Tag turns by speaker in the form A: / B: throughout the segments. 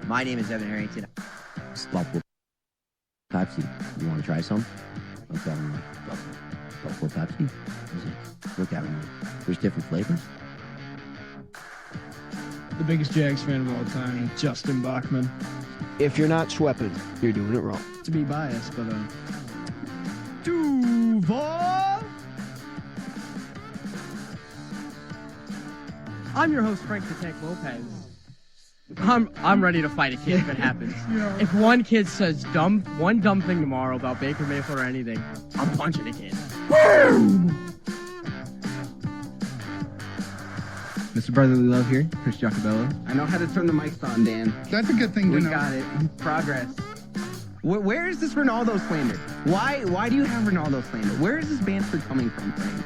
A: My name is Evan Harrington. Buffalo Pepsi. You want to try some? Look at me. Buffalo Pepsi. Look at me. There's different flavors.
B: The biggest Jags fan of all time, Justin Bachman.
C: If you're not sweeping, you're doing it wrong.
B: To be biased, but Duval. I'm your host, Frank the Tank Lopez. I'm ready to fight a kid if it happens. If one kid says one dumb thing tomorrow about Baker Mayfield or anything, I'm punching a kid.
D: Mr. Brotherly Love here, Chris Giacobello.
C: I know how to turn the mics on, Dan.
D: That's a good thing to know.
C: We got it. Progress. Where is this Ronaldo slander? Why do you have Ronaldo slander? Where is this banter coming from, Frank?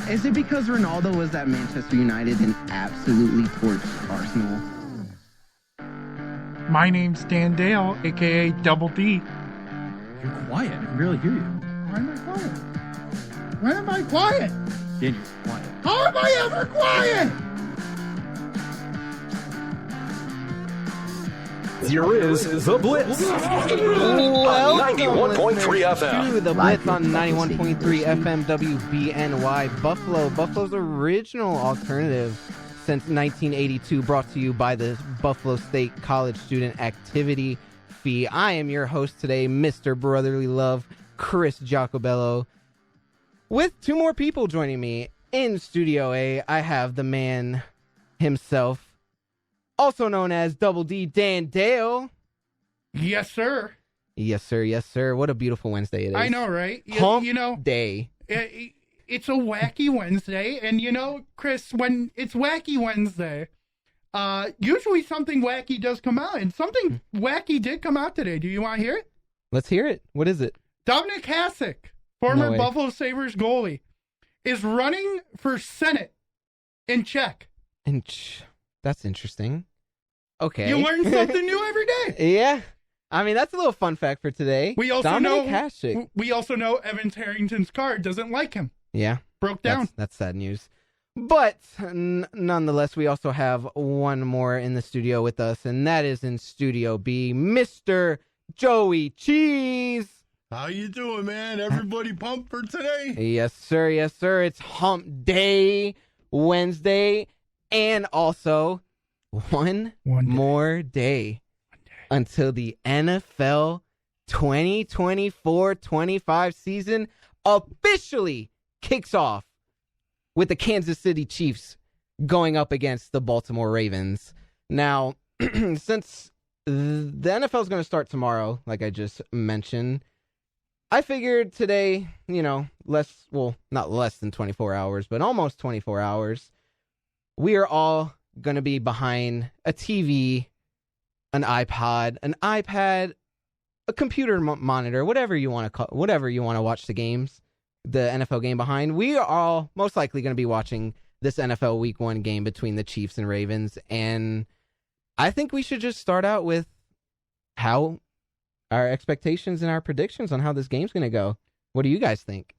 C: Is it because Ronaldo was at Manchester United and absolutely torched Arsenal?
E: My name's Dan Dale, a.k.a. Double D.
D: You're quiet. I can barely hear you.
E: Why am I quiet? Why am I quiet?
D: Dan, you're quiet.
E: How am I ever quiet?
F: Here is the Blitz on 91.3 FM.
C: To the Blitz on 91.3 FM WBNY Buffalo. Buffalo's original alternative since 1982, brought to you by the Buffalo State College Student Activity Fee. I am your host today, Mr. Brotherly Love, Chris Giacobello. With two more people joining me in Studio A, I have the man himself, also known as Double D, Dan Dale.
E: Yes, sir.
C: Yes, sir. Yes, sir. What a beautiful Wednesday it is.
E: I know, right?
C: Hump
E: you know,
C: day.
E: It's a wacky Wednesday, and you know, Chris, when it's wacky Wednesday, usually something wacky does come out, and something wacky did come out today. Do you want to hear it?
C: Let's hear it. What is it?
E: Dominic Hasek, former Buffalo Sabres goalie, is running for Senate in Czech.
C: That's interesting. Okay.
E: You learn something new every day.
C: Yeah. I mean, that's a little fun fact for today.
E: We also
C: Dominic
E: know
C: Hasek.
E: We also know Evans Harrington's card doesn't like him.
C: Yeah.
E: Broke down.
C: That's sad news. But nonetheless, we also have one more in the studio with us, and that is in Studio B, Mr. Joey Cheese.
G: How you doing, man? Everybody pumped for today?
C: Yes, sir. Yes, sir. It's Hump Day, Wednesday, and also one more day until the NFL 2024-25 season officially kicks off with the Kansas City Chiefs going up against the Baltimore Ravens. Now, since the NFL is going to start tomorrow, like I just mentioned, I figured today, not less than 24 hours, but almost 24 hours, we are all going to be behind a TV, an iPod, an iPad, a computer monitor, whatever you want to watch the games, the NFL game behind. We are all most likely going to be watching this NFL Week 1 game between the Chiefs and Ravens, and I think we should just start out with how our expectations and our predictions on how this game's going to go. What do you guys think?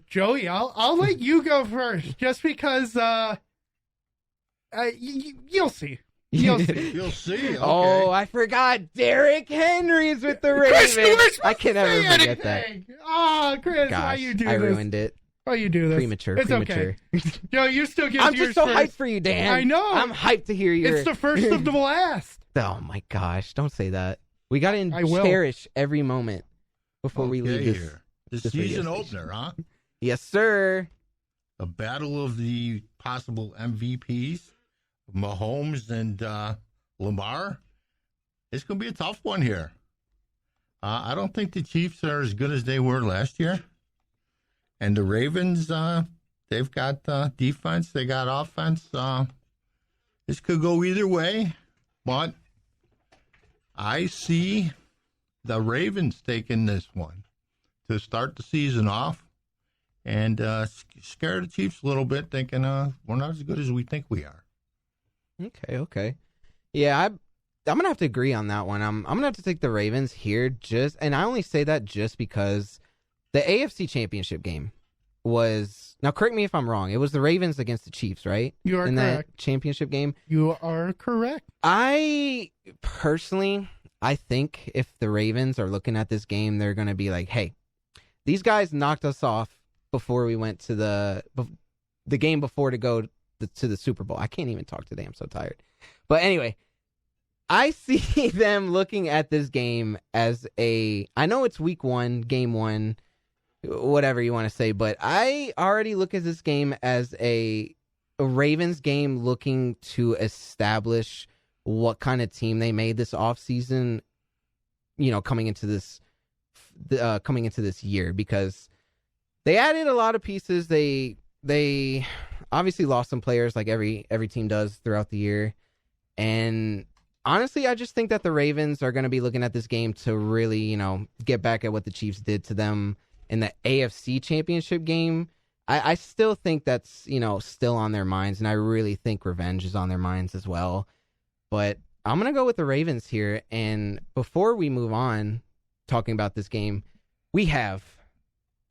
E: Joey, I'll let you go first, just because you'll see. You'll see.
G: You'll see. Okay.
C: Oh, I forgot. Derrick Henry's with the Ravens. I can never forget that.
E: Oh, Chris,
C: Gosh,
E: why you do
C: I
E: this?
C: ruined it.
E: Why you do this?
C: Premature.
E: It's okay. Joe, you still get
C: I'm
E: yours
C: just so
E: first.
C: hyped for you, Dan.
E: I know.
C: I'm hyped to hear your...
E: It's the first of the last.
C: Oh, my gosh. Don't say that. We got to
E: will.
C: cherish every moment before we leave this.
G: Here. The
C: this
G: season
C: radio station.
G: opener, huh?
C: Yes, sir.
G: A battle of the possible MVPs, Mahomes and Lamar. It's going to be a tough one here. I don't think the Chiefs are as good as they were last year. And the Ravens, they've got defense, they got offense. This could go either way, but I see the Ravens taking this one to start the season off and scare the Chiefs a little bit, thinking we're not as good as we think we are.
C: Okay. Yeah, I'm going to have to agree on that one. I'm going to have to take the Ravens here, and I only say that just because the AFC Championship game was, now correct me if I'm wrong, it was the Ravens against the Chiefs, right?
E: You are
C: in
E: correct.
C: that championship game.
E: You are correct.
C: I personally, I think if the Ravens are looking at this game, they're going to be like, hey, these guys knocked us off before we went to the game before to go to the Super Bowl. I can't even talk today. I'm so tired. But anyway, I see them looking at this game as I know it's week 1, game 1, whatever you want to say, but I already look at this game as a Ravens game looking to establish what kind of team they made this offseason, coming into this year, because they added a lot of pieces. They obviously lost some players like every team does throughout the year. And honestly, I just think that the Ravens are going to be looking at this game to really, get back at what the Chiefs did to them in the AFC Championship game. I still think that's, still on their minds, and I really think revenge is on their minds as well. But I'm going to go with the Ravens here. And before we move on talking about this game, we have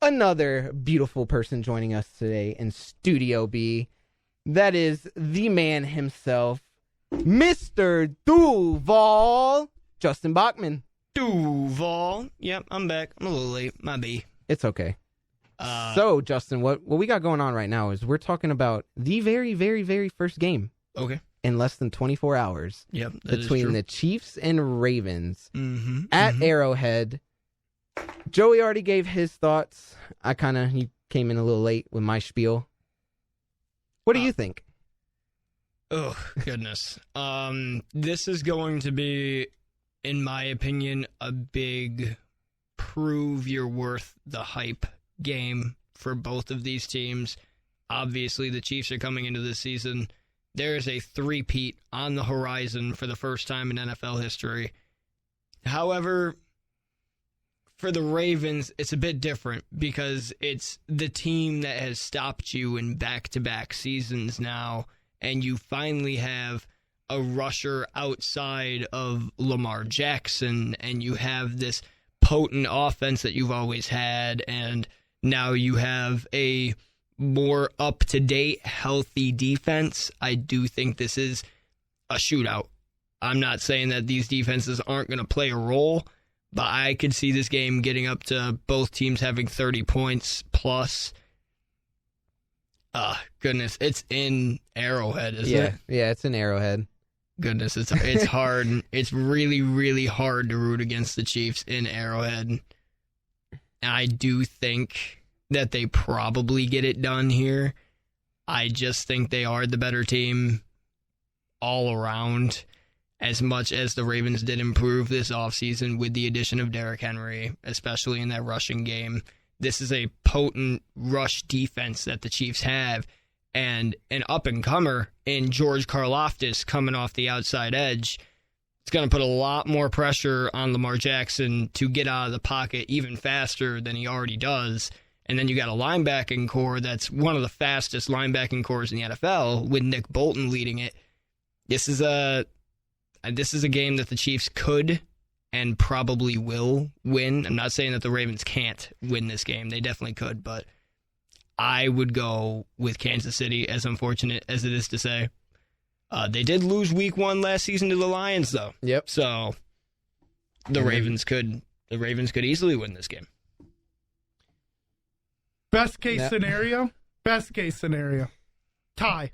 C: another beautiful person joining us today in Studio B. That is the man himself, Mr. Duval, Justin Bachman.
H: Duval. Yep, I'm back. I'm a little late. My B.
C: It's okay. So, Justin, what we got going on right now is we're talking about the very, very, very first game.
H: Okay.
C: In less than 24 hours.
H: Yep, that is
C: between
H: true.
C: the Chiefs and Ravens
H: Mm-hmm.
C: at Arrowhead. Joey already gave his thoughts. He came in a little late with my spiel. What do you think?
H: Oh, goodness. This is going to be, in my opinion, a big prove you're worth the hype game for both of these teams. Obviously, the Chiefs are coming into this season. There is a three-peat on the horizon for the first time in NFL history. However, for the Ravens, it's a bit different because it's the team that has stopped you in back-to-back seasons now, and you finally have a rusher outside of Lamar Jackson, and you have this potent offense that you've always had, and now you have a more up-to-date, healthy defense. I do think this is a shootout. I'm not saying that these defenses aren't going to play a role, but I could see this game getting up to both teams having 30 points plus. Goodness, it's in Arrowhead, isn't it?
C: Yeah, it's in Arrowhead.
H: Goodness, it's hard. It's really, really hard to root against the Chiefs in Arrowhead. And I do think that they probably get it done here. I just think they are the better team all around, as much as the Ravens did improve this offseason with the addition of Derrick Henry, especially in that rushing game. This is a potent rush defense that the Chiefs have, and an up-and-comer in George Karlaftis coming off the outside edge. It's going to put a lot more pressure on Lamar Jackson to get out of the pocket even faster than he already does. And then you got a linebacking core that's one of the fastest linebacking cores in the NFL, with Nick Bolton leading it. This is a game that the Chiefs could and probably will win. I'm not saying that the Ravens can't win this game. They definitely could, but I would go with Kansas City, as unfortunate as it is to say. They did lose week 1 last season to the Lions, though.
C: Yep.
H: So the Ravens could easily win this game.
E: Best case scenario. Tie.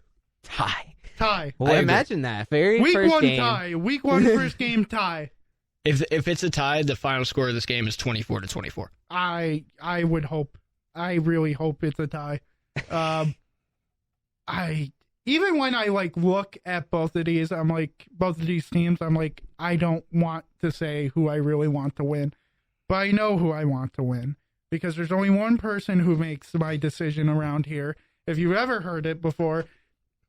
C: Well, imagine that. Very
E: Week
C: first
E: 1
C: game.
E: tie. Week 1 first game tie.
H: If it's a tie, the final score of this game is 24-24.
E: I would hope. I really hope it's a tie. Even when I look at both of these teams, I'm like, I don't want to say who I really want to win, but I know who I want to win because there's only one person who makes my decision around here. If you've ever heard it before,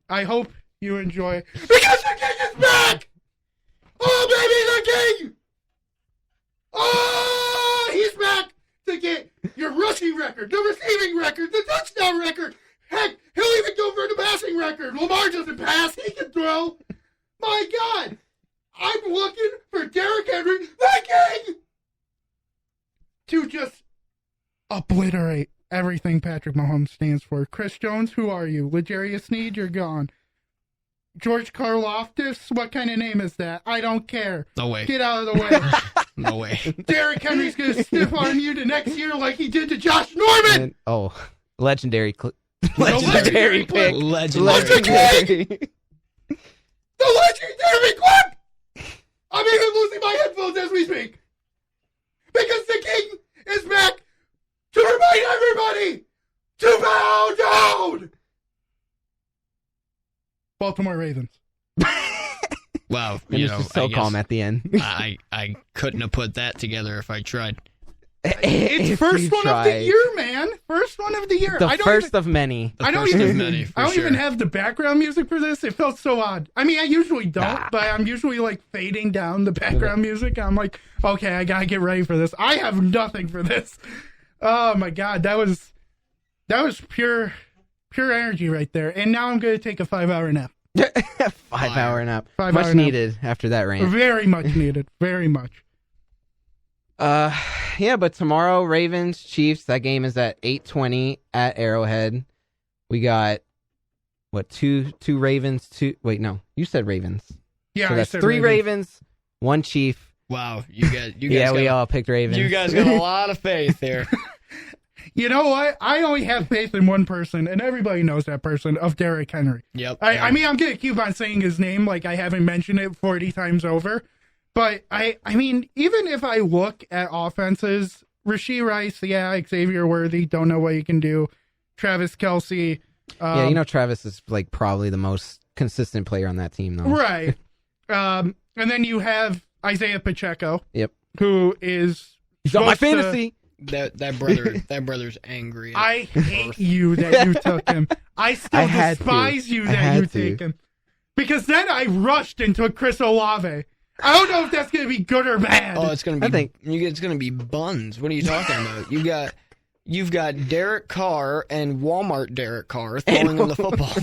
E: I hope you enjoy. Because the king is back! Oh, baby, the king! Oh, he's back to get your rushing record, the receiving record, the touchdown record. Heck, he'll even go for the passing record. Lamar doesn't pass. He can throw. My God. I'm looking for Derrick Henry, the king, to just obliterate everything Patrick Mahomes stands for. Chris Jones, who are you? L'Jarius Sneed, you're gone. George Karlaftis, what kind of name is that? I don't care.
H: No way.
E: Get out of the way.
H: No way.
E: Derrick Henry's going to stiff arm you to next year like he did to Josh Norman.
C: Legendary
E: legendary
C: pick.
H: Legendary.
E: The legendary clip! I'm even losing my headphones as we speak. Because the king is back to remind everybody to bow down! Baltimore Ravens.
H: Wow.
C: And it's just so calm at the end.
H: I couldn't have put that together if I tried.
E: It's first one of the year, man. First one of the year.
C: The first of many.
E: I don't even have the background music for this. It felt so odd. I mean, I usually don't, but I'm usually like fading down the background music. I'm like, okay, I gotta get ready for this. I have nothing for this. Oh my god, that was pure energy right there. And now I'm gonna take a 5-hour nap.
C: 5-hour nap. Much needed after that rant.
E: Very much needed. Very much.
C: Yeah, but tomorrow, Ravens, Chiefs, that game is at 8:20 at Arrowhead. We got, two Ravens, you said Ravens.
E: Yeah,
C: so that's 3 Ravens, 1 Chief.
H: Wow, you guys
C: we all picked Ravens.
H: You guys got a lot of faith there.
E: You know what? I only have faith in one person, and everybody knows that person, of Derrick Henry.
H: Yep.
E: I mean, I'm going to keep on saying his name like I haven't mentioned it 40 times over. But, I mean, even if I look at offenses, Rashee Rice, Xavier Worthy, don't know what he can do. Travis Kelce.
C: Travis is like probably the most consistent player on that team, though.
E: Right. And then you have Isaiah Pacheco.
C: Yep.
E: Who is...
C: He's on my fantasy!
H: That brother's angry.
E: I hate you that you took him. I still despise you that you take him. Because then I rushed and took Chris Olave. I don't know if that's going to be good or bad.
H: Oh, it's going to be. It's going to be buns. What are you talking about? You've got Derek Carr and Walmart Derek Carr throwing him the football.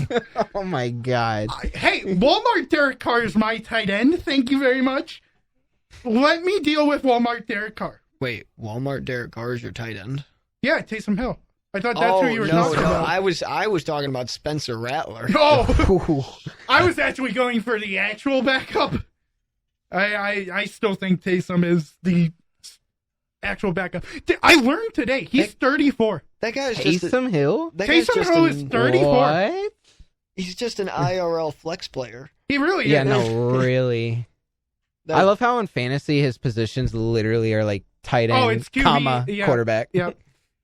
C: Oh my god!
E: Hey, Walmart Derek Carr is my tight end. Thank you very much. Let me deal with Walmart Derek Carr.
H: Wait, Walmart Derek Carr is your tight end?
E: Yeah, Taysom Hill. I thought that's who you were talking about.
H: I was talking about Spencer Rattler.
E: Oh, I was actually going for the actual backup. I still think Taysom is the actual backup. I learned today he's 34.
H: That guy's
C: Taysom Hill.
E: Taysom Hill is 34.
C: What?
H: He's just an IRL flex player.
E: He really is.
C: Yeah, no, really. I love how in fantasy his positions literally are like tight end,
E: it's QB,
C: quarterback.
E: Yep.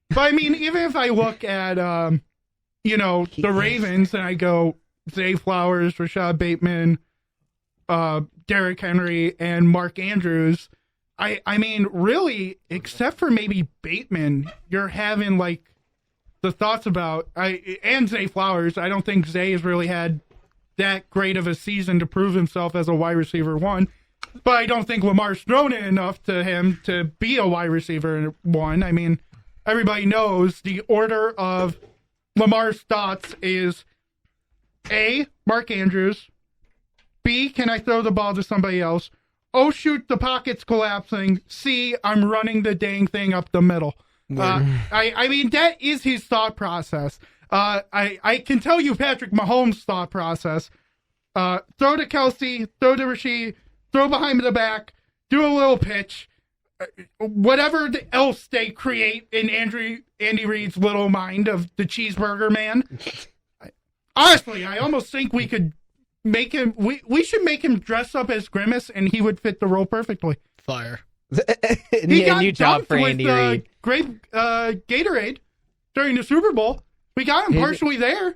E: But I mean, even if I look at the Ravens and I go Zay Flowers, Rashad Bateman, Derrick Henry, and Mark Andrews, I mean, really, except for maybe Bateman, you're having like the thoughts about and Zay Flowers. I don't think Zay has really had that great of a season to prove himself as a wide receiver 1. But I don't think Lamar's thrown it enough to him to be a wide receiver 1. I mean, everybody knows the order of Lamar's thoughts is A, Mark Andrews, B, can I throw the ball to somebody else? Oh, shoot, the pocket's collapsing. C, I'm running the dang thing up the middle. I mean, that is his thought process. I can tell you Patrick Mahomes' thought process. Throw to Kelce, throw to Rashee, throw behind the back, do a little pitch. Whatever else they create in Andy Reid's little mind of the cheeseburger man. Honestly, I almost think we could make him. We should make him dress up as Grimace, and he would fit the role perfectly.
H: Fire.
E: He got
C: new job for Andy Reid.
E: Great Gatorade during the Super Bowl. We got him partially there.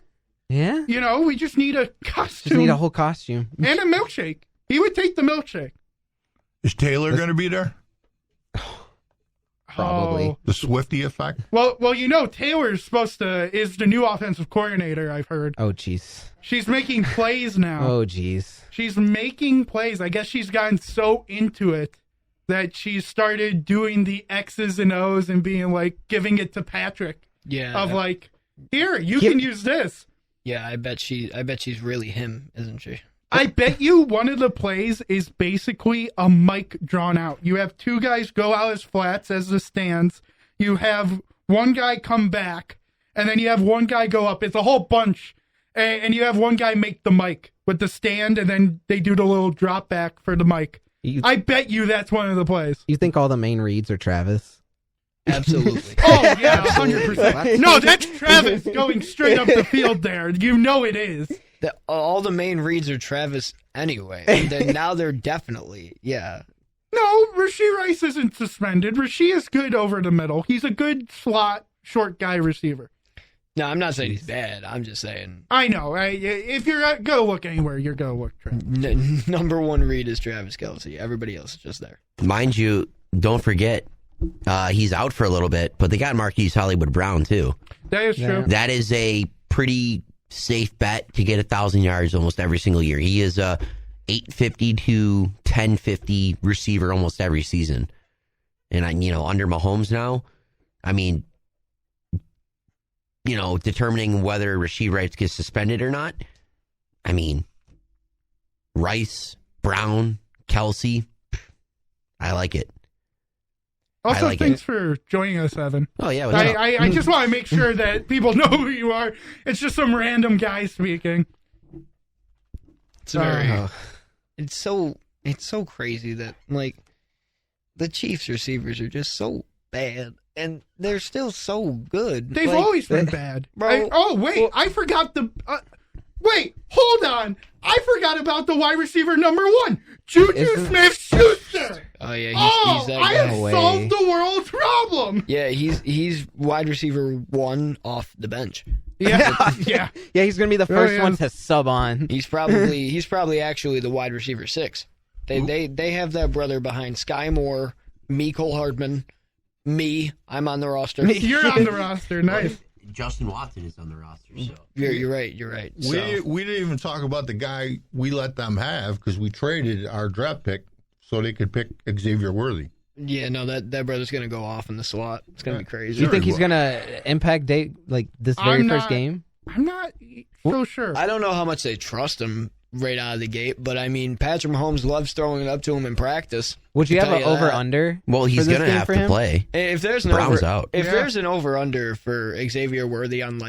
C: Yeah.
E: We just need a costume.
C: Just need a whole costume
E: and a milkshake. He would take the milkshake.
G: Is Taylor going to be there?
C: Probably.
G: The Swiftie effect?
E: Well, Taylor is the new offensive coordinator, I've heard.
C: Oh, jeez.
E: She's making plays now.
C: Oh, jeez.
E: She's making plays. I guess she's gotten so into it that she started doing the X's and O's and being like, giving it to Patrick.
H: Yeah.
E: Of like, here, you can use this.
H: Yeah, I bet she's really him, isn't she?
E: I bet you one of the plays is basically a mic drawn out. You have 2 guys go out as flats as the stands. You have one guy come back, and then you have one guy go up. It's a whole bunch, and you have one guy make the mic with the stand, and then they do the little drop back for the mic. I bet you that's one of the plays.
C: You think all the main reads are Travis?
H: Absolutely.
E: Oh, yeah, 100%. No, that's Travis going straight up the field there. You know it is.
H: All the main reads are Travis anyway. And then now they're definitely, yeah.
E: No, Rashee Rice isn't suspended. Rashee is good over the middle. He's a good slot, short guy receiver.
H: No, I'm not saying he's bad. I'm just saying.
E: I know. If you're going to look anywhere, you're going to look Travis.
H: Number one read is Travis Kelce. Everybody else is just there.
A: Mind you, don't forget, he's out for a little bit, but they got Marquise Hollywood Brown, too.
E: That is true.
A: That is a pretty safe bet to get 1,000 yards almost every single year. He is a 850 to 1050 receiver almost every season. And, under Mahomes now, determining whether Rashee Rice gets suspended or not, Rice, Brown, Kelce, I like it.
E: Also, thanks for joining us, Evan.
A: Oh, yeah.
E: I just want to make sure that people know who you are. It's just some random guy speaking.
H: It's very... It's so crazy that, the Chiefs receivers are just so bad, and they're still so good.
E: They've always been bad. Bro, I forgot the... wait, hold on. I forgot about the wide receiver number 1, Juju Smith-Schuster.
H: Oh, yeah, he's that guy.
E: I have solved the world's problem.
H: Yeah, he's wide receiver 1 off the bench.
E: Yeah.
C: Yeah, he's going to be the first one to sub on.
H: He's probably actually the wide receiver 6. They have that brother behind Sky Moore, Mecole Hardman, me. I'm on the roster.
E: You're on the roster. Nice.
A: Justin Watson is on the roster. So
H: you're right.
G: We didn't even talk about the guy we let them have because we traded our draft pick so they could pick Xavier Worthy.
H: Yeah, no, that brother's gonna go off in the slot. It's gonna be crazy.
C: Do you think he's gonna impact this very first game?
E: I'm not so sure.
H: I don't know how much they trust him right out of the gate, but Patrick Mahomes loves throwing it up to him in practice.
C: Would you have an over/under?
A: Well, he's gonna have to play.
H: If there's an there's an over/under for Xavier Worthy on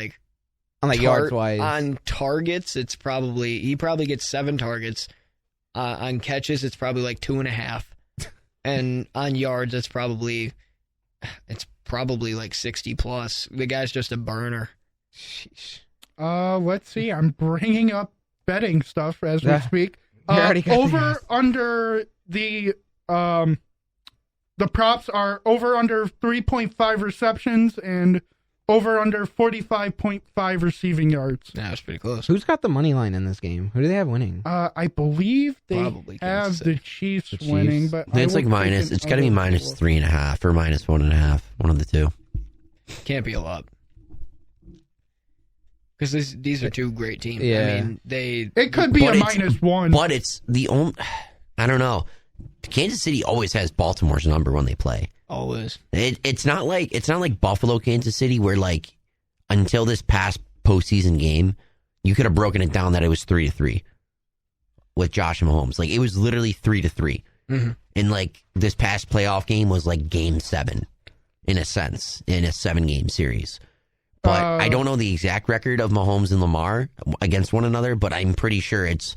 C: yards wise
H: on targets, he probably gets 7 targets. On catches, it's probably 2.5. And on yards, it's probably 60 plus. The guy's just a burner.
C: Sheesh.
E: Let's see. I'm bringing up betting stuff as we speak. Over under the props are over under 3.5 receptions and over under 45.5 receiving yards.
H: Yeah, that's pretty close.
C: Who's got the money line in this game? Who do they have winning?
E: I believe they have the Chiefs winning, but
A: it's minus. It's got to be minus 3.5 or minus 1.5. One of the two.
H: Can't be a lot. Because these are two great teams.
C: Yeah.
E: It could be a -1.
A: But it's the only... I don't know. Kansas City always has Baltimore's number when they play.
H: Always.
A: It's not like Buffalo, Kansas City, where until this past postseason game, you could have broken it down that it was 3-3 with Josh and Mahomes. It was literally 3-3.
H: Mm-hmm.
A: And this past playoff game was game 7, in a sense, in a 7-game series. But I don't know the exact record of Mahomes and Lamar against one another, but I'm pretty sure it's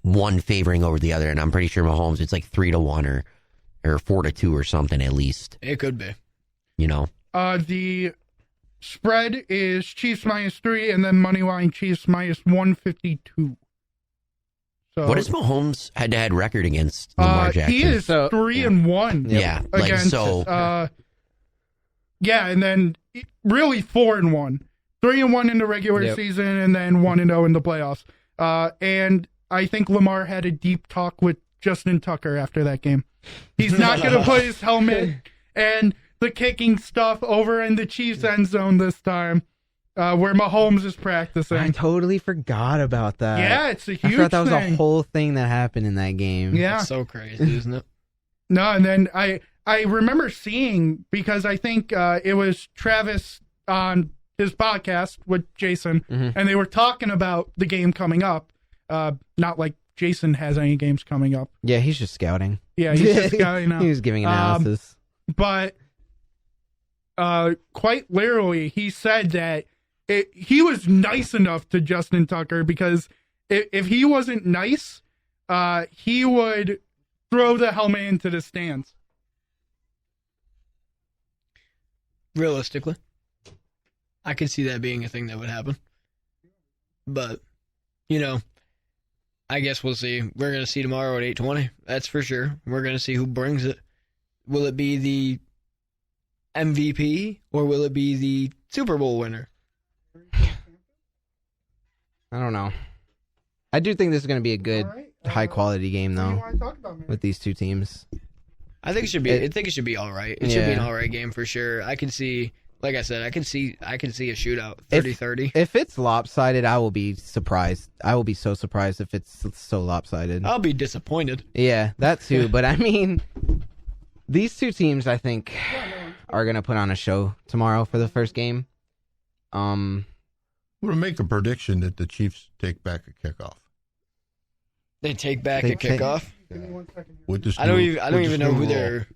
A: one favoring over the other, and I'm pretty sure Mahomes, it's 3-1 or 4-2 or something at least.
H: It could be.
E: The spread is Chiefs -3, and then moneyline Chiefs -152. So
C: What is Mahomes' head-to-head record against Lamar Jackson?
E: He is 3-1.
C: Yeah,
E: against, and then really 4-1. 3-1 in the regular season, and then 1-0 in the playoffs. And I think Lamar had a deep talk with Justin Tucker after that game. He's not going to put his helmet and the kicking stuff over in the Chiefs end zone this time, where Mahomes is practicing.
C: I totally forgot about that.
E: Yeah, it's a huge
C: I forgot that was
E: thing.
C: a whole thing that happened in that game.
E: Yeah.
H: It's so crazy, isn't it?
E: No, and then I remember seeing, because I think it was Travis on his podcast with Jason, and they were talking about the game coming up. Not like Jason has any games coming up.
C: Yeah, he's just scouting.
E: Yeah, he's just scouting now.
C: He was giving analysis.
E: But quite literally, he said that he was nice enough to Justin Tucker because if he wasn't nice, he would throw the helmet into the stands.
H: Realistically, I could see that being a thing that would happen. But, I guess we'll see. We're going to see tomorrow at 8:20. That's for sure. We're going to see who brings it. Will it be the MVP or will it be the Super Bowl winner?
C: I don't know. I do think this is going to be a good, high-quality game,
E: What do you
C: though,
E: want to talk about, man?
C: with these two teams.
H: I think it should be. I think it should be all right. It should be an all right game for sure. I can see, like I said, I can see a shootout, 30-30.
C: If it's lopsided, I will be surprised. I will be so surprised if it's so lopsided.
H: I'll be disappointed.
C: Yeah, that too. But I mean, these two teams, I think, are going to put on a show tomorrow for the first game.
G: I'm going to make a prediction that the Chiefs take back a kickoff.
H: They take back a kickoff.
G: With this
H: I don't
G: new-
H: even
G: with this
H: know
G: new
H: who
G: rule.
H: they're.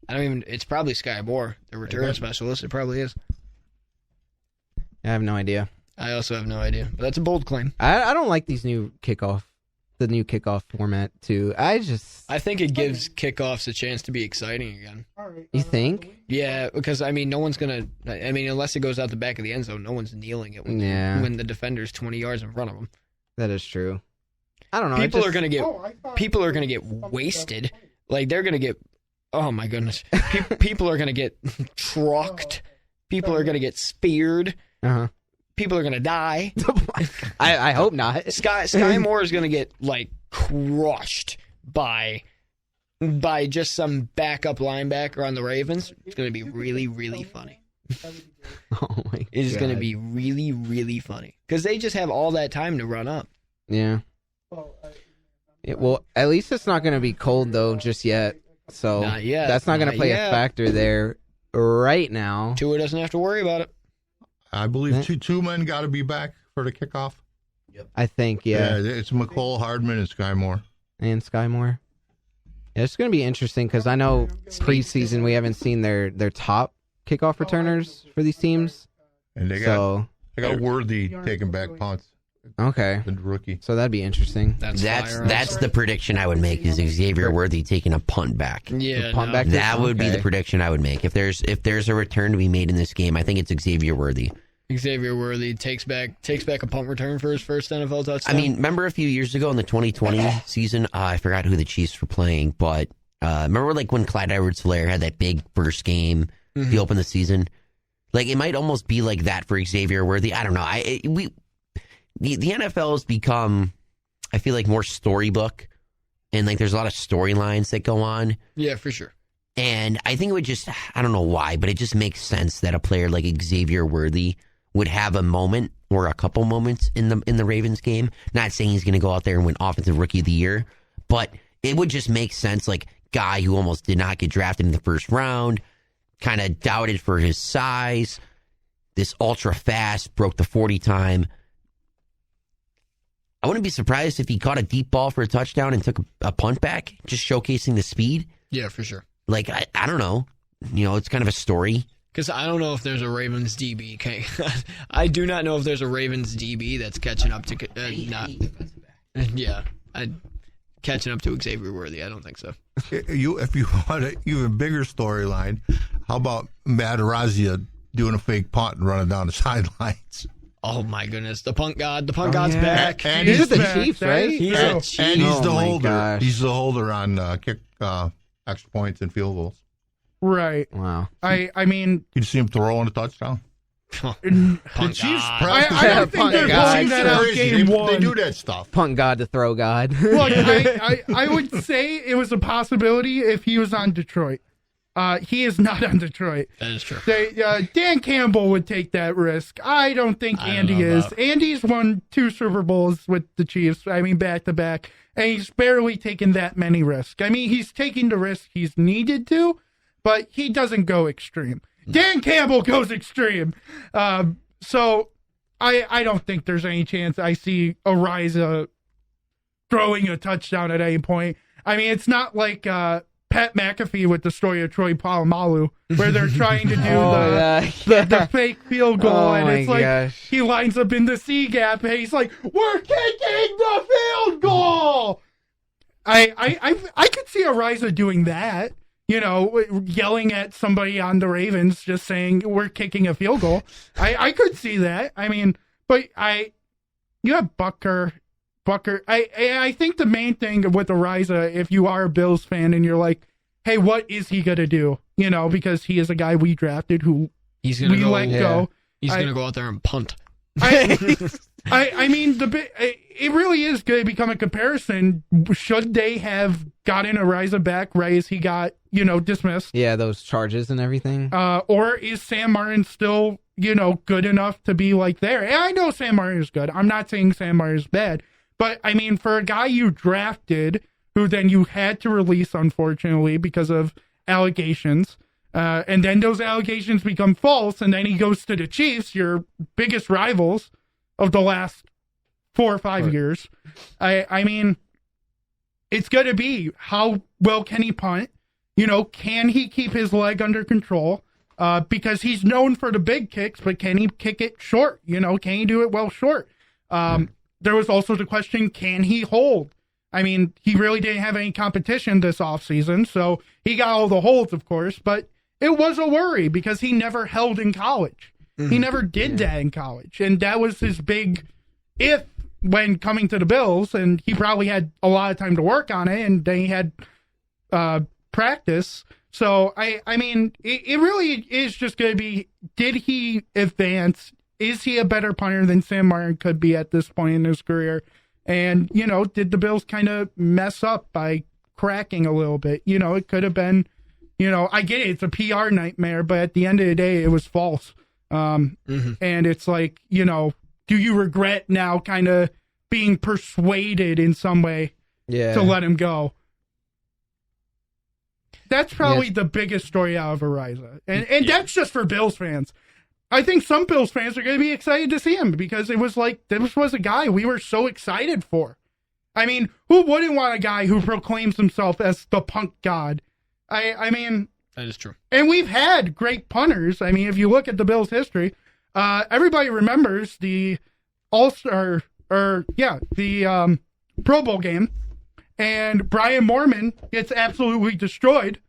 H: I don't even. It's probably Sky Moore, the return specialist. It probably is.
C: I have no idea.
H: I also have no idea, but that's a bold claim.
C: I don't like these new kickoff format too. I
H: think it gives kickoffs a chance to be exciting again.
C: You think?
H: Yeah, because no one's gonna. Unless it goes out the back of the end zone, no one's kneeling it when the defender's 20 yards in front of them.
C: That is true. I don't know.
H: People are gonna get wasted. Like they're gonna get. Oh my goodness. People are gonna get trucked. People are gonna get speared.
C: Uh-huh.
H: People are gonna die.
C: I hope not.
H: Sky Moore is gonna get crushed by just some backup linebacker on the Ravens. It's gonna be really, really funny.
C: Oh my God.
H: It is gonna be really, really funny because they just have all that time to run up.
C: Yeah. Well, at least it's not going to be cold though just yet. So
H: Not yet.
C: that's not going to
H: Not
C: play
H: yet.
C: a factor there right now.
H: Tua doesn't have to worry about it.
G: I believe two men got to be back for the kickoff.
C: I think, yeah.
G: It's McCole, Hardman, and Sky Moore.
C: And Sky Moore. Yeah, it's going to be interesting because I know preseason we haven't seen their top kickoff returners for these teams.
G: And they got Worthy taking back punts.
C: Okay.
G: The rookie.
C: So that'd be interesting.
A: That's the prediction I would make is Xavier Worthy taking a punt back.
H: Yeah,
C: punt back.
A: That would be the prediction I would make. If there's a return to be made in this game, I think it's Xavier Worthy.
H: Xavier Worthy takes back a punt return for his first NFL touchdown.
A: I mean, remember a few years ago in the 2020 season, I forgot who the Chiefs were playing, but remember when Clyde Edwards-Helaire had that big first game to open the season? It might almost be like that for Xavier Worthy. I don't know. The NFL has become, I feel like, more storybook, and there's a lot of storylines that go on.
H: Yeah, for sure.
A: And I think it would just, I don't know why, but it just makes sense that a player like Xavier Worthy would have a moment or a couple moments in the Ravens game. Not saying he's going to go out there and win Offensive Rookie of the Year, but it would just make sense. Guy who almost did not get drafted in the first round, kind of doubted for his size, this ultra fast, broke the 40 time. I wouldn't be surprised if he caught a deep ball for a touchdown and took a punt back, just showcasing the speed.
H: Yeah, for sure.
A: I don't know. It's kind of a story.
H: Because I don't know if there's a Ravens DB. Okay? I do not know if there's a Ravens DB that's catching up to catching up to Xavier Worthy. I don't think so.
G: If you want an even bigger storyline, how about Matt Arazia doing a fake punt and running down the sidelines?
H: Oh my goodness, the punt god's back.
G: And
C: he's with the
E: back.
C: Chiefs, right?
H: He's a Chief.
G: And he's the
C: my
G: holder.
C: gosh.
G: He's the holder on kick extra points and field goals.
E: Right.
C: Wow.
E: I mean,
G: You see him throwing a touchdown.
E: the
H: Punt
E: Chiefs.
H: God.
E: I don't think
C: Punt
E: they're
C: God.
E: pulling that out game one.
G: They do that stuff.
C: Punt God to throw God.
E: Look, I would say it was a possibility if he was on Detroit. He is not on Detroit.
H: That is true.
E: Dan Campbell would take that risk. I don't think
H: I don't
E: Andy
H: know
E: is.
H: about-
E: Andy's won 2 Super Bowls with the Chiefs. I mean, back to back. And he's barely taken that many risks. I mean, he's taking the risk he's needed to, but he doesn't go extreme. Dan Campbell goes extreme. So I don't think there's any chance I see Ariza throwing a touchdown at any point. I mean, it's not like Pat McAfee with the story of Troy Polamalu, where they're trying to do the fake field goal, and it's like he lines up in the C gap, and he's like, "We're kicking the field goal." I could see Ariza doing that, yelling at somebody on the Ravens, just saying we're kicking a field goal. I could see that. I mean, but you have Bucker. I think the main thing with Ariza, if you are a Bills fan and you're like, hey, what is he gonna do? Because he is a guy we drafted who
H: we let
E: go.
H: He's gonna go out there and punt.
E: I mean, it really is going to become a comparison. Should they have gotten Ariza back right as he got, dismissed?
C: Yeah, those charges and everything.
E: Or is Sam Martin still, good enough to be like there? And I know Sam Martin is good. I'm not saying Sam Martin is bad. But, I mean, for a guy you drafted, who then you had to release, unfortunately, because of allegations, and then those allegations become false, and then he goes to the Chiefs, your biggest rivals of the last 4 or 5 years. I mean, it's going to be how well can he punt? Can he keep his leg under control? Because he's known for the big kicks, but can he kick it short? Can he do it well short? There was also the question, can he hold? I mean, he really didn't have any competition this offseason, so he got all the holds, of course, but it was a worry because he never held in college. He never did that in college, and that was his big if when coming to the Bills, and he probably had a lot of time to work on it, and then he had practice. So, I mean, it really is just going to be, did he advance? Is he a better punter than Sam Martin could be at this point in his career? And, did the Bills kind of mess up by cracking a little bit? It could have been, I get it, it's a PR nightmare, but at the end of the day, it was false. And it's like, do you regret now kind of being persuaded in some way to let him go? That's probably the biggest story out of Ariza. And that's just for Bills fans. I think some Bills fans are going to be excited to see him because it was like, this was a guy we were so excited for. I mean, who wouldn't want a guy who proclaims himself as the punt god? I mean...
H: That is true. And
E: we've had great punters. I mean, if you look at the Bills' history, everybody remembers the All-Star, the Pro Bowl game, and Brian Moorman gets absolutely destroyed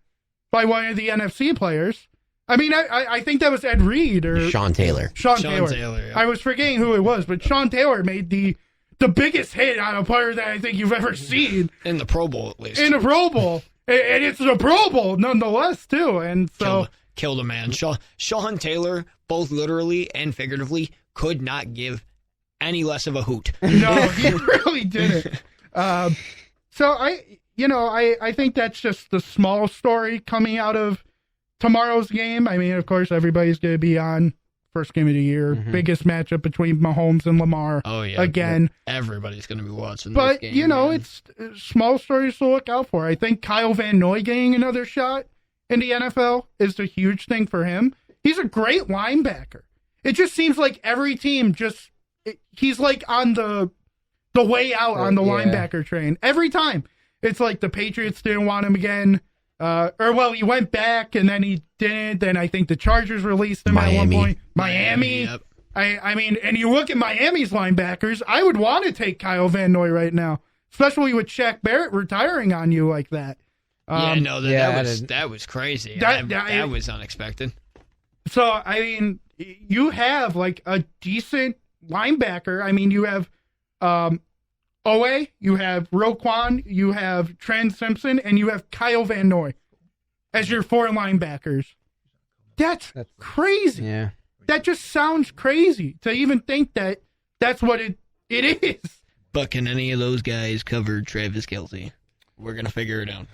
E: by one of the NFC players. I mean, I think that was Ed Reed or
A: Sean Taylor.
E: Sean Taylor.
H: Yeah.
E: I was forgetting who it was, but Sean Taylor made the biggest hit on a player that I think you've ever seen.
H: In the Pro Bowl, at least.
E: In the Pro Bowl. And it's the Pro Bowl, nonetheless, too. And so...
H: Killed a man. Sean Taylor, both literally and figuratively, could not give any less of a hoot.
E: No, he really didn't. So I think that's just the small story coming out of tomorrow's game. I mean, of course, everybody's going to be on first game of the year, biggest matchup between Mahomes and Lamar.
H: Oh, yeah.
E: Again.
H: Everybody's going to be watching
E: this
H: game.
E: But, it's small stories to look out for. I think Kyle Van Noy getting another shot in the NFL is a huge thing for him. He's a great linebacker. It just seems like every team he's like on the way out on the linebacker train. Every time. It's like the Patriots didn't want him again. He went back and then he didn't. Then I think the Chargers released him at one point. Miami. Yep. I mean, and you look at Miami's linebackers, I would want to take Kyle Van Noy right now, especially with Shaq Barrett retiring on you like that.
H: That was crazy. That was unexpected.
E: So, I mean, you have like a decent linebacker. I mean, you have Owe, you have Roquan, you have Trent Simpson, and you have Kyle Van Noy as your 4 linebackers. That's crazy.
C: Yeah.
E: That just sounds crazy to even think that that's what it is.
H: But can any of those guys cover Travis Kelce? We're going to figure it out.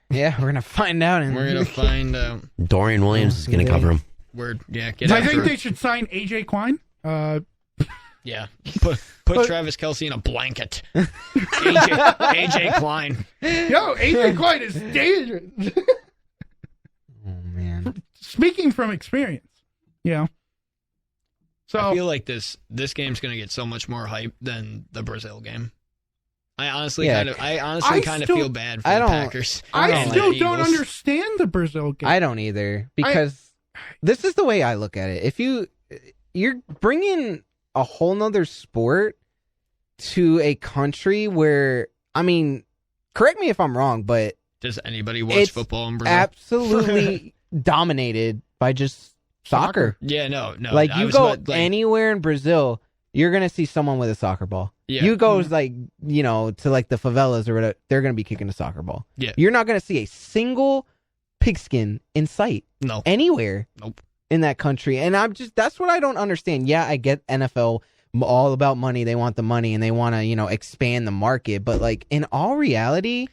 C: Yeah, we're going to find out.
H: We're going to find out.
A: Dorian Williams is going to cover him.
E: I think they should sign A.J. Klein.
H: Yeah, put Travis Kelce in a blanket. AJ Klein.
E: Yo, AJ Klein is dangerous.
C: Oh man.
E: Speaking from experience, So
H: I feel like this game's gonna get so much more hype than the Brazil game. I honestly
C: Yeah.
H: kind of
E: still-
H: feel bad for
C: I
H: the
C: don't-
H: Packers.
E: I
H: and
E: still
H: the
E: don't
H: Eagles.
E: understand the Brazil game.
C: I don't either, because this is the way I look at it. If you're bringing a whole nother sport to a country where, I mean, correct me if I'm wrong, but
H: Does anybody watch
C: it's
H: football in Brazil?
C: absolutely dominated by just soccer.
H: Yeah, no.
C: Like
H: I
C: you
H: was
C: go
H: about, like,
C: anywhere in Brazil, you're gonna see someone with a soccer ball.
H: Yeah.
C: You go like, to like the favelas or whatever, they're gonna be kicking a soccer ball.
H: Yeah.
C: You're not gonna see a single pigskin in sight
H: No.
C: anywhere.
H: Nope.
C: In that country. And that's what I don't understand. Yeah, I get NFL all about money. They want the money and they want to, expand the market. But like in all reality,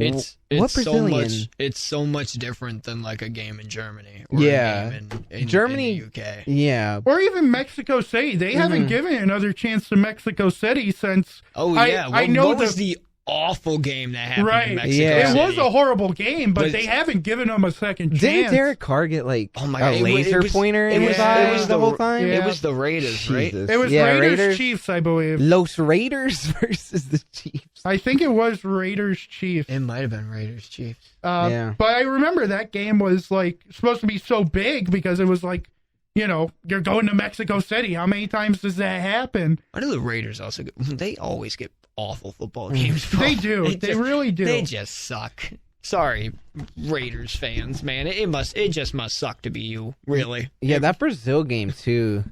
H: It's
C: what
H: so
C: Brazilian?
H: much. It's so much different than like a game in Germany. Or
C: Yeah.
H: a game in
C: Germany-
H: in the UK.
C: Yeah.
E: Or even Mexico City. They haven't given another chance to Mexico City since.
H: Oh
E: I-
H: yeah,
E: I know
H: what was
E: the-
H: the awful game that happened
E: Right.
H: in Mexico
C: Yeah.
H: City?
E: It was a horrible game, but
H: But-
E: they haven't given them a second
C: Didn't
E: chance.
C: Derek Carr get like
H: Oh my
C: a
H: God, it
C: laser
H: was-
C: pointer in
H: it
C: his
H: was-
C: eye
H: it was
C: the
H: the-
C: whole time?
E: Yeah.
H: It was the Raiders, right?
C: Jesus.
E: It was
C: Yeah,
E: Raiders Chiefs, I believe.
C: Los Raiders versus the Chiefs.
E: I think it was Raiders Chiefs.
H: It might have been Raiders Chiefs.
C: Yeah.
E: But I remember that game was like supposed to be so big because it was like, you're going to Mexico City. How many times does that happen?
H: Why do the Raiders also get? They always get awful football games. Bro.
E: They do. They really do.
H: They just suck. Sorry, Raiders fans, man. It just must suck to be you, really.
C: Yeah, that Brazil game too.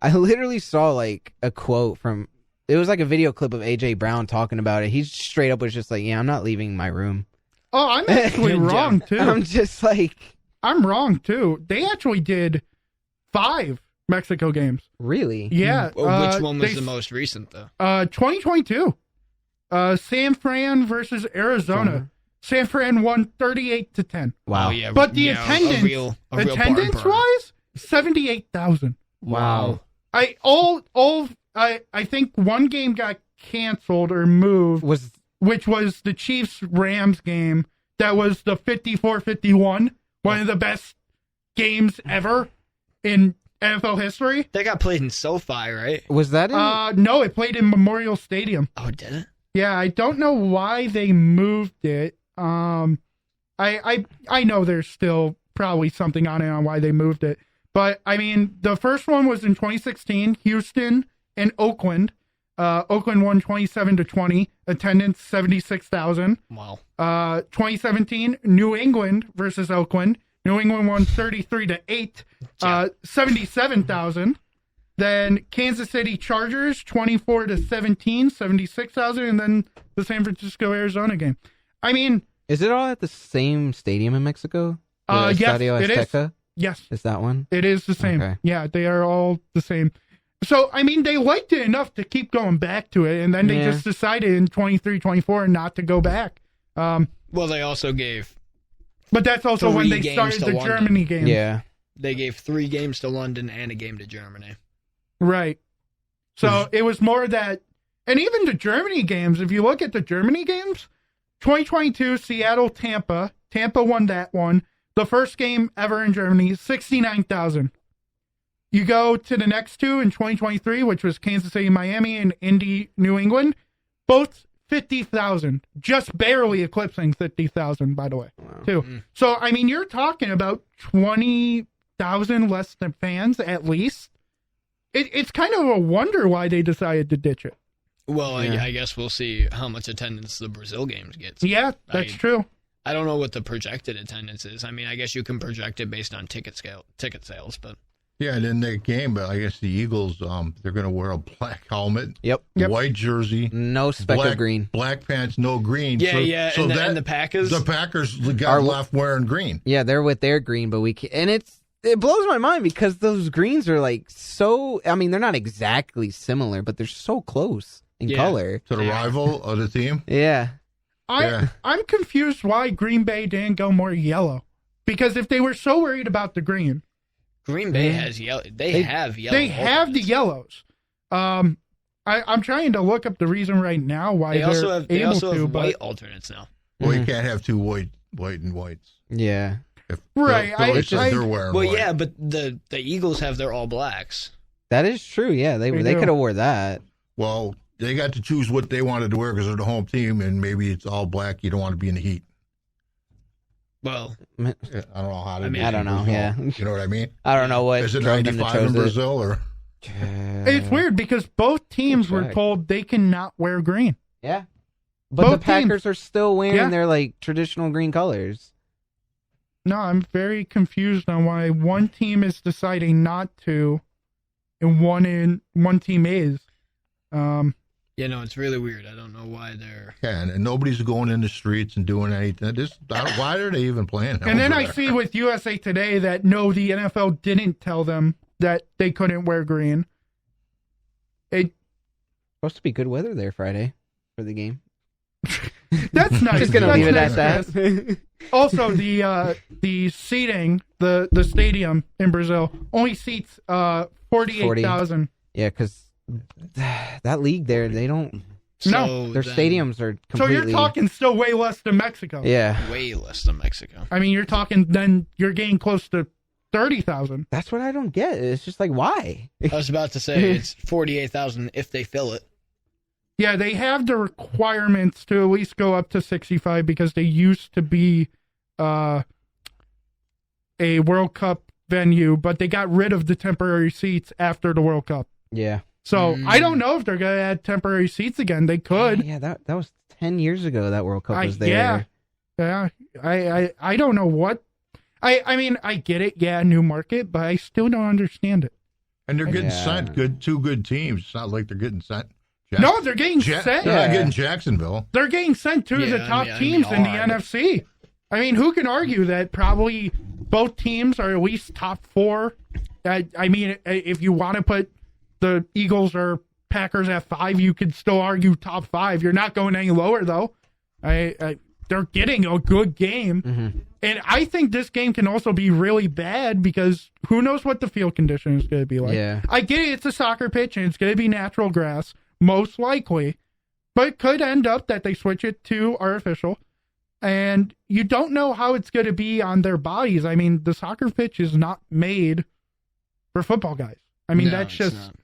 C: I literally saw like a quote from. It was like a video clip of AJ Brown talking about it. He straight up was just like, "Yeah, I'm not leaving my room."
E: Oh, I'm actually wrong too.
C: I'm just like,
E: I'm wrong too. They actually did 5 Mexico games.
C: really?
E: Yeah.
H: Which one was
E: they-
H: the most recent though?
E: 2022. San Fran versus Arizona. San Fran won 38-10.
C: Wow.
H: Oh, yeah,
E: But the
H: yeah,
E: attendance,
H: a real
E: attendance
H: barn burner.
E: wise, 78,000.
C: Wow.
E: I think one game got canceled or moved,
C: Was
E: which was the Chiefs Rams game. That was the 54-51, one of the best games ever in NFL history.
H: That got played in SoFi, right?
C: that in?
E: No, it played in Memorial Stadium.
H: Oh, did it?
E: Yeah, I don't know why they moved it. I know there's still probably something on it on why they moved it. But I mean, the first one was in 2016, Houston and Oakland. Oakland won 27-20, attendance 76,000.
H: Wow.
E: 2017, New England versus Oakland. New England won 33-8, 77,000. Then Kansas City Chargers 24-17, 76,000, and then the San Francisco Arizona game. I mean,
C: Is it all at the same stadium in Mexico? The
E: yes,
C: Estadio
E: it is.
C: Azteca?
E: yes,
C: Is that one?
E: it is the same.
C: Okay.
E: Yeah, they are all the same. So, I mean, they liked it enough to keep going back to it, and then they
C: Yeah.
E: just decided in 23-24 not to go back.
H: Well, they also gave
E: But that's also when
H: 3
E: they
H: games
E: started
H: to
E: the
H: London.
E: Germany game.
C: Yeah.
H: 3 games to London and a game to Germany.
E: Right. So it was more that, and even the Germany games, if you look at the Germany games, 2022 Seattle, Tampa won that one. The first game ever in Germany, 69,000. You go to the next two in 2023, which was Kansas City, Miami, and Indy, New England, both 50,000, just barely eclipsing 50,000, by the way, too. So, I mean, you're talking about 20,000 less than fans at least. It's kind of a wonder why they decided to ditch it.
H: Well,
C: Yeah.
H: I guess we'll see how much attendance the Brazil games gets.
E: Yeah, that's true.
H: I don't know what the projected attendance is. I mean, I guess you can project it based on ticket sales, but
G: Yeah, and in that game, I guess the Eagles, they're going to wear a black helmet,
C: Yep.
G: white jersey,
C: No speck
G: black,
C: of green.
G: black pants, no green.
H: yeah,
G: So
H: and the Packers.
G: the Packers got
C: Are-
G: left wearing green.
C: Yeah, they're with their green, but we can, and it blows my mind because those greens are like so. I mean, they're not exactly similar, but they're so close in
H: Yeah.
C: color.
G: To the rival of the team.
C: Yeah,
E: I'm confused why Green Bay didn't go more yellow. Because if they were so worried about the green,
H: Green Bay has yellow. They have yellow.
E: they have the
H: alternates.
E: yellows. I'm trying to look up the reason right now why
H: They
E: they're
H: also have
E: able to.
H: white
E: But
H: alternates now.
G: Well,
C: Mhm.
G: you can't have two white and whites.
C: yeah.
G: If
E: Right,
G: Philly
E: I-
G: says
E: I-
G: they're wearing
H: Well,
G: white.
H: yeah, but the Eagles have their all blacks.
C: That is true. Yeah, they
E: They
C: they
E: do.
C: could have wore that.
G: Well, they got to choose what they wanted to wear because they're the home team, and maybe it's all black. You don't want to be in the heat.
H: Well,
G: I don't know how to.
C: I don't know. Yeah,
G: you know what I mean.
C: I don't know what
G: Is it
C: drove them to
G: 95 in
C: choose it.
G: Brazil or?
E: It's weird because both teams were
C: Check.
E: told they cannot wear green.
C: Yeah, but
E: Both
C: the Packers are still wearing
E: Yeah.
C: their like traditional green colors.
E: No, I'm very confused on why one team is deciding not to, and one team is.
H: it's really weird. I don't know why they're.
G: Yeah, and nobody's going in the streets and doing anything. Why are they even playing?
E: And then I see with USA Today that no, the NFL didn't tell them that they couldn't wear green.
C: Supposed to be good weather there Friday for the game.
E: That's nice.
C: Just gonna
E: That's
C: leave it
E: nice,
C: at that.
E: Chris. Also, the seating, the stadium in Brazil only seats 48,000.
C: Yeah, because that league there, they don't.
E: No.
C: Their stadiums are
E: So
C: completely.
E: you're talking still way less than Mexico.
C: Yeah,
H: Way less than Mexico.
E: I mean, you're talking then you're getting close to 30,000.
C: that's what I don't get. It's just like why?
H: I was about to say it's 48,000 if they fill it.
E: Yeah, they have the requirements to at least go up to 65 because they used to be a World Cup venue, but they got rid of the temporary seats after the World Cup.
C: Yeah,
E: So I don't know if they're going to add temporary seats again. They could.
C: Yeah, that was 10 years ago. That World Cup was there.
E: Yeah. I don't know what. I mean, I get it. Yeah, new market, but I still don't understand it.
G: And they're getting
C: Yeah.
G: sent two good teams. It's not like they're getting sent.
E: No, they're getting sent.
G: They're not getting Jacksonville.
E: They're getting sent to the top teams in the NFC. I mean, who can argue that probably both teams are at least top four? I mean, if you want to put the Eagles or Packers at 5, you could still argue top 5. You're not going any lower, though. They're getting a good game.
C: Mm-hmm.
E: And I think this game can also be really bad because who knows what the field condition is going to be like.
C: Yeah.
E: I get it. It's a soccer pitch and it's going to be natural grass, most likely. But it could end up that they switch it to artificial. And you don't know how it's going to be on their bodies. I mean, the soccer pitch is not made for football guys. I mean,
H: No,
E: that's
H: it's
E: just
H: not.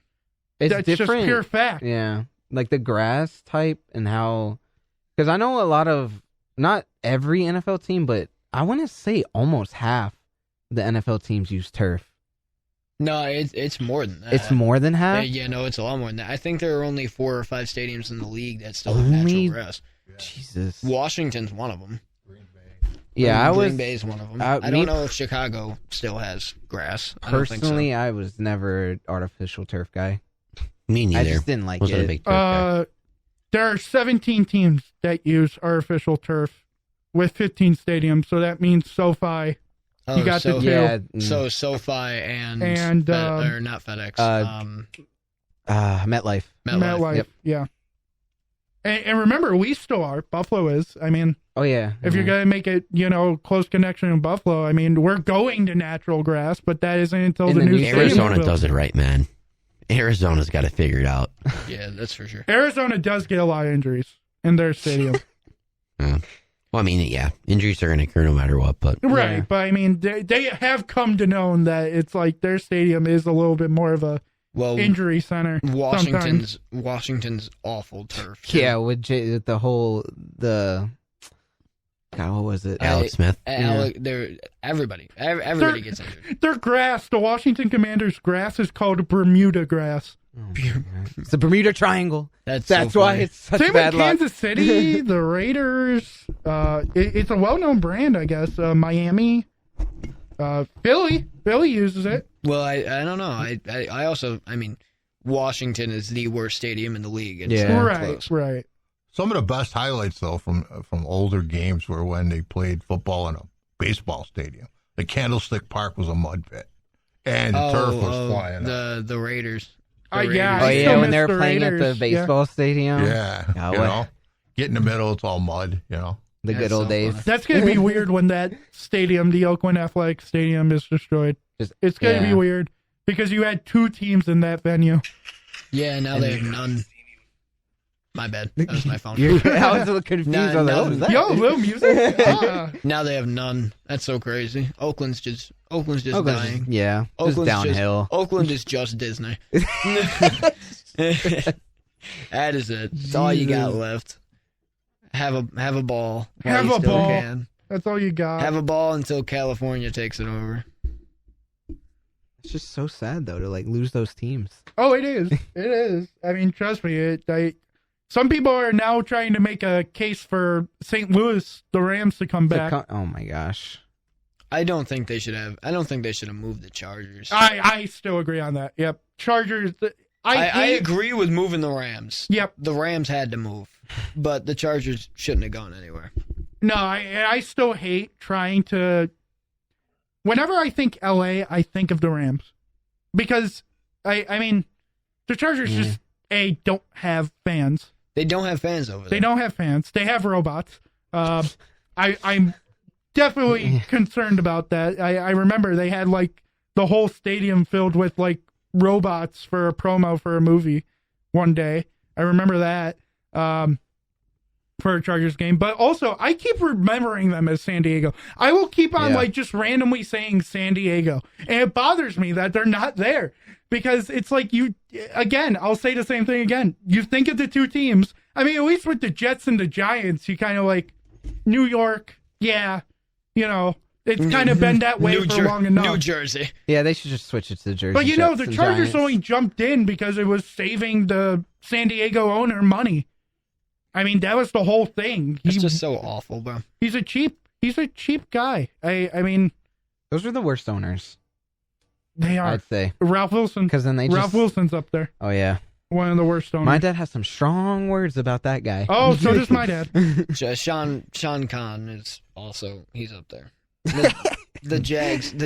C: It's
E: that's
C: different.
E: just pure fact.
C: Yeah, like the grass type and how, because I know a lot of, not every NFL team, but I want to say almost half the NFL teams use turf.
H: No, it's more than that.
C: It's more than half?
H: It's a lot more than that. I think there are only 4 or 5 stadiums in the league that still have
C: Only?
H: natural grass.
C: Jesus.
H: Washington's one of them.
C: Yeah,
H: Green Bay is one of them. I
C: me
H: don't know if Chicago still has grass. I don't think so.
C: Personally, I was never an artificial turf guy.
A: Me neither.
C: I just didn't like
A: Wasn't a
C: it.
A: big turf guy.
E: There are 17 teams that use artificial turf with 15 stadiums. So that means SoFi.
H: Oh,
E: You got the two.
C: Yeah,
H: So SoFi and or not FedEx.
C: MetLife.
H: MetLife.
C: Yep.
E: Yeah. And remember, we still are. Buffalo is. I mean,
C: Oh yeah.
E: if you're going to make it, close connection in Buffalo, I mean, we're going to natural grass, but that isn't until
C: In
E: the
C: the
E: new
C: new
E: stadium is
A: Arizona
E: built.
A: does it right, man. Arizona's got it figured out.
H: Yeah, that's for sure.
E: Arizona does get a lot of injuries in their stadium.
A: Well, I mean, yeah, injuries are going to occur no matter what, but
E: Right,
C: Yeah.
E: but I mean, they have come to know that it's like their stadium is a little bit more of a
H: Well,
E: injury center. sometimes.
H: Washington's awful turf. too.
C: Yeah, with the whole God, what was it?
A: Alex Smith.
H: Everybody gets injured.
E: Their grass, the Washington Commanders' grass, is called Bermuda grass.
C: It's the Bermuda Triangle.
H: That's
C: That's
H: so
C: why
H: funny.
C: it's such
E: Same
C: bad
E: with
C: luck.
E: Kansas City, the Raiders. It's a well-known brand, I guess. Miami, Philly uses it.
H: Well, I don't know. I also, Washington is the worst stadium in the league. It's
C: Yeah.
H: not
E: Right,
H: close.
E: right.
G: Some of the best highlights, though, from older games were when they played football in a baseball stadium. The Candlestick Park was a mud pit, and the turf was flying.
H: The Raiders.
E: Yeah,
H: Raiders.
E: I
C: Oh
E: still
C: yeah, when
E: miss
C: they were
E: the
C: playing at
E: Raiders,
C: the
E: yeah.
C: baseball stadium.
G: Yeah,
C: Oh,
G: you
C: what-
G: know, get in the middle, it's all mud.
C: The
H: That's
C: good old
H: so
C: days.
H: funny.
E: That's going to be weird when that stadium, the Oakland Athletic Stadium, is destroyed. It's going to be weird because you had 2 teams in that venue.
H: Yeah, now they have none. My bad. That was my phone.
C: I was a little confused.
H: Nah,
C: I was like,
H: no.
C: what was that?
E: Yo, little music. Ah.
H: Now they have none. That's so crazy. Oakland's just
C: Oakland's
H: dying.
C: yeah, just
H: Oakland's
C: downhill.
H: Oakland is just Disney. That is it. That's all you got left. Have a ball. while
E: Have
H: you
E: a
H: still
E: ball.
H: can.
E: That's all you got.
H: Have a ball until California takes it over.
C: It's just so sad though to like lose those teams.
E: Oh, it is. It is. I mean, trust me. Some people are now trying to make a case for St. Louis, the Rams, to come back.
C: Oh my gosh.
H: I don't think they should have moved the Chargers.
E: I still agree on that. Yep. Chargers.
H: I agree with moving the Rams.
E: Yep.
H: The Rams had to move, but the Chargers shouldn't have gone anywhere.
E: No, I still hate trying to. Whenever I think LA, I think of the Rams, because I mean, the Chargers just don't have fans.
H: They don't have fans over there.
E: They don't have fans. They have robots. I'm definitely concerned about that. I remember they had like the whole stadium filled with like robots for a promo for a movie one day. I remember that for a Chargers game. But also, I keep remembering them as San Diego. I will keep on like just randomly saying San Diego. And it bothers me that they're not there. Because it's like again, I'll say the same thing again. You think of the two teams. I mean, at least with the Jets and the Giants, you kind of like New York. Yeah, it's kind of been that way for long enough.
H: New Jersey.
C: Yeah, they should just switch it to Jersey.
E: But the
C: Jets
E: Chargers
C: and Giants.
E: only jumped in because it was saving the San Diego owner money. I mean, that was the whole thing.
H: It's just so awful, bro.
E: He's a cheap guy. I mean,
C: those are the worst owners.
E: They are.
C: I'd say
E: Ralph Wilson.
C: because then
E: Ralph Wilson's up there.
C: Oh yeah,
E: One of the worst owners.
C: my dad has some strong words about that guy.
E: Oh, so does my dad.
H: Sean Conn is also, he's up there. The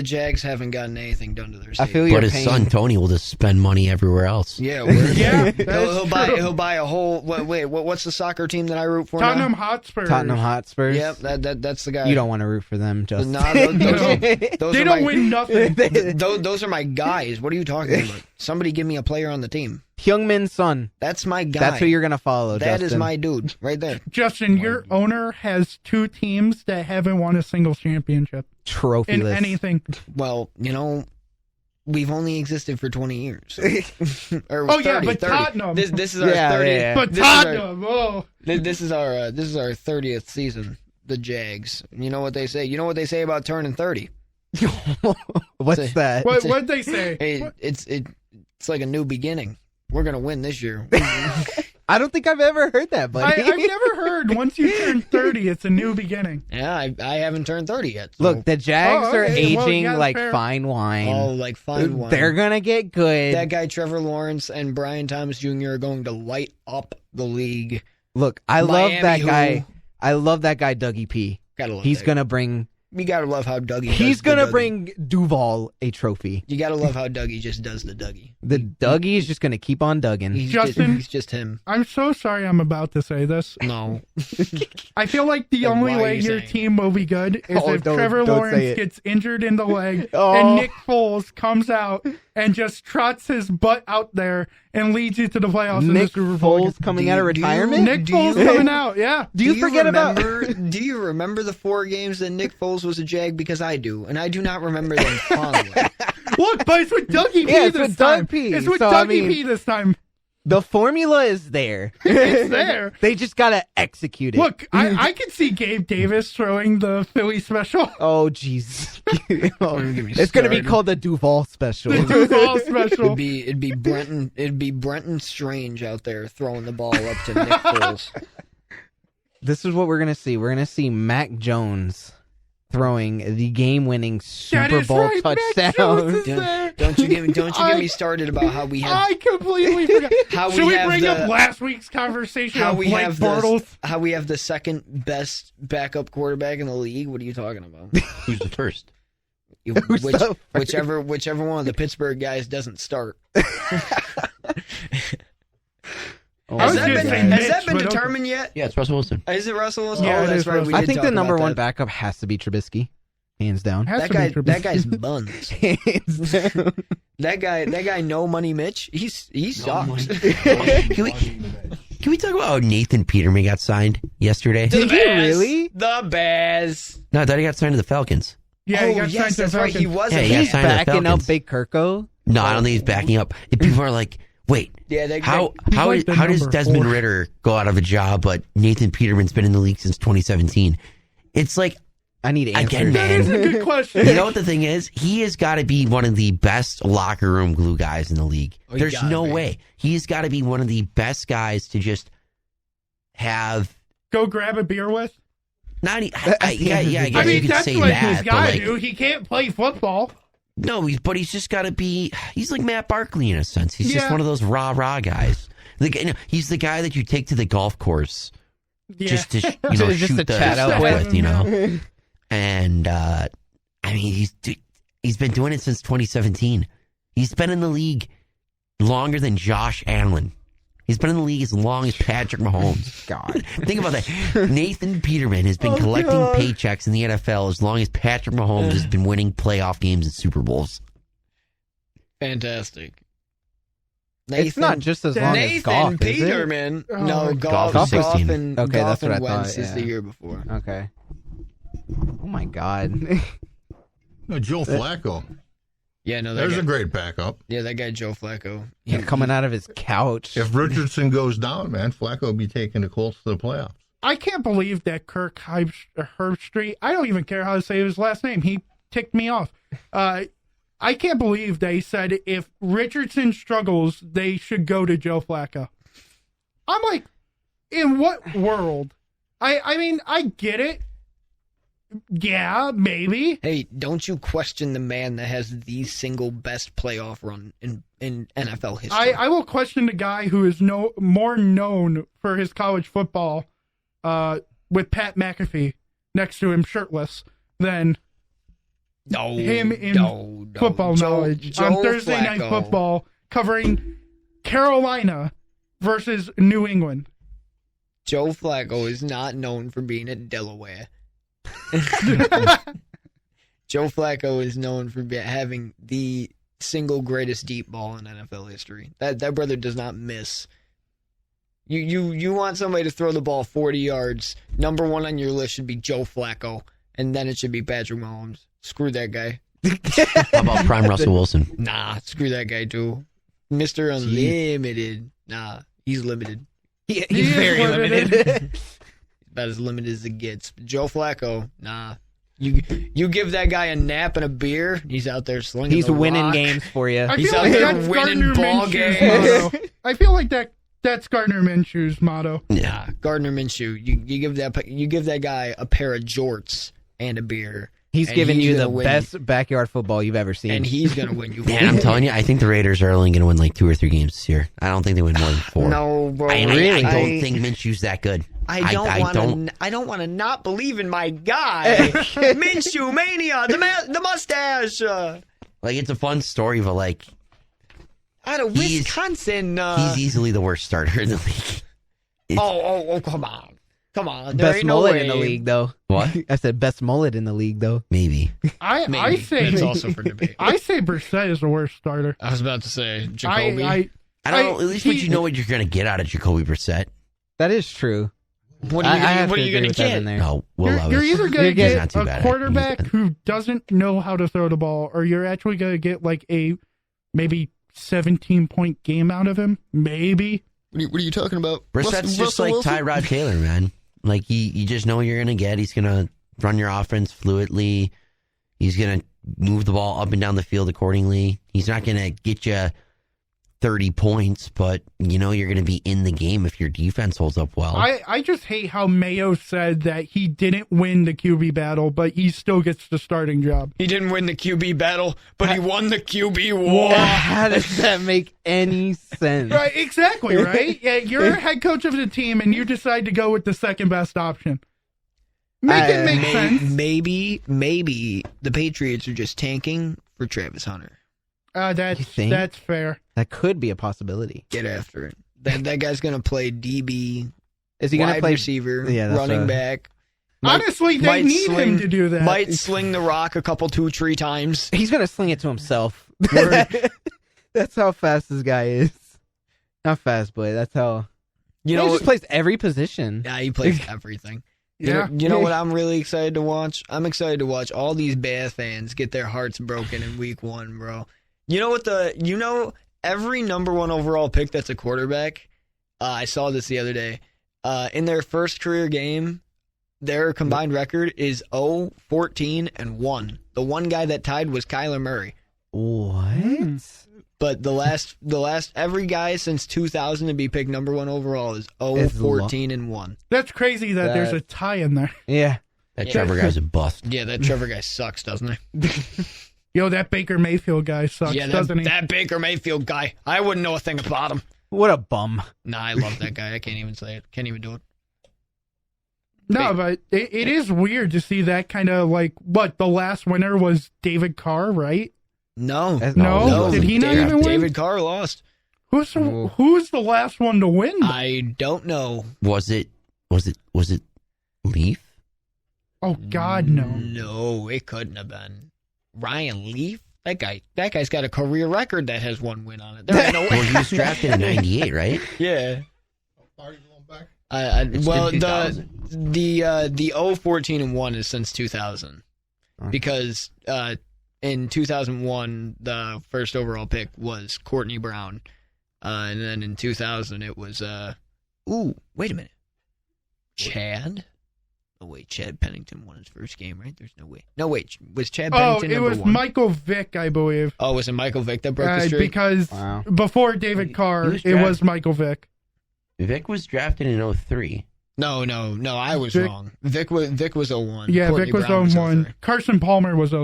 H: Jags haven't gotten anything done to their
C: I
H: stadium.
C: feel your
A: But his
C: pain.
A: son Tony will just spend money everywhere else.
H: Yeah,
E: Yeah,
H: he'll buy a whole. What's the soccer team that I root for?
E: Tottenham
H: now?
E: Hotspur.
C: Tottenham Hotspurs.
H: Yep, that's the guy.
C: You don't want to root for them, Justin.
H: Nah, those
E: They
H: are
E: don't
H: my,
E: win nothing.
H: Those are my guys. What are you talking about? Somebody give me a player on the team.
C: Hyungmin's son.
H: That's my guy.
C: That's who you're gonna follow.
H: That is
C: Justin.
H: my dude right there.
E: Justin, your owner has two teams that haven't won a single championship
C: Trophy
E: in
C: list.
E: anything.
H: Well, we've only existed for 20 years. Or
E: Oh, yeah,
H: 30,
E: but
H: 30.
E: Tottenham.
H: This is our
C: Yeah,
H: 30th.
C: yeah.
E: But
H: This is our-
E: Tottenham, oh.
H: This is our 30th season. The Jags. You know what they say? You know what they say about turning 30?
C: What's that?
E: What'd they say?
H: Hey, it's like a new beginning. We're gonna win this year.
C: I don't think I've ever heard that, buddy.
E: I've never heard once you turn 30, it's a new beginning.
H: Yeah, I haven't turned 30 yet. So.
C: Look, the Jags
E: Oh,
C: are
E: okay. Well,
C: aging
E: yeah,
C: like
E: fair.
C: fine wine.
H: Oh, like fine wine.
C: They're gonna get good.
H: That guy Trevor Lawrence and Brian Thomas Jr. are going to light up the league.
C: Look, I love
H: Miami,
C: that
H: who-
C: guy. I love that guy, Dougie P.
H: Gotta love
C: He's
H: that
C: gonna bring.
H: You gotta love how Dougie.
C: He's
H: does the
C: gonna
H: Dougie.
C: bring Duval a trophy.
H: You gotta love how Dougie just does the Dougie.
C: The Dougie is just gonna keep on dugging.
E: Justin-
H: he's just him.
E: I'm so sorry I'm about to say this.
H: No,
E: I feel like the
H: Then
E: only
H: why are
E: way
H: you
E: your
H: saying
E: team will be good is
C: Oh,
E: if
C: don't
E: Trevor
C: say
E: Lawrence
C: it.
E: gets injured in the leg
C: Oh.
E: and Nick Foles comes out and just trots his butt out there and leads you to the playoffs in the
C: Nick
E: Super Bowl.
C: Foles coming
H: Do
C: out of
H: you- do you-
C: retirement.
E: Nick
H: Do
E: Foles
H: you-
E: coming out, yeah.
C: Do you forget about?
H: Do you remember the 4 games that Nick Foles was a Jag? Because I do, and I do not remember them fondly.
E: Look, but it's with Dougie P
C: Yeah, it's
E: this
C: with
E: time.
C: Doug P.
E: It's with
C: So, I
E: Dougie
C: mean-
E: P this time.
C: The formula is there.
E: It's there.
C: They just gotta execute it.
E: Look, I can see Gabe Davis throwing the Philly special.
C: Oh jeez.
H: Don't get me
C: It's gonna be
H: started.
C: called the Duval special.
E: The Duval special.
H: It'd be Brenton Strange out there throwing the ball up to Nick Foles.
C: This is what we're gonna see. We're gonna see Mac Jones throwing the game-winning
E: That
C: Super
E: is
C: Bowl
E: right, Mac Jones
C: touchdown.
E: is there.
H: Don't you get me started about how we have
E: I completely forgot.
H: How
E: Should we
H: have
E: bring
H: the-
E: up last week's conversation
H: how
E: of
H: we
E: Blake
H: have
E: Bortles?
H: the second best backup quarterback in the league. What are you talking about?
A: Who's the first?
C: Who's the first?
H: Whichever one of the Pittsburgh guys doesn't start.
C: Oh,
E: I was
H: Has that
E: just
H: been,
E: saying
H: has
E: Mitch,
H: that been
E: but okay.
H: determined yet?
A: Yeah, it's Russell Wilson.
H: Is it Russell Wilson?
E: Yeah,
H: oh,
E: it
H: that's
E: is
H: right.
E: Russell.
H: We
C: I
H: did
C: think
H: talk
C: the number
H: about
C: one
H: that.
C: backup has to be Trubisky, hands down.
E: Has
H: That
E: to be
H: guy,
E: Trubisky.
H: that guy's buns.
C: Hands down.
H: That guy, no money, Mitch. He sucks.
A: Can we talk about how Nathan Peterman got signed yesterday?
C: Did he really?
H: The Bears.
A: No, I thought he got signed to the Falcons.
E: Yeah, he
H: oh,
E: got
H: yes,
E: signed to
H: that's
E: the
H: right. He
E: Falcons.
H: was.
A: Yeah,
H: a
A: he got
C: He's
A: signed to the
C: backing up
A: Falcons.
C: Big Kirko.
A: No, I don't think he's backing up. And people are like, Wait,
H: Yeah,
A: how
E: like the
A: does
E: number
A: Desmond
E: 4.
A: Ridder go out of a job, but Nathan Peterman's been in the league since 2017? It's like,
C: I need answers.
A: again,
E: That is a
A: man.
E: good question.
A: You know what the thing is? He has got to be one of the best locker room glue guys in the league.
H: Oh, he
A: There's
H: gotta
A: no
H: be.
A: way. He's got to be one of the best guys to just have.
E: Go grab a beer with.
A: Not, I guess
E: I mean,
A: you could
E: that's
A: say
E: what
A: that,
E: he's
A: but
E: got to
A: like,
E: do. He can't play football.
A: no, he's just got to be. He's like Matt Barkley in a sense. He's just
E: Yeah.
A: one of those rah guys. He's the guy that you take to the golf course
E: Yeah.
A: just to
C: Just
A: shoot
C: to
A: the
C: chat
A: stuff
C: up
A: with,
C: with.
A: And I mean, he's been doing it since 2017. He's been in the league longer than Josh Allen. He's been in the league as long as Patrick Mahomes.
C: God.
A: Think about that. Nathan Peterman has been collecting paychecks in the NFL as long as Patrick Mahomes has been winning playoff games and Super Bowls.
H: Fantastic.
C: It's not just as long as
H: Nathan
C: golf, is it?
H: Peterman.
E: Oh,
H: No,
A: Golf
H: golf,
A: is
H: golf
A: 16.
H: and
C: Okay,
H: golf
C: that's what
H: and
C: I thought,
H: Wentz is the
C: yeah.
H: year before.
C: Okay. Oh my God.
G: Joe Flacco.
H: Yeah, no, that
G: There's
H: guy,
G: a great backup.
H: yeah, that guy Joe Flacco.
C: Him coming out of his couch.
G: If Richardson goes down, man, Flacco will be taking the Colts to the playoffs.
E: I can't believe that Kirk Herbstreit, I don't even care how to say his last name. He ticked me off. I can't believe they said if Richardson struggles, they should go to Joe Flacco. I'm like, in what world? I mean, I get it. Yeah, maybe.
H: Hey, don't you question the man that has the single best playoff run in NFL history?
E: I will question the guy who is more known for his college football with Pat McAfee next to him shirtless than
H: no,
E: him in
H: no,
E: football
H: Joe-
E: knowledge
H: Joe
E: on Thursday Night
H: Flacco.
E: Football covering Carolina versus New England.
H: Joe Flacco is not known for being at Delaware. Joe Flacco is known for having the single greatest deep ball in NFL history. That brother does not miss. You want somebody to throw the ball 40 yards, number one on your list should be Joe Flacco, and then it should be Patrick Mahomes. Screw that guy.
A: How about Prime Russell Wilson?
H: Nah, screw that guy too. Mr. Unlimited. Nah, he's limited.
C: He's
E: He is
C: very
E: limited.
C: limited.
H: About as limited as it gets. Joe Flacco, nah. You give that guy a nap and a beer, he's out there slinging
C: He's
H: the
C: winning
H: rock.
C: games for you.
E: I
H: He's
E: feel
H: out
E: like
H: there
E: that's
H: winning
E: Gardner
H: ball
E: Minshew's
H: games.
E: motto. I feel like that's Gardner Minshew's motto.
H: Nah, Gardner Minshew. You give that guy a pair of jorts and a beer.
C: He's
H: and
C: giving you
H: gonna
C: the
H: win,
C: best backyard football you've ever seen.
H: and he's gonna win you.
A: Man, I'm telling you, I think the Raiders are only going to win like 2 or 3 games this year. I don't think they win more than 4.
H: No, bro.
A: I don't think Minshew's that good.
H: I don't want to not believe in my guy. Minshew mania, the mustache.
A: Like, it's a fun story, but like,
H: Out of
A: He's-
H: Wisconsin.
A: he's easily the worst starter in the league.
H: Oh, come on. Come on. There
C: best
H: ain't no
C: mullet
H: way.
C: in the league, though.
A: What?
C: I said best mullet in the league, though.
A: Maybe.
E: I
H: Maybe.
E: say
H: That's also for debate.
E: I say Brissett is the worst starter.
H: I was about to say Jacoby.
A: I don't know. At least you know what you're going to get out of Jacoby Brissett.
C: That is true.
H: what are you
C: I have
H: gonna, what
C: to
H: are you
C: agree
H: gonna
C: with
H: get?
C: Evan there.
A: No, Will Levis.
E: You're either going to
C: He's
E: get
A: not too
E: a
A: bad.
E: quarterback
A: He's-
E: who doesn't know how to throw the ball, or you're actually going to get like a maybe 17-point game out of him. Maybe.
H: What are you talking about?
A: Brissett's just like Tyrod Taylor, man. Like, you just know what you're going to get. He's going to run your offense fluidly. He's going to move the ball up and down the field accordingly. He's not going to get you 30 points, but you know you're going to be in the game if your defense holds up well.
E: I just hate how Mayo said that he didn't win the QB battle, but he still gets the starting job.
H: He didn't win the QB battle, but he won the QB war.
C: How does that make any sense?
E: Right, exactly, right? Yeah, you're head coach of the team, and you decide to go with the second best option. Make it make sense.
H: Maybe the Patriots are just tanking for Travis Hunter.
C: You think?
E: That's fair.
C: That could be a possibility.
H: Get after it. That guy's gonna play DB,
C: Is he going to
H: wide
C: play
H: receiver,
C: Yeah, that's
H: running
C: right.
H: back.
E: Honestly, they
H: might
E: need
H: sling-
E: him to do that.
H: Might sling the rock a couple 2-3 times.
C: He's going to sling it to himself. That's how fast this guy is. Not fast, but that's how.
H: You
C: He
H: know,
C: just plays every position.
H: yeah, he plays everything.
E: Yeah.
H: You know what I'm really excited to watch? I'm excited to watch all these Bears fans get their hearts broken in week 1, bro. You know every number one overall pick that's a quarterback, I saw this the other day, in their first career game, their combined record is 0-14-1. The one guy that tied was Kyler Murray.
C: What?
H: But the last every guy since 2000 to be picked number one overall is 0-14-1.
E: That's crazy that there's a tie in there.
C: Yeah.
A: That Trevor guy's a bust.
H: Yeah, that Trevor guy sucks, doesn't he?
E: Yo, that Baker Mayfield guy sucks, doesn't he?
H: That Baker Mayfield guy. I wouldn't know a thing about him.
C: What a bum.
H: Nah, I love that guy. I can't even say it. Can't even do it.
E: No, but it is weird to see that kind of like, what, the last winner was David Carr, right?
H: No.
E: No? Did he not even win?
H: David Carr lost.
E: Who's the last one to win?
H: I don't know.
A: Was it Leaf?
E: Oh, God, no.
H: No, it couldn't have been. Ryan Leaf? That guy's got a career record that has one win on it. There ain't no way.
A: Well, he was drafted in 98, right?
H: Yeah.
G: How far are you going back?
H: Well,
A: been
H: the 0-14-1 is since 2000, because in 2001 the first overall pick was Courtney Brown, and then in 2000 it was wait a minute, Chad. Oh wait, Chad Pennington won his first game, right? There's no way. No wait, was Chad Pennington
E: it was
H: number one?
E: Michael Vick, I believe.
H: Oh, was it Michael Vick that broke the streak?
E: Because before David Carr, it was Michael Vick.
A: Vic was drafted in 03.
H: No, I was wrong. Vic was 01.
E: Yeah,
H: Courtney
E: Vic was
H: Brown
E: 01.
H: 03.
E: Carson Palmer was 03.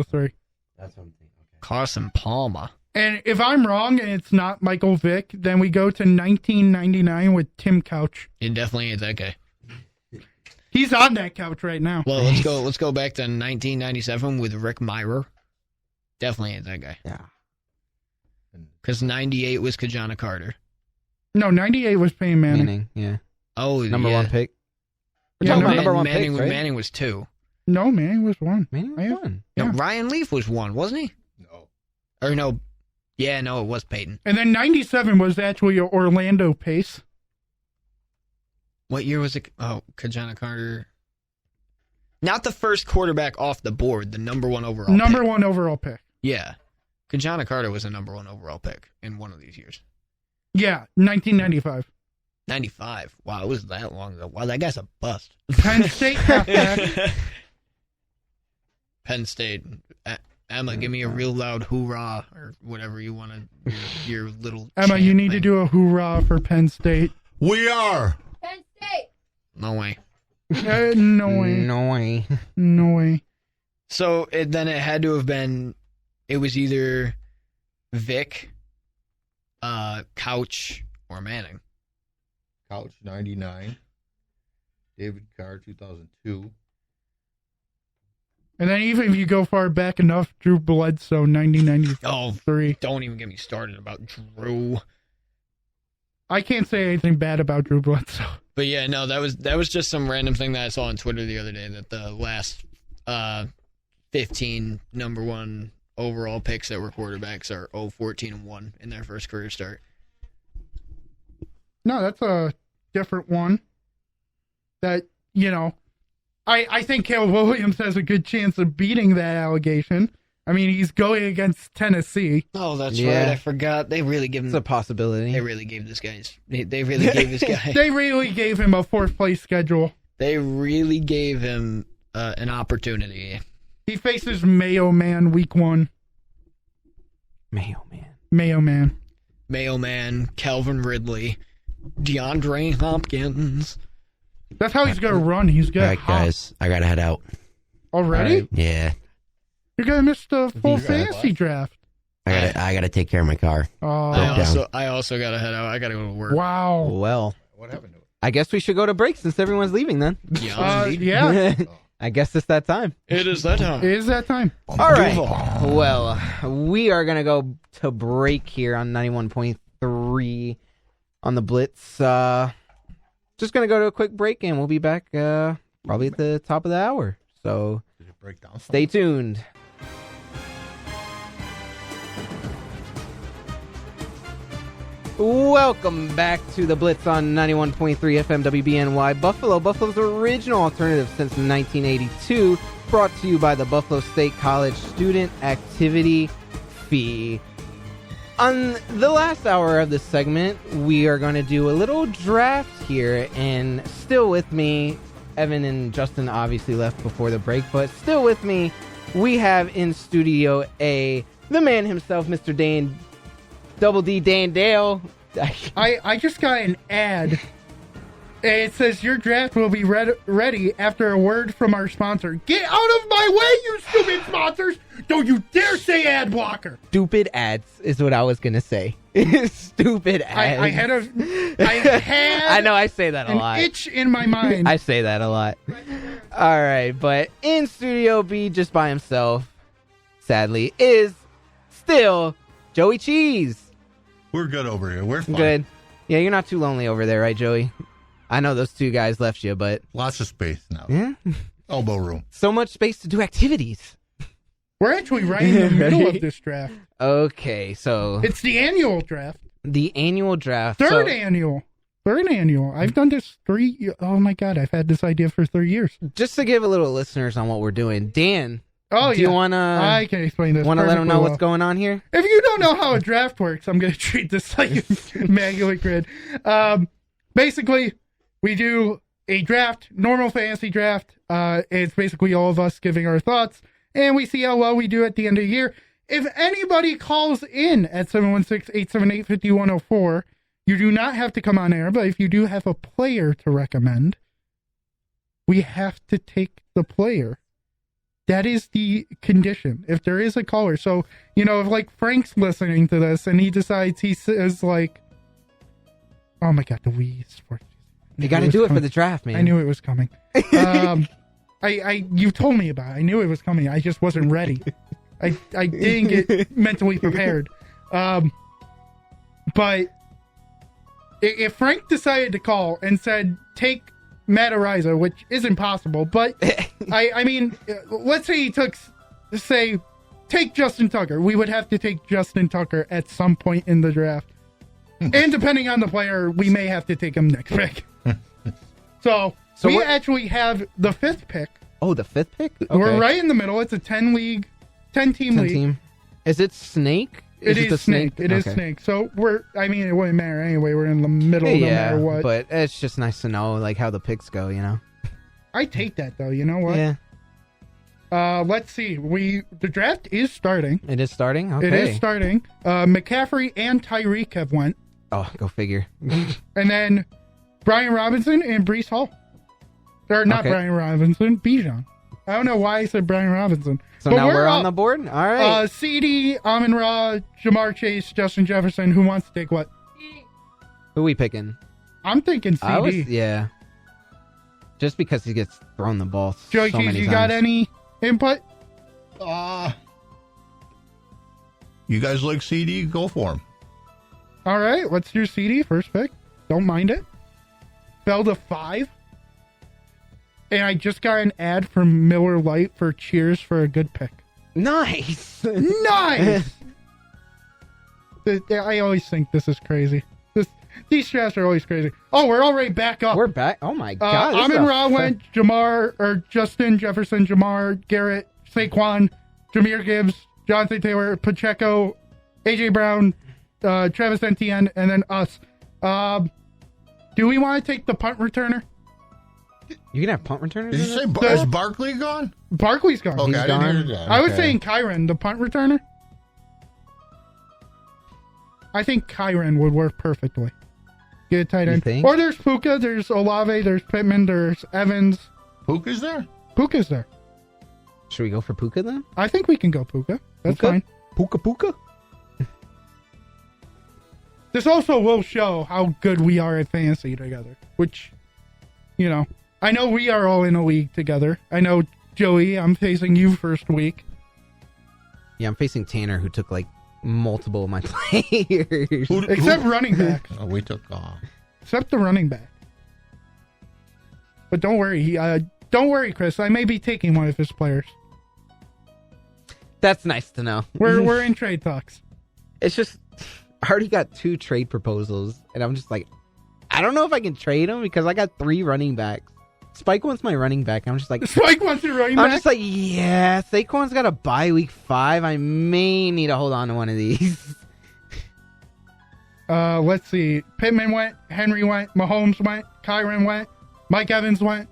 A: That's what I'm thinking. Okay.
H: Carson Palmer.
E: And if I'm wrong and it's not Michael Vick, then we go to 1999 with Tim Couch.
H: It definitely ain't that guy.
E: He's on that couch right now.
H: Well, let's go back to 1997 with Rick Myrer. Definitely ain't that guy.
C: Yeah.
H: Because 98 was Kajana Carter.
E: No, 98 was Peyton Manning.
C: Yeah.
H: Oh,
C: Number one pick.
E: Yeah,
C: No,
E: no,
C: number one
H: Manning,
C: picks, right?
H: Manning was 2.
E: No, Manning was 1.
C: Manning was one.
H: No,
E: Yeah.
H: Ryan Leaf was 1, wasn't he?
G: No.
H: Or no. Yeah, no, it was Peyton.
E: And then 97 was actually Orlando Pace.
H: What year was it? Oh, Kajana Carter. Not the first quarterback off the board, the number one overall
E: Number
H: pick.
E: one overall pick.
H: Yeah. Kajana Carter was a number one overall pick in one of these years.
E: Yeah, 1995.
H: 95. Wow, it was that long ago. Wow, that guy's a bust.
E: Penn State halfback.
H: Penn State. Emma, give me a real loud hoorah or whatever you want to. Your little.
E: Emma,
H: chant
E: you need to
H: thing.
E: do a hoorah for Penn State.
G: We are.
I: Penn State.
H: No way.
E: No way.
C: No way.
E: No way.
H: So then it had to have been. It was either Vic, Couch, or Manning.
G: Couch 99. David Carr 2002.
E: And then even if you go far back enough, Drew Bledsoe 1993.
H: Oh, don't even get me started about Drew.
E: I can't say anything bad about Drew Bledsoe.
H: But yeah, no, that was just some random thing that I saw on Twitter the other day, that the last 15 number one overall picks that were quarterbacks are 0-14-1 in their first career start.
E: No, that's a different one. That, you know, I think Caleb Williams has a good chance of beating that allegation. I mean, he's going against Tennessee.
H: Oh, that's
C: Yeah.
H: right. I forgot. They really give him.
C: It's a possibility.
H: They really gave this guy's. They really gave this guy.
E: They really gave him a fourth place schedule.
H: They really gave him an opportunity.
E: He faces Mayo Man week 1.
C: Mayo man.
E: Mayo Man.
H: Mayo Man, Calvin Ridley, DeAndre Hopkins.
E: That's how he's going to run. He's
A: All
E: going
A: right, guys, I gotta head out.
E: Already?
C: All right.
A: Yeah,
E: You're going to miss the full
G: You got
E: fantasy
G: what?
E: draft.
A: I gotta take care of my car.
E: Oh,
A: down.
H: I also gotta head out. I gotta go to work.
E: wow.
C: Well,
G: What happened to it?
C: I guess we should go to break since everyone's leaving then.
H: Yeah,
E: Yeah,
C: I guess it's that time.
H: it is that time.
E: it is that time.
C: All right. Well, we are going to go to break here on 91.3 on the Blitz. Just going to go to a quick break, and we'll be back probably at the top of the hour. So
G: Did it break down?
C: stay tuned. Welcome back to the Blitz on 91.3 FM WBNY Buffalo, Buffalo's original alternative since 1982, brought to you by the Buffalo State College Student Activity Fee. On the last hour of this segment, we are going to do a little draft here, and still with me, Evan and Justin obviously left before the break, but still with me, we have in studio the man himself, Mr. Dan, Double D Dan Dale.
E: I just got an ad. It says your draft will be ready after a word from our sponsor. Get out of my way, you stupid sponsors! Don't you dare say ad blocker!
C: Stupid ads is what I was going to say. Stupid ads.
E: I
C: know I say that a lot.
E: An itch in my mind.
C: I say that a lot. All right, but in Studio B, just by himself, sadly, is still Joey Cheese.
G: We're good over here. We're fine.
C: Good. Yeah, you're not too lonely over there, right, Joey? I know those two guys left you, but...
G: Lots of space now.
C: Yeah?
G: Elbow room.
C: So much space to do activities.
E: We're actually right in the middle of this draft.
C: Okay, so...
E: It's the annual draft.
C: The annual draft.
E: Third annual. I've done this oh my God, I've had this idea for 3 years.
C: Just to give a little listeners on what we're doing, Dan,
E: do
C: you want to...
E: I can explain this.
C: Want to let them know what's going on here?
E: If you don't know how a draft works, I'm going to treat this like an immaculate grid. Basically, we do a draft, normal fantasy draft. It's basically all of us giving our thoughts, and we see how well we do at the end of the year. If anybody calls in at 716-878-5104, you do not have to come on air, but if you do have a player to recommend, we have to take the player. That is the condition. If there is a caller. So, if like Frank's listening to this and he decides he says like, oh my God, the Wii Sports.
C: You got to do it for the draft, man.
E: I knew it was coming. You told me about it. I knew it was coming. I just wasn't ready. I didn't get mentally prepared. But if Frank decided to call and said, take Matt Ariza, which is impossible, but I mean, let's say he take Justin Tucker. We would have to take Justin Tucker at some point in the draft. And depending on the player, we may have to take him next pick. So we actually have the 5th pick.
C: Oh, the 5th pick? Okay.
E: We're right in the middle. It's a 10-team league.
C: Is it Snake?
E: It is Snake. It is Snake. So it wouldn't matter anyway. We're in the middle no matter what.
C: But it's just nice to know like how the picks go,
E: I take that though. You know what?
C: Yeah.
E: Let's see. The draft is starting.
C: It is starting? Okay.
E: It is starting. McCaffrey and Tyreek have went.
C: Oh, go figure.
E: And then Brian Robinson and Breece Hall. Or not Brian Robinson, Bijan. I don't know why I said Brian Robinson.
C: So now we're on the board? All right.
E: CD, Amon-Ra, Jamar Chase, Justin Jefferson. Who wants to take what?
C: Who are we picking?
E: I'm thinking CD.
C: Yeah. Just because he gets thrown the ball
E: Joey
C: so
E: Keys,
C: many
E: you
C: times.
E: got any input?
G: You guys like CD? Go for him.
E: All right, let's do CD, first pick. Don't mind it. Fell to 5. And I just got an ad from Miller Lite for Cheers for a good pick.
C: Nice.
E: Nice. I always think this is crazy. These drafts are always crazy. Oh, we're already back up.
C: We're back. Oh my God.
E: Amon-Ra went, Justin Jefferson, Jamar, Garrett, Saquon, Jahmyr Gibbs, Jonathan Taylor, Pacheco, AJ Brown, Travis Etienne, and then us. Do we want to take the punt returner?
C: You can have punt returners?
G: Did you say is Barkley gone?
E: Barkley's gone.
G: Okay,
C: He's
G: I didn't
C: gone?
G: hear that.
E: I was saying Kyron, the punt returner. I think Kyron would work perfectly. Get a tight end.
C: think?
E: Or there's Puka, there's Olave, there's Pittman, there's Evans.
G: Puka's there?
E: Puka's there.
C: Should we go for Puka then?
E: I think we can go Puka. That's
C: Puka?
E: fine.
C: Puka?
E: This also will show how good we are at fantasy together, which, I know we are all in a league together. I know, Joey, I'm facing you first week.
C: Yeah, I'm facing Tanner, who took like multiple of my players.
E: Except running backs.
G: Oh, we took
E: Except the running back. But don't worry, Chris. I may be taking one of his players.
C: That's nice to know.
E: We're in trade talks.
C: It's just, I already got 2 trade proposals, and I'm just like, I don't know if I can trade them because I got 3 running backs. Spike wants my running back. I'm just like,
E: Spike wants your running back?
C: I'm just like, yeah, Saquon's got a bye week 5. I may need to hold on to one of these.
E: Let's see. Pittman went. Henry went. Mahomes went. Kyron went. Mike Evans went.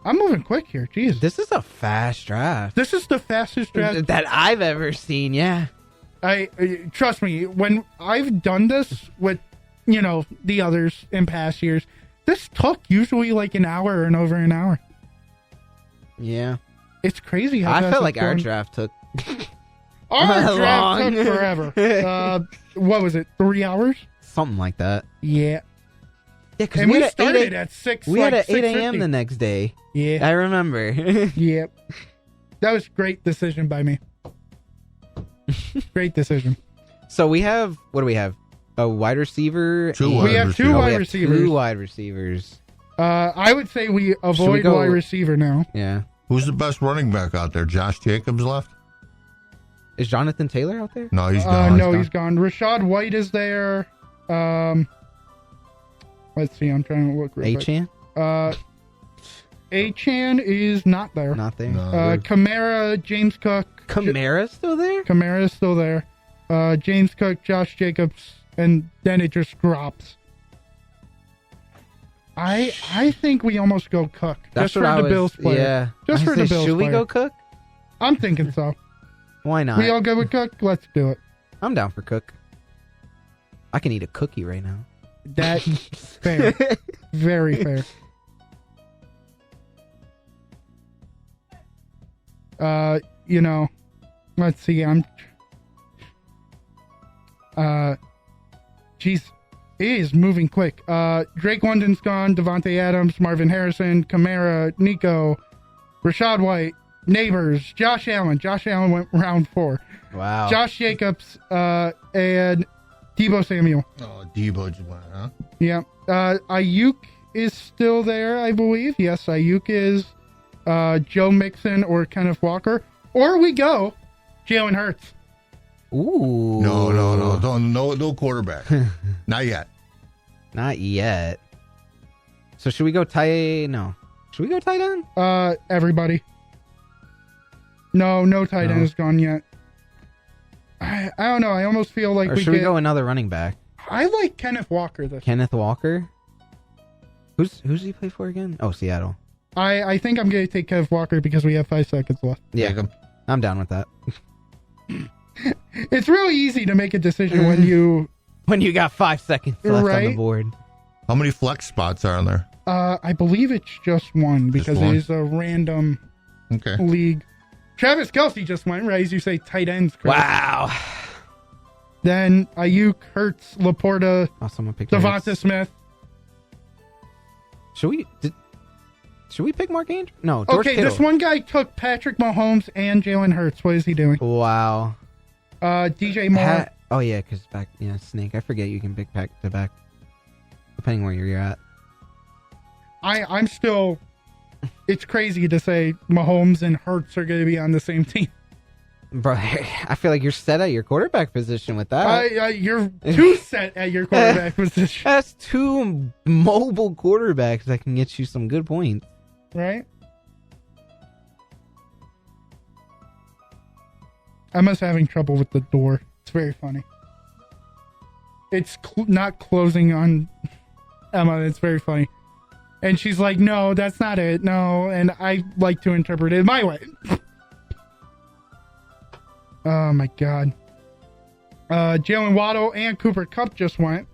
E: I'm moving quick here. Jeez.
C: This is a fast draft.
E: This is the fastest draft
C: that I've ever seen, yeah.
E: Trust me, when I've done this with, the others in past years, this took usually like an hour and over an hour.
C: Yeah.
E: It's crazy how
C: I
E: fast
C: felt like
E: it's
C: our
E: going.
C: draft took
E: Our draft
C: long.
E: took forever. What was it, 3 hours?
C: something like that.
E: Yeah.
C: Yeah, because
E: And we started at 6.
C: We had at 8
E: 6:50.
C: a.m. the next day.
E: Yeah.
C: I remember.
E: Yep. That was a great decision by me. Great decision.
C: So we have, what do we have? A wide receiver?
G: Two
C: and-
G: wide
E: We have two
G: receivers.
C: Oh,
E: wide
C: we have
E: receivers.
C: two wide receivers.
E: I would say we avoid
C: go-
E: wide receiver now.
C: Yeah.
G: Who's the best running back out there? Josh Jacobs left?
C: Is Jonathan Taylor out there?
G: No, he's gone.
E: No, he's gone. Rashad White is there. Let's see. I'm trying to look. real quick.
C: A-Chan?
E: A-Chan is not there.
C: Not there.
G: No,
E: Kamara, James Cook.
C: Kamara's still there?
E: Kamara is still there. James Cook, Josh Jacobs, and then it just drops. I think we almost go Cook.
C: That's
E: just
C: what
E: for
C: I
E: the
C: was,
E: Bills player.
C: Yeah.
E: Just
C: I
E: for the
C: said,
E: Bills
C: should we
E: player.
C: go Cook?
E: I'm thinking so.
C: Why not?
E: We all good with Cook? Let's do it.
C: I'm down for Cook. I can eat a cookie right now.
E: That's fair. Very fair. Let's see. Jeez, it is moving quick. Drake London's gone. Devontae Adams, Marvin Harrison, Kamara, Nico, Rashad White, Neighbors, Josh Allen. Josh Allen went round 4.
C: Wow.
E: Josh Jacobs, and Deebo Samuel.
G: Oh, Debo just went, huh?
E: Yeah. Ayuk is still there, I believe. Yes, Ayuk is. Joe Mixon or Kenneth Walker. Or we go Jalen Hurts.
C: Ooh.
G: No. No quarterback. Not yet.
C: Not yet. So should we go tight? No. Should we go tight end?
E: Everybody. No tight end
C: No.
E: is gone yet. I don't know. I almost feel like
C: Or should we go another running back?
E: I like Kenneth Walker this.
C: Kenneth Walker? Who's he play for again? Oh, Seattle.
E: I think I'm going to take Kenneth Walker because we have 5 seconds left.
C: Yeah.
G: Take him.
C: I'm down with that.
E: It's really easy to make a decision when you...
C: When you got 5 seconds left on the
E: Right.
C: board.
G: How many flex spots are in there?
E: I believe it's just one because
G: one?
E: it is a random
G: Okay.
E: league. Travis Kelce just went, right? As you say, tight ends. Chris.
C: Wow.
E: Then Ayuk, Hurts, Laporta,
C: Oh, someone picked
E: Devonta
C: Hurts.
E: Smith.
C: Should we pick Mark Andrews? No, George
E: Okay,
C: Kittle.
E: this one guy took Patrick Mahomes and Jalen Hurts. What is he doing?
C: Wow.
E: DJ Moore.
C: Oh, yeah, because Snake. I forget you can pick back to back, depending where you're at.
E: I'm still... It's crazy to say Mahomes and Hurts are going to be on the same team.
C: Bro, I feel like you're set at your quarterback position with that.
E: You're too set at your quarterback position,
C: That's 2 mobile quarterbacks that can get you some good points.
E: right? Emma's having trouble with the door. It's very funny. It's not closing on Emma. It's very funny. And she's like, no, that's not it. No. And I like to interpret it my way. Oh, my God. Jalen Waddle and Cooper Kupp just went.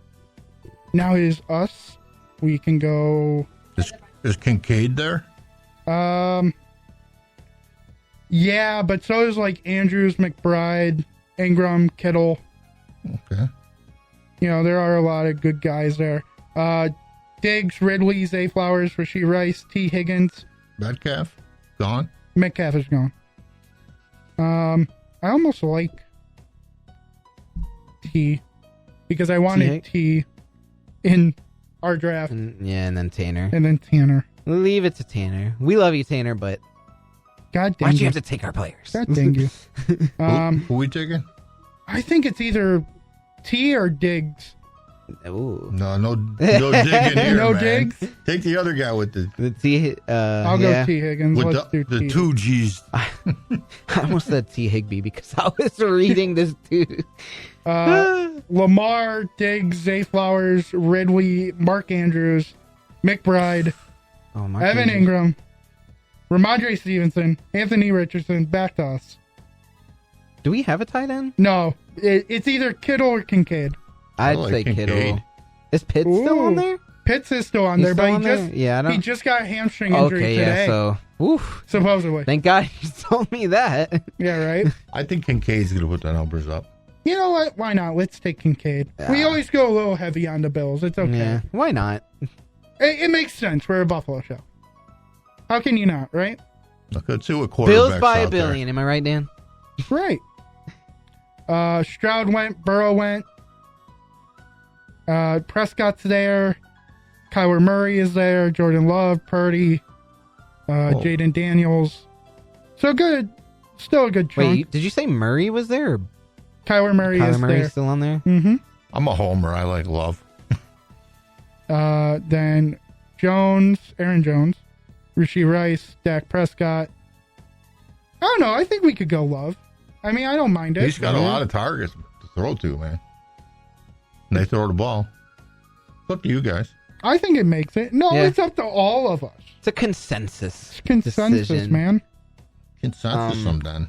E: Now it is us. We can go...
G: Is Kincaid there?
E: Yeah, but so is like Andrews, McBride, Ingram, Kittle.
G: Okay.
E: There are a lot of good guys there. Diggs, Ridley, Zay Flowers, Rasheed Rice, T. Higgins.
G: Metcalf? Gone?
E: Metcalf is gone. I almost like T because I wanted T in our draft
C: And then Tanner.
E: and then Tanner.
C: Leave it to Tanner. We love you, Tanner, but
E: God dang
C: why'd you
E: you.
C: have to take our players?
E: God dang you.
G: Who we taking?
E: I think it's either T or Diggs.
C: Ooh.
G: No digging here,
E: No
G: man.
E: Diggs?
G: Take the other guy with the
C: The T.
E: I'll go T. Higgins.
G: with
E: Let's do
G: the
E: T.
G: 2 G's.
C: I almost said T. Higbee because I was reading this too.
E: Lamar, Diggs, Zay Flowers, Ridley, Mark Andrews, McBride, Evan Ingram, Ramondre Stevenson, Anthony Richardson, back to us.
C: Do we have a tight end?
E: No, it's either Kittle or Kincaid.
C: I'd
G: like
C: say
G: Kincaid.
C: Kittle. Is Pitts still on there?
E: Pitts is still on
C: He's
E: there,
C: still
E: but
C: on there? Yeah, I don't...
E: he just got a hamstring injury today.
C: Yeah, so... Oof.
E: Supposedly.
C: Thank God you told me that.
E: Yeah, right?
G: I think Kincaid's going to put the numbers up.
E: You know what? Why not? Let's take Kincaid. We always go a little heavy on the Bills. It's okay.
C: Yeah, why not?
E: It makes sense. We're a Buffalo show. How can you not, right?
G: Look at two quarterbacks
C: Bills by a
G: out there.
C: billion. Am I right, Dan?
E: Right. Stroud went. Burrow went. Prescott's there. Kyler Murray is there. Jordan Love, Purdy, Jaden Daniels. So good. Still a good chunk.
C: Wait, did you say Murray was there? Or
E: Kyler Murray
C: Kyler
E: is
C: Murray's
E: there.
C: still on there?
E: Mm-hmm.
G: I'm a homer. I like Love.
E: Then Jones, Aaron Jones, Rashee Rice, Dak Prescott. I don't know. I think we could go Love. I mean, I don't mind it.
G: He's got a lot of targets to throw to, man. And they throw the ball. It's up to you guys.
E: I think it makes it. No,
C: Yeah.
E: it's up to all of us.
C: It's a consensus.
E: It's consensus,
C: decision.
E: man.
G: Consensus, I'm done.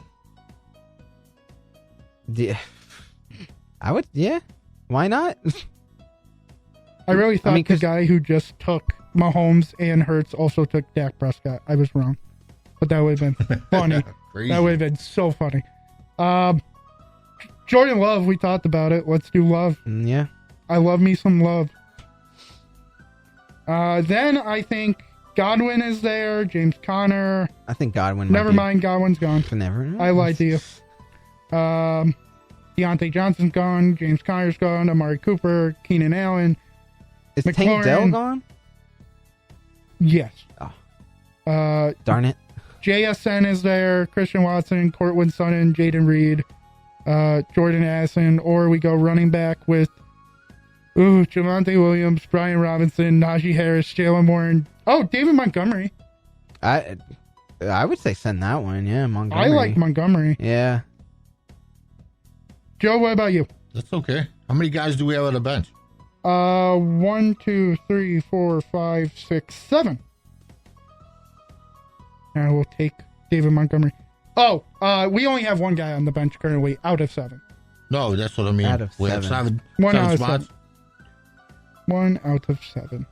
C: Yeah. I would, yeah. Why not?
E: I really thought
C: mean,
E: the
C: 'cause-
E: guy who just took Mahomes and Hurts also took Dak Prescott. I was wrong. But that would have been funny.
G: Crazy.
E: That would have been so funny. Jordan Love, we talked about it. Let's do Love.
C: Yeah.
E: I love me some Love. Then I think Godwin is there. James Conner.
C: I think Godwin
E: Never mind, Godwin's gone.
C: Never mind.
E: I lied to you. Deontay Johnson's gone. James Conner's gone. Amari Cooper. Keenan Allen.
C: Is
E: McLaurin.
C: Tank Dell gone?
E: Yes.
C: Oh. Darn it.
E: JSN is there. Christian Watson, Cortland Sutton, Jaden Reed, Jordan Addison, or we go running back with Javonte Williams, Brian Robinson, Najee Harris, Jalen Warren. Oh, David Montgomery.
C: I would say send that one. Yeah, Montgomery.
E: I like Montgomery.
C: Yeah.
E: Joe, what about you?
G: That's okay. How many guys do we have on the bench?
E: 1, 2, 3, 4, 5, 6, 7. And I will take David Montgomery. Oh, we only have one guy on the bench currently out of 7.
G: No, that's what I mean.
C: Out of
G: We have
C: seven.
E: One
G: seven
E: out of
G: spots.
E: 7. 1 out of 7.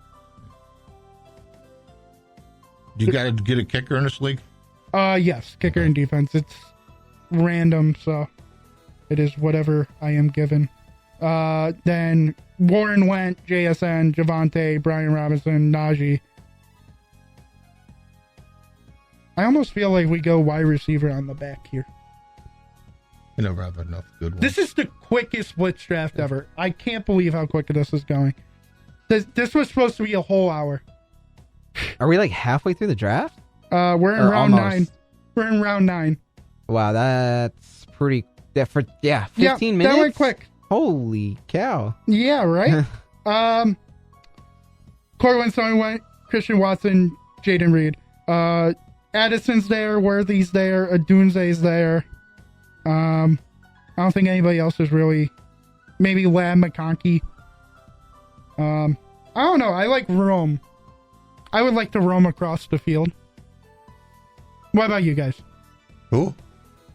G: You got to get a kicker in this league?
E: Yes, kicker and defense. It's random, so it is whatever I am given. Then Warren went, JSN, Javonte, Brian Robinson, Najee. I almost feel like we go wide receiver on the back here.
G: You never have enough good ones.
E: This is the quickest Blitz draft ever. I can't believe how quick this is going. This was supposed to be a whole hour.
C: Are we like halfway through the draft?
E: We're in
C: Or
E: round
C: almost.
E: 9. We're in round 9.
C: Wow, that's pretty. Yeah, 15
E: Yeah,
C: minutes.
E: that went quick.
C: Holy cow!
E: Yeah, right? Cortland Sutton went, Christian Watson, Jaden Reed. Addison's there, Worthy's there, Adunze's there. I don't think anybody else is really. Maybe Lab McConkey. I don't know. I like roam. I would like to roam across the field. What about you guys?
G: Who?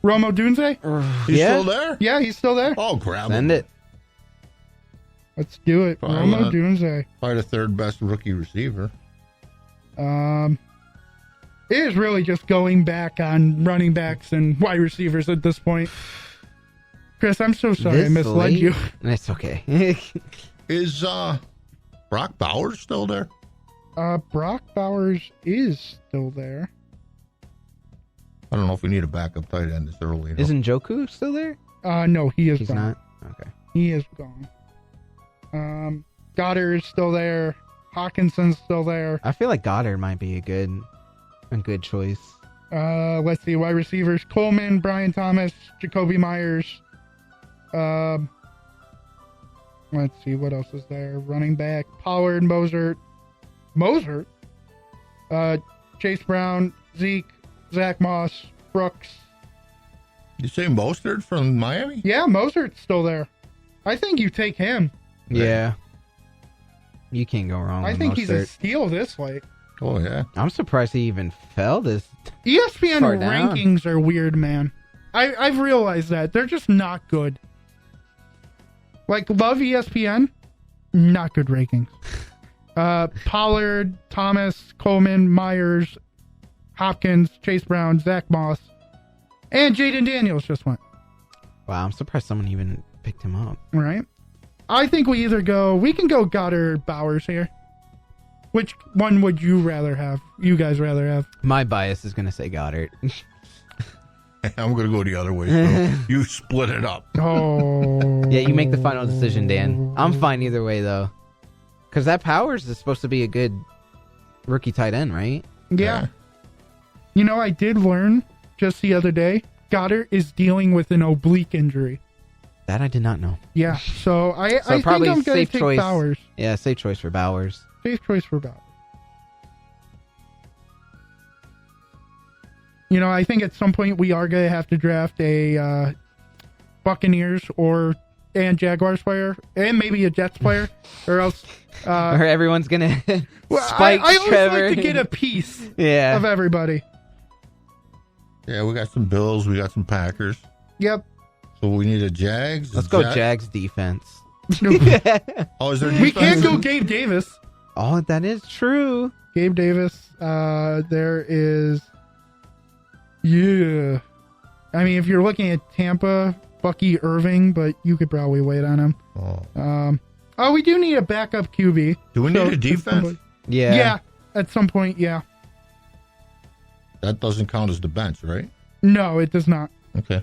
E: Rome Odunze?
G: He's
C: Yeah.
G: still there?
E: Yeah, he's still there.
G: Oh, grab
C: Send
G: him.
C: it.
E: Let's do it.
G: Fine,
E: Rome
G: man.
E: Odunze.
G: Probably the third best rookie receiver.
E: It is really just going back on running backs and wide receivers at this point. Chris, I'm so sorry I
C: This
E: misled
C: late?
E: you.
C: It's okay.
G: Is Brock Bowers still there?
E: Brock Bowers is still there.
G: I don't know if we need a backup tight end this early. though.
C: Isn't Joku still there?
E: No, he is
C: He's
E: gone.
C: not. Okay.
E: He is gone. Goddard is still there. Hawkinson's still there.
C: I feel like Goddard might be a good choice.
E: Let's see, wide receivers: Coleman, Brian Thomas, Jacoby Myers. Let's see, what else is there? Running back: Pollard, Mozart, Chase Brown, Zeke, Zach Moss, Brooks.
G: You say Mostert from Miami?
E: Yeah, Mozart's still there. I think you take him.
C: Yeah. You can't go wrong
E: I
C: with
E: think he's a
C: Mostert.
E: steal this late.
G: Oh, yeah.
C: I'm surprised he even fell this.
E: ESPN
C: Far down.
E: rankings are weird, man. I've realized that. They're just not good. Like, love ESPN, not good rankings. Pollard, Thomas, Coleman, Myers, Hopkins, Chase Brown, Zach Moss, and Jaden Daniels just went.
C: Wow, I'm surprised someone even picked him up.
E: Right? I think we can go Goddard, Bowers here. Which one would you guys rather have?
C: My bias is going to say Goddard.
G: I'm going to go the other way. So you split it up.
E: Oh.
C: Yeah, you make the final decision, Dan. I'm fine either way, though. Because that Powers is supposed to be a good rookie tight end, right?
E: Yeah. You know, I did learn just the other day, Goddard is dealing with an oblique injury.
C: That I did not know.
E: Yeah, so I think
C: probably
E: I'm going
C: safe
E: to take
C: choice.
E: Bowers.
C: Yeah, safe choice for Bowers.
E: Safe choice for Bowers. You know, I think at some point we are going to have to draft a Buccaneers and Jaguars player, and maybe a Jets player, or else...
C: or everyone's going to
E: well,
C: spike
E: I always
C: Trevor.
E: like to get a piece
C: Yeah.
E: of everybody.
G: Yeah, we got some Bills. We got some Packers.
E: Yep.
G: So we need a Jags.
C: Let's go Jags defense.
G: Oh, is there defense?
E: We can't go Gabe Davis.
C: Oh, that is true.
E: Gabe Davis. There is... Yeah. I mean, if you're looking at Tampa, Bucky Irving, but you could probably wait on him.
G: Oh.
E: We do need a backup QB.
G: Do we need a defense?
C: Yeah.
E: Yeah, at some point, yeah.
G: That doesn't count as the bench, right?
E: No, it does not.
G: Okay.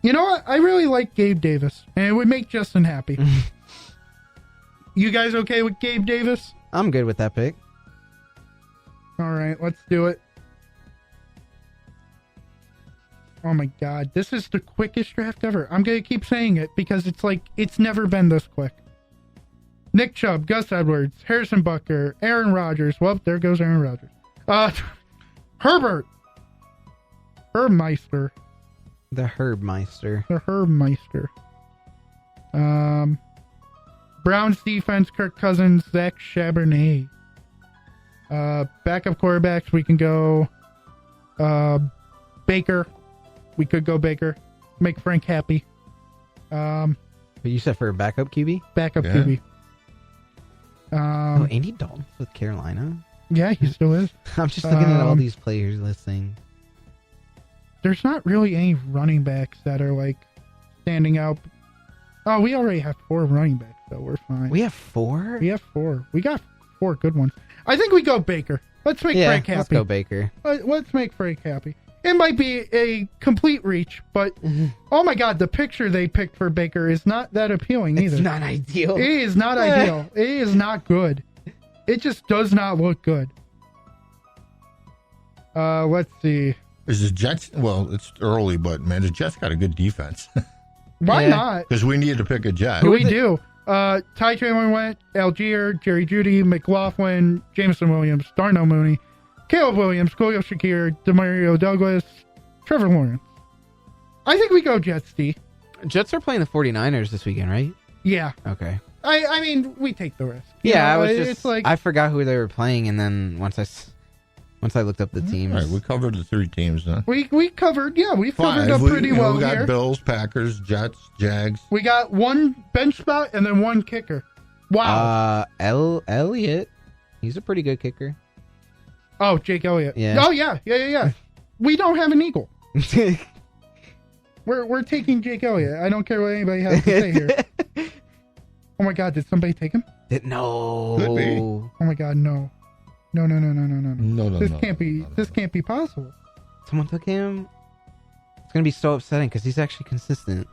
E: You know what? I really like Gabe Davis, and it would make Justin happy. You guys okay with Gabe Davis?
C: I'm good with that pick.
E: All right, let's do it. Oh my God, this is the quickest draft ever. I'm going to keep saying it because it's never been this quick. Nick Chubb, Gus Edwards, Harrison Butker, Aaron Rodgers. Well, there goes Aaron Rodgers. Herbert. Herbmeister.
C: The Herbmeister.
E: The Herbmeister. Browns defense, Kirk Cousins, Zach Charbonnet. Backup quarterbacks, we can go Baker. We could go Baker. Make Frank happy.
C: But you said for a backup QB?
E: Backup QB.
C: Oh, Andy Dalton's with Carolina?
E: Yeah, he still is.
C: I'm just looking at all these players listing.
E: There's not really any running backs that are standing out. Oh, we already have 4 running backs, so we're fine.
C: We have 4?
E: We have 4. We got 4 good ones. I think we go Baker. Let's make Frank happy.
C: Let's go Baker.
E: Let's make Frank happy. It might be a complete reach, but oh my God, the picture they picked for Baker is not that appealing either.
C: It's not ideal.
E: It is not ideal. It is not good. It just does not look good. Let's see.
G: Is the Jets? Well, it's early, but man, the Jets got a good defense.
E: Why not?
G: Because we need to pick a Jet.
E: We do. Ty Chandler went, Algier, Jerry Jeudy, McLaughlin, Jameson Williams, Darnell Mooney, Caleb Williams, Khalil Shakir, Demario Douglas, Trevor Lawrence. I think we go Jets, D.
C: Jets are playing the 49ers this weekend, right?
E: Yeah.
C: Okay.
E: I mean, we take the risk.
C: Yeah,
E: You know,
C: I was just...
E: It's like,
C: I forgot who they were playing, and then once I looked up the teams...
G: All right, we covered the 3 teams, huh?
E: we covered, yeah, we covered
G: 5.
E: up pretty well
G: we got
E: here.
G: Bills, Packers, Jets, Jags.
E: We got 1 bench spot and then 1 kicker. Wow.
C: Elliott. He's a pretty good kicker.
E: Oh, Jake Elliott.
C: Yeah.
E: Oh, yeah. We don't have an Eagle. We're taking Jake Elliott. I don't care what anybody has to say here. Oh my God, did somebody take him?
C: No.
G: Could be.
E: Oh my God, no. No. This can't be possible.
C: Someone took him? It's going to be so upsetting because he's actually consistent.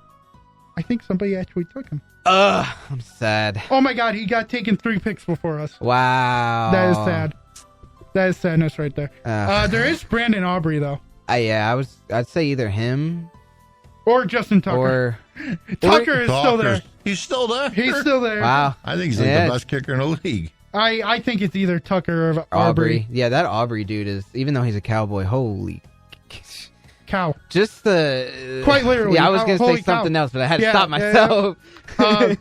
E: I think somebody actually took him.
C: I'm sad.
E: Oh my God, he got taken 3 picks before us.
C: Wow.
E: That is sad. That is sadness right there. There is Brandon Aubrey though.
C: Yeah, I'd say either him
E: or Justin Tucker.
C: Or
E: Tucker is still there.
G: He's still there.
E: He's still there.
C: Wow.
G: I think he's the best kicker in the league.
E: I think it's either Tucker or Aubrey.
C: Yeah, that Aubrey dude is, even though he's a Cowboy, holy.
E: cow.
C: Just the
E: Quite literally.
C: Yeah, I was going to say
E: Holy cow.
C: something else, but I had to
E: Yeah,
C: stop
E: yeah,
C: myself.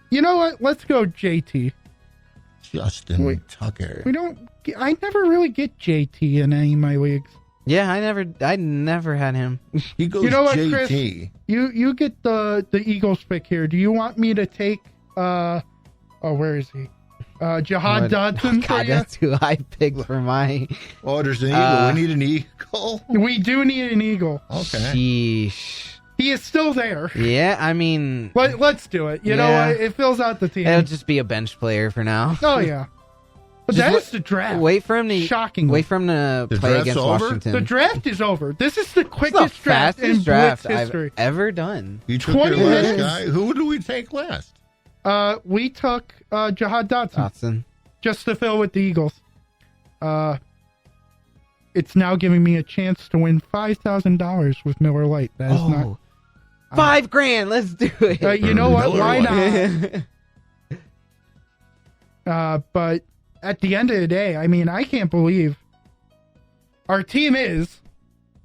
E: You know what? Let's go JT.
G: Justin Tucker.
E: I never really get JT in any of my leagues.
C: Yeah, I never had him.
G: He goes
E: You know what,
G: JT.
E: Chris? You get the Eagles pick here. Do you want me to take where is he? Jihad Dodson for
C: God,
E: you?
C: that's who I picked for my.
G: Oh, there's an eagle. We need an eagle.
E: We do need an Eagle.
G: Okay.
C: Sheesh.
E: He is still there.
C: Yeah, I mean,
E: Let's do it. You know
C: Yeah.
E: what? It fills out the team.
C: it'll just be a bench player for now.
E: Oh yeah. But
C: Just
E: that is the draft.
C: Wait for him to
E: Shocking.
C: Wait for him to
G: The
C: play
G: draft's
C: against
G: over?
C: Washington.
E: The draft is over. This is the
C: It's the
E: quickest draft in
C: fastest draft
E: Blitz history.
C: I've ever done.
G: You took your
E: 20
G: last
E: minutes?
G: guy. Who do we take last?
E: We took Jihad Dodson
C: Dotson.
E: just to fill with the Eagles. It's now giving me a chance to win $5,000 with Miller Lite. That is not.
C: $5,000. Let's do it.
E: You know what?
G: Miller
E: Why
G: Lite.
E: not? But at the end of the day, I mean, I can't believe our team is.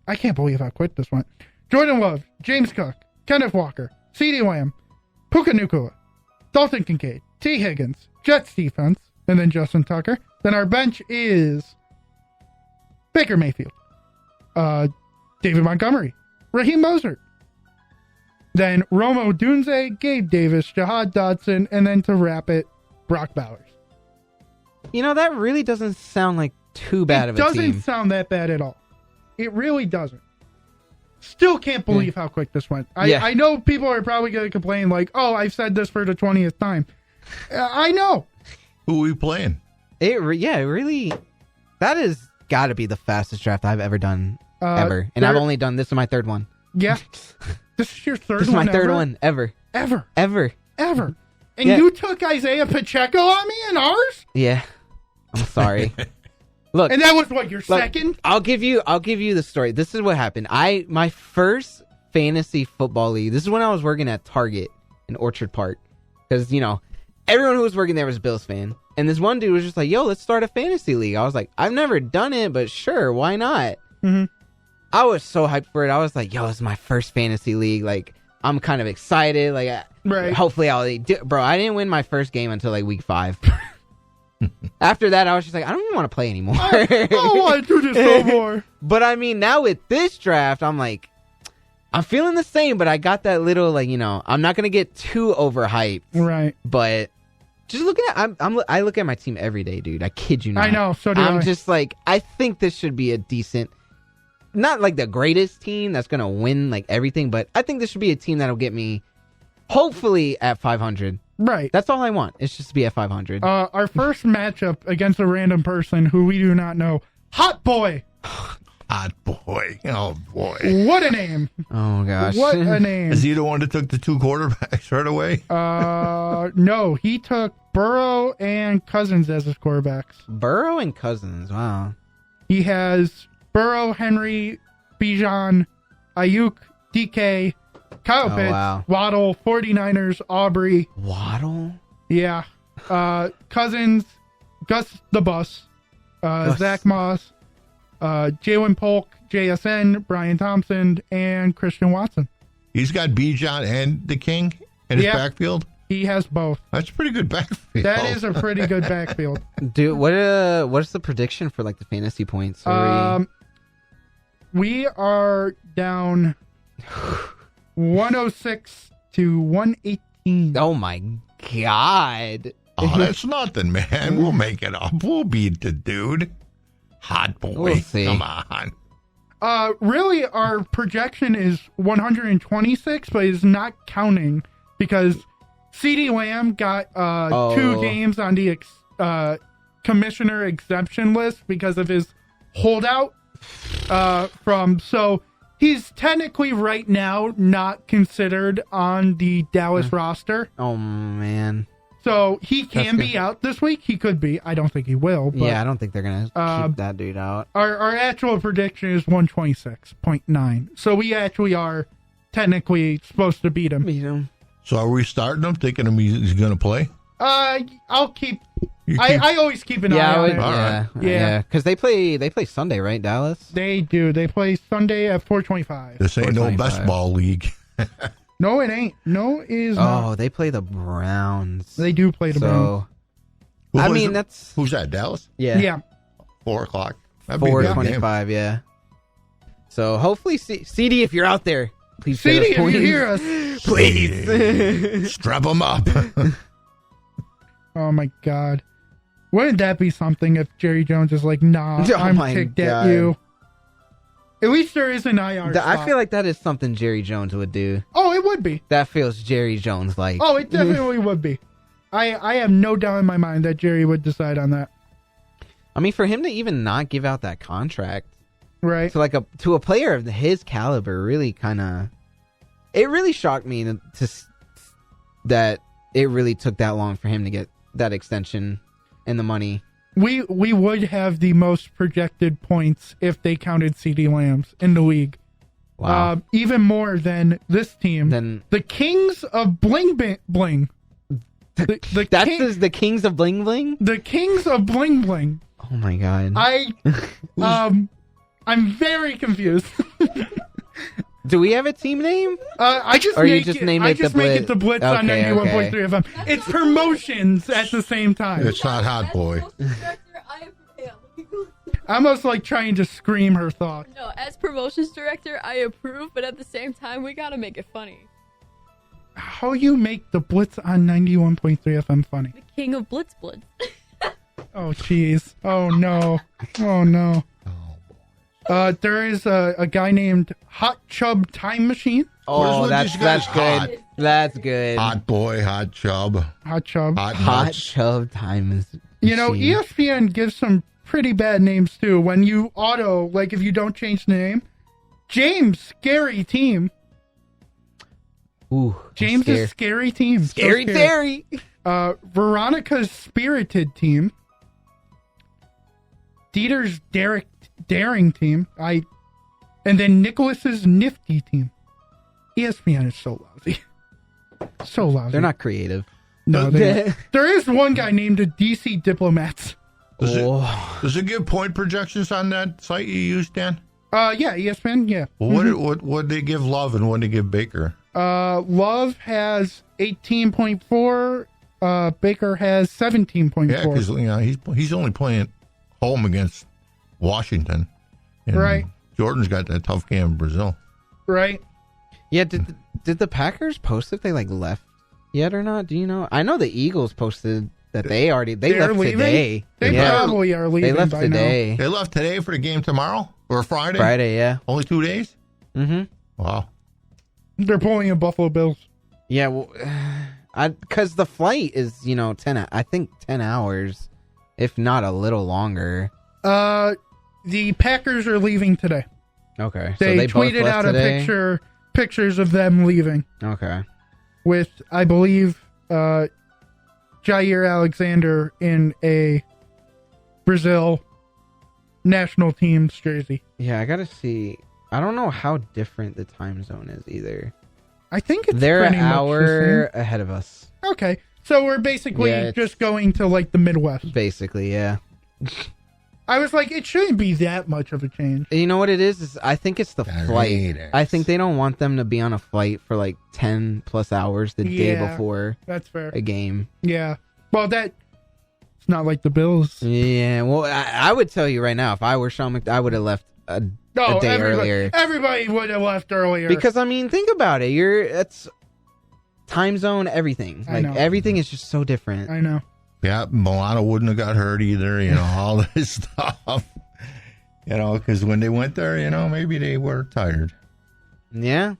E: I can't believe how quick this went. Jordan Love, James Cook, Kenneth Walker, CeeDee Lamb, Puka Nacua, Dalton Kincaid, T. Higgins, Jets defense, and then Justin Tucker. Then our bench is Baker Mayfield, David Montgomery, Raheem Mostert. Then Romo Dunze, Gabe Davis, Jihad Dodson, and then to wrap it, Brock Bowers.
C: You know, that really doesn't sound like too bad of a team.
E: It doesn't sound that bad at all. It really doesn't. Still can't believe how quick this went. I know people are probably going to complain like, oh, I've said this for the 20th time. I know.
G: Who are we playing?
C: It really, that has got to be the fastest draft I've ever done, ever. And I've only done this is my third one.
E: Yeah. This is your third one
C: This is my third
E: ever?
C: one ever.
E: Ever. And
C: Yeah.
E: you took Isaiah Pacheco on me in ours?
C: Yeah. I'm sorry. Look,
E: And that was what, your second?
C: I'll give you the story. This is what happened. My first fantasy football league. This is when I was working at Target in Orchard Park, because everyone who was working there was a Bills fan, and this one dude was just like, "Yo, let's start a fantasy league." I was like, "I've never done it, but sure, why not?"
E: Mhm.
C: I was so hyped for it. I was like, "Yo, this is my first fantasy league. Like, I'm kind of excited. Like,
E: Right.
C: hopefully I'll do." Bro, I didn't win my first game until like week 5. After that, I was just like, I don't even want to play anymore.
E: I don't want to do this no more.
C: But I mean, now with this draft, I'm like, I'm feeling the same, but I got that little, like, I'm not going to get too overhyped.
E: Right.
C: But just looking at, I look at my team every day, dude. I kid you not.
E: I know, so do
C: I'm
E: I.
C: just like, I think this should be a decent, not like the greatest team that's going to win like everything, but I think this should be a team that'll get me hopefully at 500.
E: Right.
C: That's all I want. It's just to be at 500.
E: Our first matchup against a random person who we do not know. Hot Boy.
G: Hot boy. Oh, boy.
E: What a name.
C: Oh, gosh.
E: What a name.
G: Is he the one that took the 2 quarterbacks right away?
E: No, he took Burrow and Cousins as his quarterbacks.
C: Burrow and Cousins. Wow.
E: He has Burrow, Henry, Bijan, Ayuk, DK, Kyle Pitts,
C: wow.
E: Waddle, 49ers, Aubrey.
C: Waddle?
E: Yeah. Cousins, Gus the Bus, Zach Moss, Jalen Polk, JSN, Brian Thompson, and Christian Watson.
G: He's got Bijan and the King in his
E: Yeah.
G: backfield.
E: He has both.
G: That's a pretty good backfield.
E: That is a pretty good backfield.
C: Dude, what's the prediction for like the fantasy points?
E: We are down 106 to 118.
C: Oh my god.
G: Oh, that's nothing, man. We'll make it up. We'll beat the dude. Hot boy.
C: We'll see.
G: Come on.
E: Really, our projection is 126, but it's not counting because CeeDee Lamb got 2 games on the commissioner exemption list because of his holdout so he's technically right now not considered on the Dallas roster.
C: Oh man.
E: So he can
C: That's
E: be out this week. He could be. I don't think he will. But
C: Yeah, I don't think they're gonna keep that dude out.
E: Our actual prediction is 126.9. So we actually are technically supposed to beat him.
C: Beat him.
G: So are we starting him, thinking he's going to play?
E: I'll keep I always keep an eye
C: Yeah,
E: on it.
C: yeah,
E: Yeah.
C: yeah. Because they play Sunday, right, Dallas?
E: They do. They play Sunday at 4:25.
G: This ain't no
C: 425.
G: best ball league.
E: No, it ain't. No, it is not.
C: Oh, they play the Browns.
E: They do play the Browns.
C: So, I
G: Who is
C: mean,
G: it?
C: that's
G: Who's that? Dallas?
E: Yeah.
G: 4 o'clock. That'd be a good game.
C: 4:25. Yeah. So hopefully, CD, if you're out there, please get
E: CD,
C: us
E: if you
C: points.
E: hear us.
C: Please.
G: Strap them up.
E: Oh my God. Wouldn't that be something if Jerry Jones is like, nah,
C: Oh
E: I'm
C: my
E: ticked
C: God.
E: at you. At least there is an IR
C: I
E: spot.
C: feel like that is something Jerry Jones would do.
E: Oh, it would be.
C: That feels Jerry Jones like.
E: Oh, it definitely would be. I have no doubt in my mind that Jerry would decide on that.
C: I mean, for him to even not give out that contract
E: Right.
C: to a player of his caliber, really kind of, it really shocked me that it really took that long for him to get that extension and the money.
E: We would have the most projected points if they counted CD Lambs in the league.
C: Wow.
E: Even more than this team.
C: Then
E: The Kings of Bling Bling.
C: the Kings of Bling Bling.
E: The Kings of Bling Bling.
C: Oh my God.
E: I'm very confused.
C: Do we have a team name?
E: I just
C: Or you
E: make
C: just
E: it.
C: name
E: I
C: it
E: just
C: the
E: make
C: Blitz.
E: it the Blitz on
C: Okay,
E: 91.3 FM. It's promotions at the same time.
G: It's not hot, boy.
E: I almost like trying to scream her thought.
I: No, as promotions director, I approve, but at the same time, we gotta make it funny.
E: How you make the Blitz on 91.3 FM funny?
I: The king of Blitz.
E: Oh, jeez. Oh, no. Oh, no. There is a guy named Hot Chub Time Machine.
C: Oh,
G: with
C: that's
G: these guys?
C: good. That's good.
G: Hot boy, hot chub,
E: Hot Chub.
G: hot
C: Hot
G: nuts.
C: Chub Time is.
E: You know,
C: machine.
E: ESPN gives some pretty bad names, too. When you if you don't change the name. James, Scary Team.
C: Ooh,
E: James is Scary Team. So
C: Scary Terry.
E: Veronica's Spirited Team. Dieter's Daring Team. And then Nicholas's Nifty Team. ESPN is so lousy. So lousy.
C: They're not creative.
E: No, there is one guy named the DC Diplomats.
G: Does it give point projections on that site you used, Dan?
E: Yeah, ESPN, yeah.
G: Well, what they give Love and what they give Baker?
E: Love has 18.4. Baker has 17.4.
G: Yeah, because he's only playing home against Washington. And
E: Right.
G: Jordan's got that tough game in Brazil.
E: Right.
C: Yeah, did the Packers post if they left yet or not? Do you know? I know the Eagles posted that they left
E: leaving?
C: today.
E: They probably are leaving
C: They left
E: by
C: today.
G: They left today for the game tomorrow or Friday?
C: Friday, yeah.
G: Only 2 days?
C: Mm-hmm.
G: Wow.
E: now. They're pulling in Buffalo Bills.
C: Yeah, well, because the flight is 10 hours, if not a little longer.
E: The Packers are leaving today.
C: Okay,
E: They
C: so they both
E: tweeted
C: left
E: out
C: today?
E: pictures of them leaving
C: Okay.
E: with, I believe, Jair Alexander in a Brazil national team's jersey.
C: Yeah, I gotta see. I don't know how different the time zone is either.
E: I think it's
C: They're
E: pretty
C: an
E: much
C: hour ahead of us,
E: the same. Okay, so we're basically
C: Yeah, it's-
E: just going to the Midwest.
C: basically. Yeah.
E: I was like, it shouldn't be that much of a change.
C: You know what it is I think it's the
G: The
C: flight.
G: Raiders.
C: I think they don't want them to be on a flight for 10 plus hours the day
E: Yeah.
C: before
E: That's fair.
C: a game.
E: Yeah. Well, it's not like the Bills.
C: Yeah, well, I would tell you right now, if I were Sean I would have left a day earlier.
E: Everybody would have left earlier.
C: Because I mean, think about it. It's time zone, everything.
E: I know.
C: Everything is just so different.
E: I know.
G: Yeah, Milano wouldn't have got hurt either, all this stuff. Because when they went there, maybe they were tired.
C: Yeah.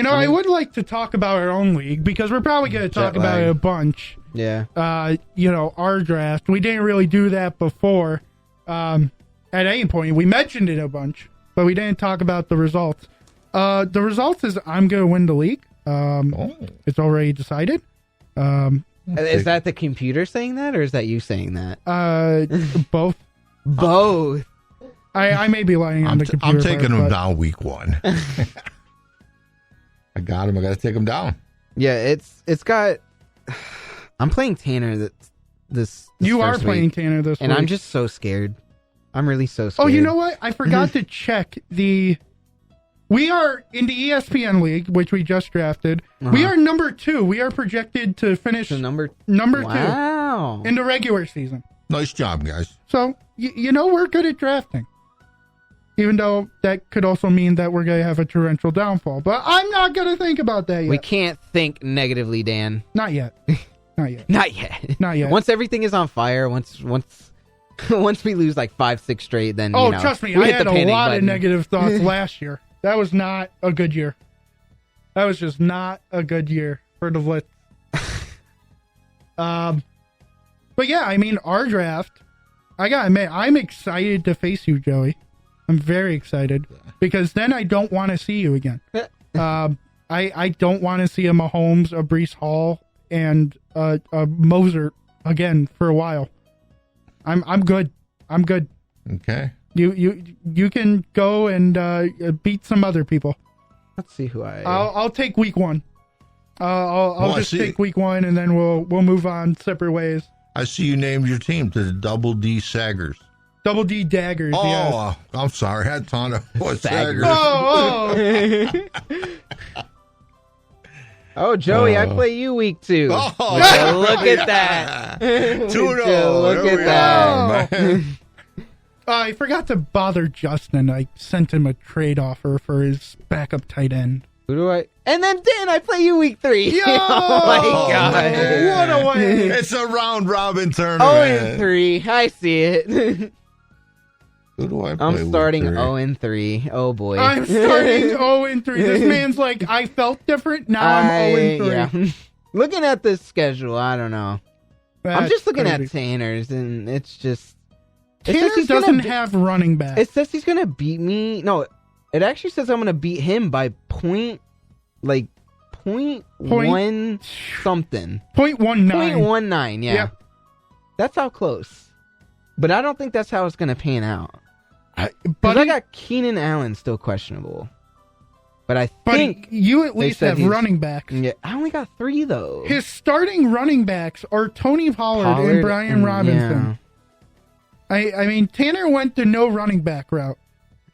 E: I would like to talk about our own league because we're probably going to talk
C: Jet
E: about
C: lag.
E: it a bunch.
C: Yeah.
E: Our draft. We didn't really do that before. At any point, we mentioned it a bunch, but we didn't talk about the results. The results is I'm going to win the league. It's already decided.
C: Is that the computer saying that, or is that you saying that?
E: Both.
C: Both.
E: I may be lying on the computer.
G: I'm taking
E: part,
G: him
E: but-
G: down week 1. I got him. I got to take him down.
C: Yeah, it's got. I'm playing Tanner this
E: You are
C: first
E: playing
C: week,
E: Tanner this
C: and
E: week.
C: I'm just so scared. I'm really so scared.
E: Oh, you know what? I forgot to check the. We are in the ESPN League, which we just drafted. We are number 2. We are projected to finish
C: So number
E: 2
C: Wow.
E: in the regular season.
G: Nice job, guys.
E: So, you know, we're good at drafting. Even though that could also mean that we're going to have a torrential downfall. But I'm not going to think about that yet.
C: We can't think negatively, Dan.
E: Not yet. Not yet.
C: Not yet.
E: Not yet.
C: Once everything is on fire, once we lose like 5-6 straight, then
E: Oh,
C: you know,
E: trust me,
C: we
E: I
C: hit
E: had
C: the
E: a
C: panic
E: lot of
C: button.
E: negative thoughts last year. That was not a good year. That was just not a good year for the Blitz. But yeah, I mean, our draft, I gotta admit, I'm excited to face you, Joey. I'm very excited because then I don't want to see you again. I don't want to see a Mahomes, a Breece Hall, and a Moser again for a while. I'm good. I'm good.
G: Okay.
E: You can go and beat some other people.
C: Let's see who
E: I'll take week 1. I'll just take week 1 and then we'll move on separate ways.
G: I see you named your team to the Double D Saggers.
E: Double D Daggers.
G: Oh,
E: yes.
G: I'm sorry. I had ton of Saggers.
E: Oh.
C: Oh, Joey, I play you week 2.
G: Oh,
C: look at that.
G: 2-0.
C: Look
G: There
C: at
G: we
C: that.
G: are, man.
E: I forgot to bother Justin. I sent him a trade offer for his backup tight end.
C: Who do I? And then Dan, I play you week 3.
E: Yo!
C: Oh my god!
E: Man. What a win!
G: It's a round robin tournament.
C: 0-3. I see it.
G: Who do I play?
C: I'm starting
G: week 3?
C: 0-3. Oh boy.
E: I'm starting 0-3. This man's like, I felt different. Now I'm 0-3.
C: Yeah. Looking at this schedule, I don't know. I'm
E: That's
C: just looking
E: crazy.
C: at Tanner's, and it's just. It says
E: Tanner
C: he's gonna
E: doesn't
C: be-
E: have running back.
C: It says he's gonna beat me. No, it actually says I'm gonna beat him by point one something.
E: 0.19.
C: 0.19, yeah.
E: Yep.
C: That's how close. But I don't think that's how it's gonna pan out. Because
E: But
C: I got Keenan Allen still questionable. But I
E: But
C: think
E: you at
C: they
E: least
C: said
E: have
C: he's-
E: running backs.
C: yeah, I only got 3 though.
E: His starting running backs are Tony Pollard and Brian Robinson. I mean, Tanner went the no running back route.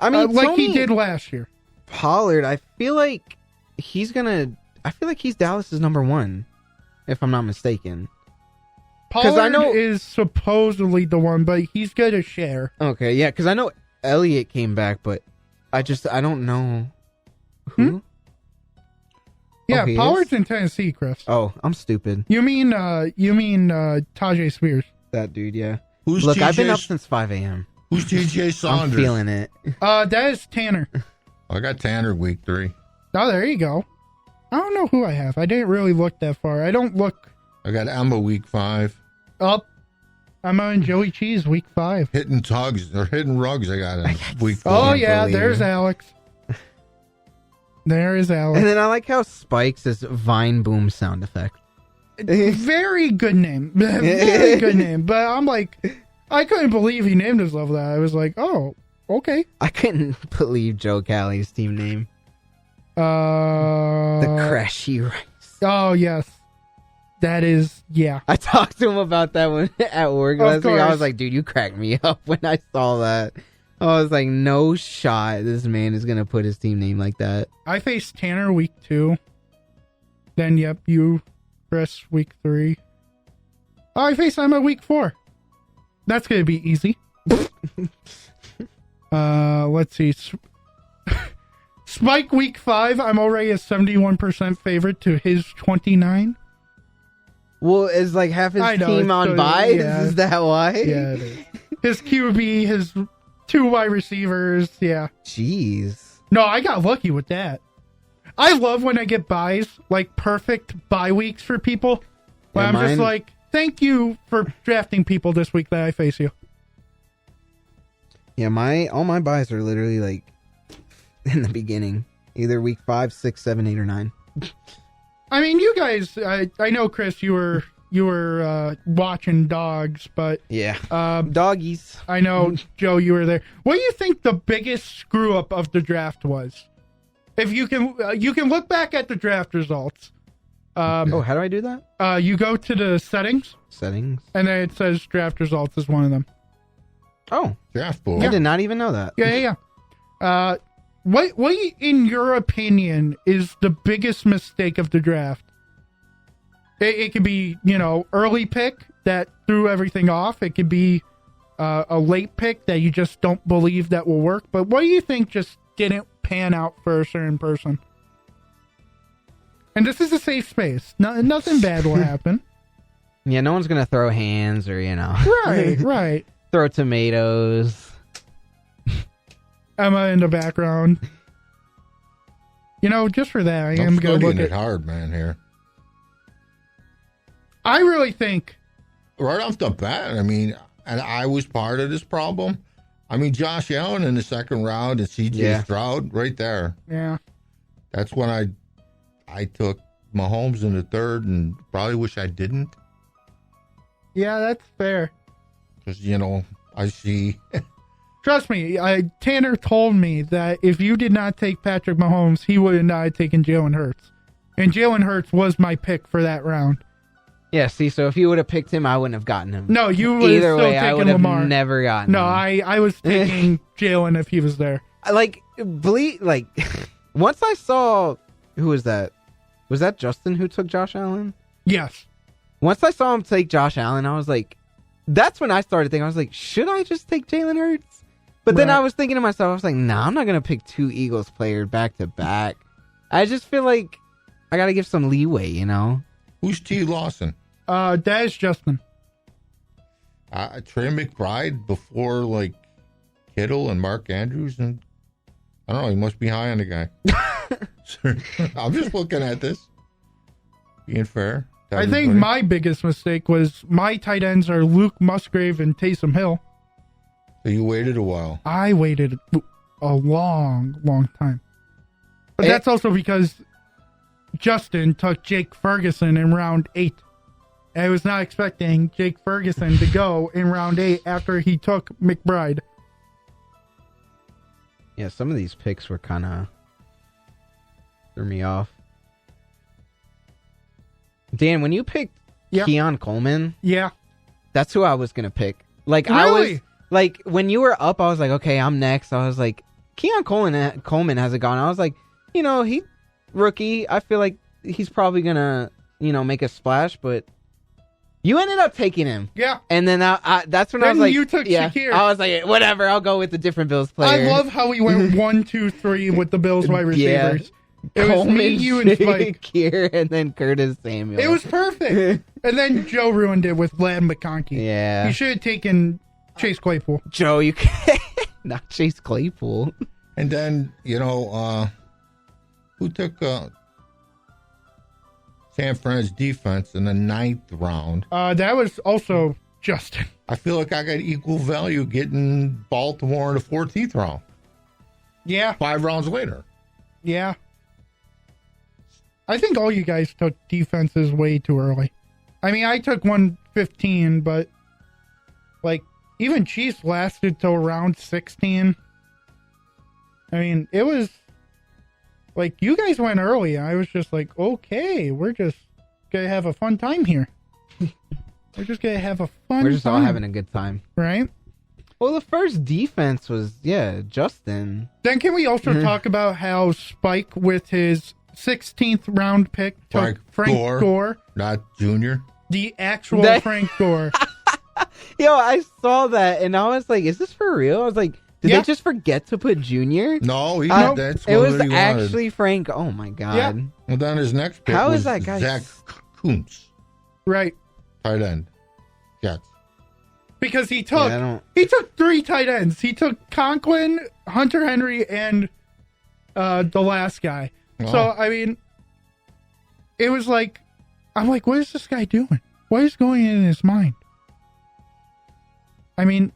C: I mean,
E: like
C: Tony
E: he did last year.
C: Pollard, I feel like he's Dallas's number 1, if I'm not mistaken.
E: Pollard
C: I know-
E: is supposedly the one, but he's going to share.
C: Okay, yeah, because I know Elliott came back, but I don't know who.
E: Yeah,
C: he
E: Pollard's
C: is?
E: in Tennessee, Chris.
C: Oh, I'm stupid.
E: You mean Tajay Spears?
C: That dude, yeah.
G: Who's
C: Look,
G: TJ
C: I've been up since 5 a.m.
G: Who's TJ
C: I'm
G: Saunders?
C: feeling it.
E: That is Tanner.
G: I got Tanner week 3.
E: Oh, there you go. I don't know who I have. I didn't really look that far. I don't look
G: I got Emma week 5.
E: up. I'm on Joey Cheese week 5.
G: Hitting tugs or hitting rugs. I got in week 4.
E: Oh, yeah,
C: believe
E: there's
C: it.
E: Alex. There is Alex.
C: And then I like how Spikes is Vine Boom sound effect.
E: Very good name. Very good name. But I'm like, I couldn't believe he named himself that. I was like, oh, okay.
C: I couldn't believe Joe Callie's team name. The Crashy Rice.
E: Oh, yes. That is, yeah.
C: I talked to him about that one at work
E: Of
C: last week. I
E: course.
C: was like, dude, you cracked me up when I saw that. I was like, no shot this man is going to put his team name like that.
E: I faced Tanner week 2. Then, yep, you, Chris, week 3. Oh, I faced him at week 4. That's going to be easy. Let's see. Spike week 5, I'm already a 71% favorite to his 29.
C: Well, is like half his
E: I know,
C: team
E: it's
C: on
E: so-
C: bye?
E: yeah.
C: Is that why?
E: Yeah, it is. His QB, his 2 wide receivers, yeah.
C: Jeez.
E: No, I got lucky with that. I love when I get buys, like perfect bye weeks for people. Where
C: Yeah,
E: I'm just
C: mine-
E: like, thank you for drafting people this week that I face you.
C: Yeah, all my buys are literally like in the beginning. Either week 5, 6, 7, 8, or 9.
E: I mean, you guys, I know, Chris, you were watching dogs, but
C: Yeah. Doggies.
E: I know, Joe, you were there. What do you think the biggest screw up of the draft was? If you can look back at the draft results,
C: How do I do that?
E: You go to the settings,
C: Settings.
E: and then it says draft results is one of them.
C: Oh,
G: Draft pool.
C: I did not even know that.
E: Yeah. What, in your opinion, is the biggest mistake of the draft? It could be, early pick that threw everything off. It could be a late pick that you just don't believe that will work. But what do you think just didn't pan out for a certain person? And this is a safe space. Nothing bad will happen.
C: Yeah, no one's gonna throw hands or
E: Right.
C: throw tomatoes.
E: Emma in the background. Just for that, I am
G: I'm
E: going to look
G: studying
E: at
G: it hard, man, here.
E: I really think.
G: Right off the bat, I mean, and I was part of this problem. I mean, Josh Allen in the second round and C.J. Stroud right there.
E: Yeah.
G: That's when I took Mahomes in the third and probably wish I didn't.
E: Yeah, that's fair.
G: Because, I see.
E: Trust me, Tanner told me that if you did not take Patrick Mahomes, he would not have taken Jalen Hurts. And Jalen Hurts was my pick for that round.
C: Yeah, see, so if you would have picked him, I wouldn't have gotten him.
E: No, you would have still
C: I
E: taken
C: would have
E: Lamar.
C: never gotten
E: No,
C: him.
E: I was taking Jalen if he was there.
C: Once I saw, who was that? Was that Justin who took Josh Allen?
E: Yes.
C: Once I saw him take Josh Allen, I was like, that's when I started thinking, I was like, should I just take Jalen Hurts? But then I was thinking to myself, I was like, nah, I'm not going to pick two Eagles players back to back. I just feel like I got to give some leeway,
G: Who's T. Lawson?
E: That is Justin.
G: Trey McBride before, Kittle and Mark Andrews. And I don't know, he must be high on the guy. I'm just looking at this. Being fair.
E: I think my biggest mistake was my tight ends are Luke Musgrave and Taysom Hill.
G: So you waited a while.
E: I waited a long, long time. But that's also because Justin took Jake Ferguson in round 8. I was not expecting Jake Ferguson to go in round 8 after he took McBride.
C: Yeah, some of these picks were kind of threw me off. Dan, when you picked Keon Coleman, that's who I was gonna pick.
E: Really?
C: When you were up, I was like, okay, I'm next. I was like, Keon Coleman hasn't gone. I was like, he rookie. I feel like he's probably gonna, make a splash, but you ended up taking him.
E: Yeah.
C: And then that's when I was like,
E: you took Shakir.
C: I was like, whatever, I'll go with the different Bills player.
E: I love how he went 1, 2, 3 with the Bills wide receivers. It was me, you, and Spike.
C: Shakir, and then Curtis Samuel.
E: It was perfect. And then Joe ruined it with Vlad McConkey.
C: Yeah.
E: He should have taken Chase Claypool.
C: Joe, you can't. Not Chase Claypool.
G: And then, who took San Fran's defense in the 9th round?
E: That was also Justin.
G: I feel like I got equal value getting Baltimore in the 14th round.
E: Yeah.
G: 5 rounds later.
E: Yeah. I think all you guys took defenses way too early. I mean, I took 115, but even Chiefs lasted till round 16. I mean, it was you guys went early. I was just like, okay, we're just gonna have a fun time here. We're just gonna have a fun time.
C: We're just all having a good time.
E: Right?
C: Well, the first defense was, Justin.
E: Then can we also talk about how Spike, with his 16th round pick, took Frank Gore.
G: Not Junior.
E: The actual Frank Gore.
C: Yo, I saw that, and I was like, is this for real? I was like, did they just forget to put Junior?
G: No, that's
C: it was
G: what he
C: actually
G: wanted.
C: Frank. Oh, my God.
E: Yeah.
G: Well, then his next pick
C: How
G: was
C: is that guy?
G: Zach Kuntz.
E: Right.
G: Tight end. Jets.
E: Because he took 3 tight ends. He took Conklin, Hunter Henry, and the last guy.
G: Oh.
E: So, I mean, it was I'm like, what is this guy doing? What is going in his mind? I mean,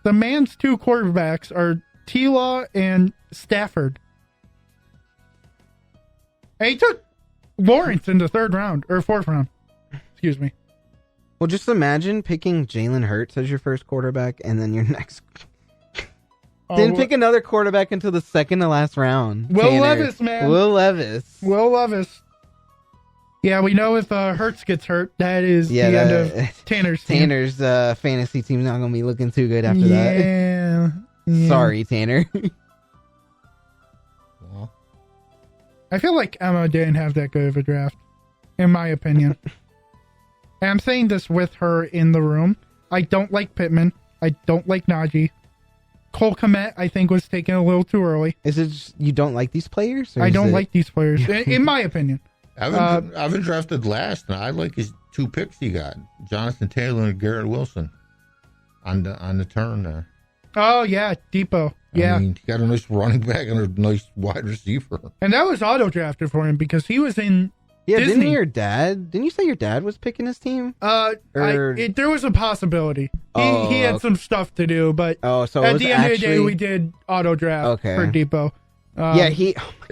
E: the man's 2 quarterbacks are T-Law and Stafford. And he took Lawrence in the 3rd round, or 4th round. Excuse me.
C: Well, just imagine picking Jalen Hurts as your first quarterback, and then your next... Didn't pick another quarterback until the second to last round.
E: Will Levis, man.
C: Will Levis.
E: Will Levis. Yeah, we know if Hertz gets hurt, that is the end of Tanner's team.
C: Tanner's fantasy team's not going to be looking too good after that.
E: Yeah.
C: Sorry, Tanner.
G: Well,
E: I feel like Emma didn't have that good of a draft, in my opinion. And I'm saying this with her in the room. I don't like Pittman. I don't like Najee. Cole Kmet, I think, was taken a little too early.
C: Is it just you don't like these players?
E: I don't like these players, in my opinion.
G: I've been drafted last, and I like his 2 picks he got: Jonathan Taylor and Garrett Wilson on the turn there.
E: Oh yeah, Depot. Yeah,
G: I mean, he got a nice running back and a nice wide receiver.
E: and that was auto drafted for him because he was in
C: Didn't
E: Disney.
C: you say your dad was picking his team?
E: There was a possibility. He had some stuff to do, but
C: so
E: at the end of the day, we did auto draft for Depot.
G: At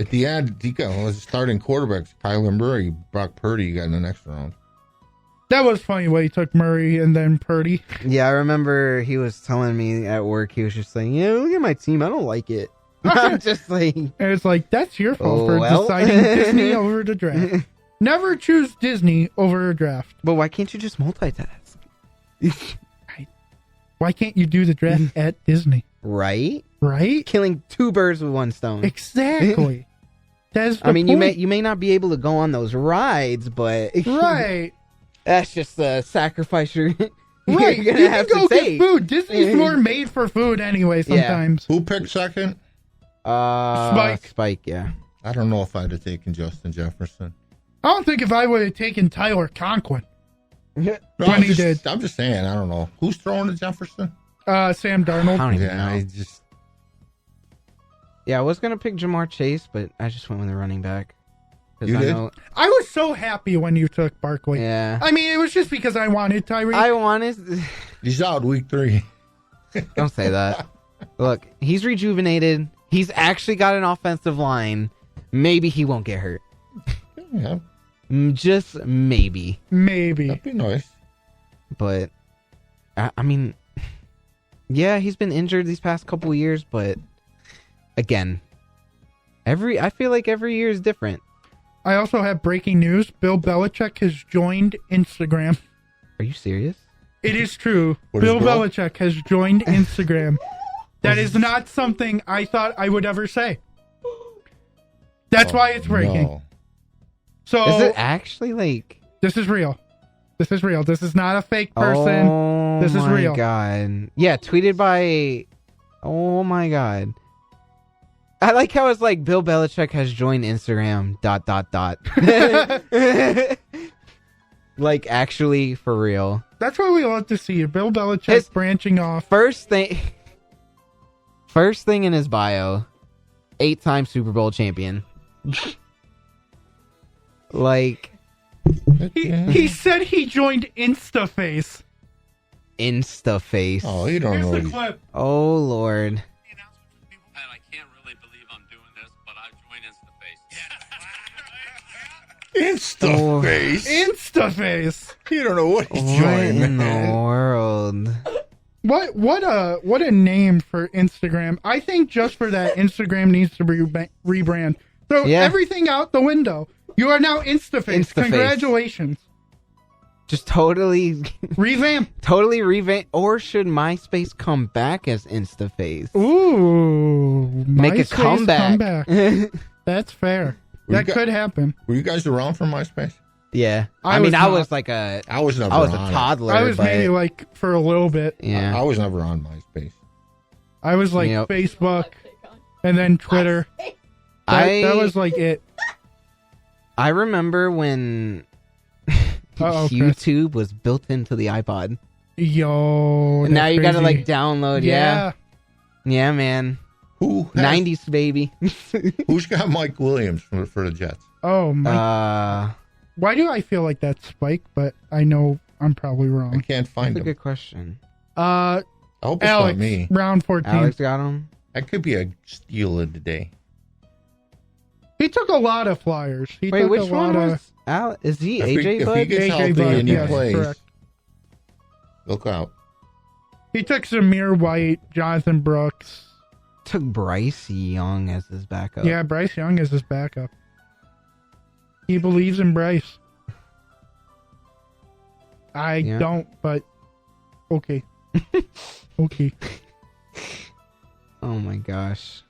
G: the end, he got starting quarterbacks: Kyler Murray, Brock Purdy. You got in the next round.
E: That was funny when he took Murray and then Purdy.
C: Yeah, I remember he was telling me at work. He was just saying, "Yeah, look at my team. I don't like it." I'm just like,
E: and it's like that's your fault for deciding Disney over the draft. Never choose Disney over a draft.
C: But why can't you just multitask?
E: Why can't you do the draft at Disney?
C: Right?
E: Right?
C: Killing 2 birds with 1 stone.
E: Exactly. That's the point.
C: you may not be able to go on those rides, but
E: right.
C: That's just a sacrifice you're
E: Right.
C: gonna
E: You
C: have
E: can go
C: to
E: get
C: take.
E: food. Disney's more made for food anyway sometimes.
G: Who picked second?
C: Spike, yeah.
G: I don't know if I'd have taken Justin Jefferson.
E: I don't think if I would have taken Tyler Conklin
G: No,
E: when he did.
G: I'm just saying, I don't know. Who's throwing to Jefferson?
E: Sam Darnold.
C: I don't even know.
G: I just...
C: Yeah, I was going to pick Jamar Chase, but I just went with the running back.
G: You did?
E: I was so happy when you took Barkley.
C: Yeah.
E: I mean, it was just because I wanted Tyreek.
G: He's out week 3.
C: Don't say that. Look, he's rejuvenated. He's actually got an offensive line. Maybe he won't get hurt.
G: Yeah.
C: Just maybe.
E: Maybe.
G: That'd be nice.
C: But, I mean, yeah, he's been injured these past couple years, but again, I feel like every year is different.
E: I also have breaking news. Bill Belichick has joined Instagram.
C: Are you serious?
E: It is true.
G: What
E: Bill
G: is Bill?
E: Belichick has joined Instagram. That is not something I thought I would ever say. That's why it's breaking.
G: No.
E: So
C: Is it actually like...
E: This is real. This is real. This is not a fake person.
C: Oh,
E: This is real.
C: my God. Yeah, tweeted by... Oh, my God. I like how it's like Bill Belichick has joined Instagram, ... Like, actually, for real.
E: That's what we love to see. Bill Belichick branching off.
C: First thing in his bio, 8-time Super Bowl champion. Like...
E: He said he joined InstaFace.
C: Instaface.
G: Oh, you don't know.
E: Here's the clip.
C: Oh, Lord.
J: And I can't really believe I'm doing this, but I joined InstaFace.
E: InstaFace.
G: You don't know what he's
C: What
G: joining,
C: in
G: man.
C: the world?
E: What a name for Instagram. I think just for that, Instagram needs to rebrand. Throw everything out the window. You are now InstaFace. Congratulations.
C: Just totally
E: revamp.
C: Totally revamp. Or should MySpace come back as InstaFace?
E: Ooh,
C: make a
E: MySpace
C: comeback.
E: That's fair. That could happen.
G: Were you guys around for MySpace?
C: Yeah,
E: I was
C: I was like a toddler.
E: I was
C: but,
E: maybe like for a little bit.
C: Yeah,
G: I was never on MySpace.
E: I was like Facebook, and then Twitter. That was like it.
C: I remember when YouTube was built into the iPod.
E: Yo,
C: and now you gotta
E: crazy.
C: like download. Yeah, man.
G: Who
C: 90s baby?
G: Who's got Mike Williams for the Jets?
E: Oh my. Why do I feel like that's Spike? But I know I'm probably wrong.
G: I can't find
C: That's
G: him.
C: a good question.
G: I hope it's
E: Alex,
G: not me.
E: round 14.
C: Alex got him.
G: That could be a steal of the day.
E: He took a lot of flyers. He
C: Wait,
E: took
C: which
E: a
C: one
E: lot
C: was Is he
G: If
C: AJ
G: he
C: Bud?
G: gets
E: AJ
G: healthy
E: Bud,
G: and he
E: yes,
G: plays,
E: correct.
G: look out.
E: He took Zamir White, Jonathan Brooks.
C: Took Bryce Young as his backup.
E: Yeah, Bryce Young is his backup. He believes in Bryce. I don't, but okay. Okay.
C: Oh my gosh.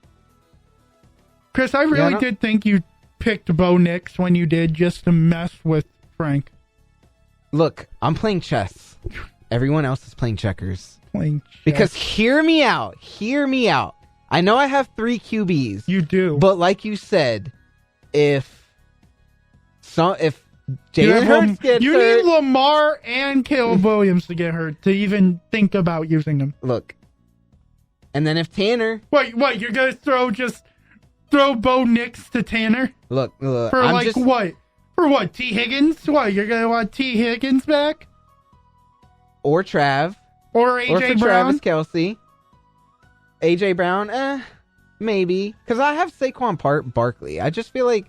E: Chris, I really did think you picked Bo Nix when you did just to mess with Frank.
C: Look, I'm playing chess. Everyone else is playing checkers.
E: Playing chess.
C: Because hear me out. I know I have 3 QBs.
E: You do.
C: But like you said, if Jalen Hurts gets
E: you
C: hurt,
E: need Lamar and Caleb Williams to get hurt to even think about using them.
C: Look. And then if Tanner...
E: Wait, you're going to throw Bo Nix to Tanner?
C: Look.
E: For what? For what, T. Higgins? What, you're going to want T. Higgins back?
C: Or Trav.
E: Or A.J.
C: Or for
E: Brown?
C: Travis Kelce. A.J. Brown, maybe. Because I have Saquon Barkley. I just feel like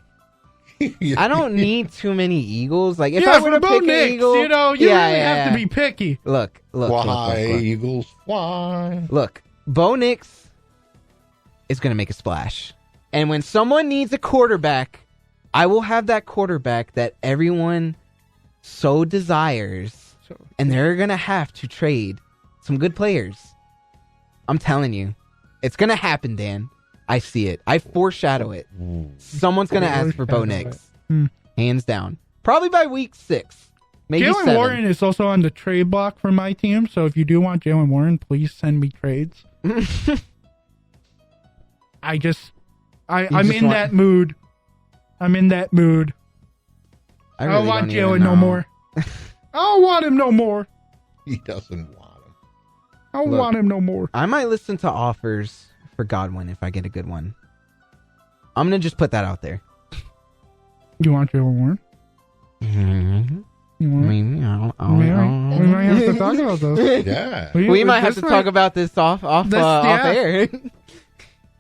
C: I don't need too many Eagles. Like, if I were to pick an Eagle...
E: you really have to be picky.
C: Look.
G: Fly, Eagles, fly.
C: Look, Bo Nix is going to make a splash. And when someone needs a quarterback, I will have that quarterback that everyone so desires. And they're going to have to trade some good players. I'm telling you. It's going to happen, Dan. I see it. I foreshadow it. Someone's going to ask for Bo Nix. Hands down. Probably by week 6. Maybe
E: Jalen
C: 7.
E: Warren is also on the trade block for my team, so if you do want Jalen Warren, please send me trades. I'm in that mood. I don't want Jalen no more. I don't want him no more.
G: He doesn't want him.
E: I don't want him no more.
C: I might listen to offers for Godwin if I get a good one. I'm going to just put that out there.
E: You want Jalen Warren?
C: Mm-hmm.
E: You want
C: I mean,
E: we might have to talk about this.
G: Yeah.
C: We might have to talk about this off air.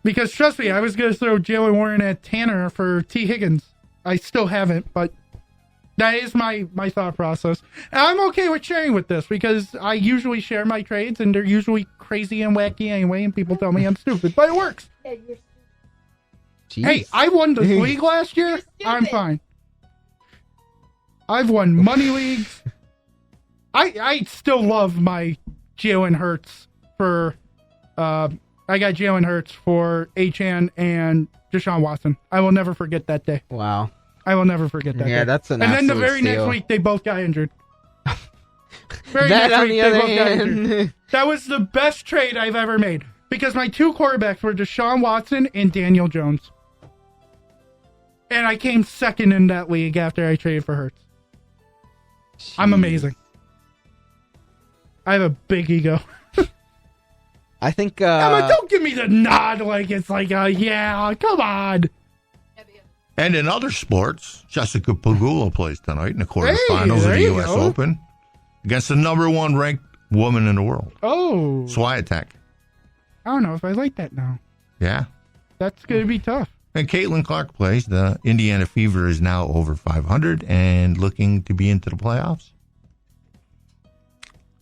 E: Because trust me, I was going to throw Jalen Warren at Tanner for T. Higgins. I still haven't, but that is my thought process. And I'm okay with sharing with this because I usually share my trades and they're usually crazy and wacky anyway, and people tell me I'm stupid, but it works.
C: Jeez.
E: Hey, I won the league last year. I'm fine. I've won money leagues. I still love my Jalen Hurts for I got Jalen Hurts for Achane and Deshaun Watson. I will never forget that day.
C: Wow.
E: I will never forget that day.
C: Yeah, that's an
E: And then the
C: absolute
E: very
C: steal.
E: next week, they both got injured.
C: That on the other hand.
E: That was the best trade I've ever made. Because my 2 quarterbacks were Deshaun Watson and Daniel Jones. And I came second in that league after I traded for Hurts.
C: Jeez.
E: I'm amazing. I have a big ego.
C: I think...
E: Emma, don't give me the nod like it's like, yeah, come on.
G: And in other sports, Jessica Pegula plays tonight in the quarterfinals of
E: there
G: the
E: you
G: U.S.
E: go.
G: Open against the number 1 ranked woman in the world,
E: Oh.
G: Swiatek.
E: I don't know if I like that now.
G: Yeah.
E: That's going to be tough.
G: And Caitlin Clark plays. The Indiana Fever is now over 500 and looking to be into the playoffs.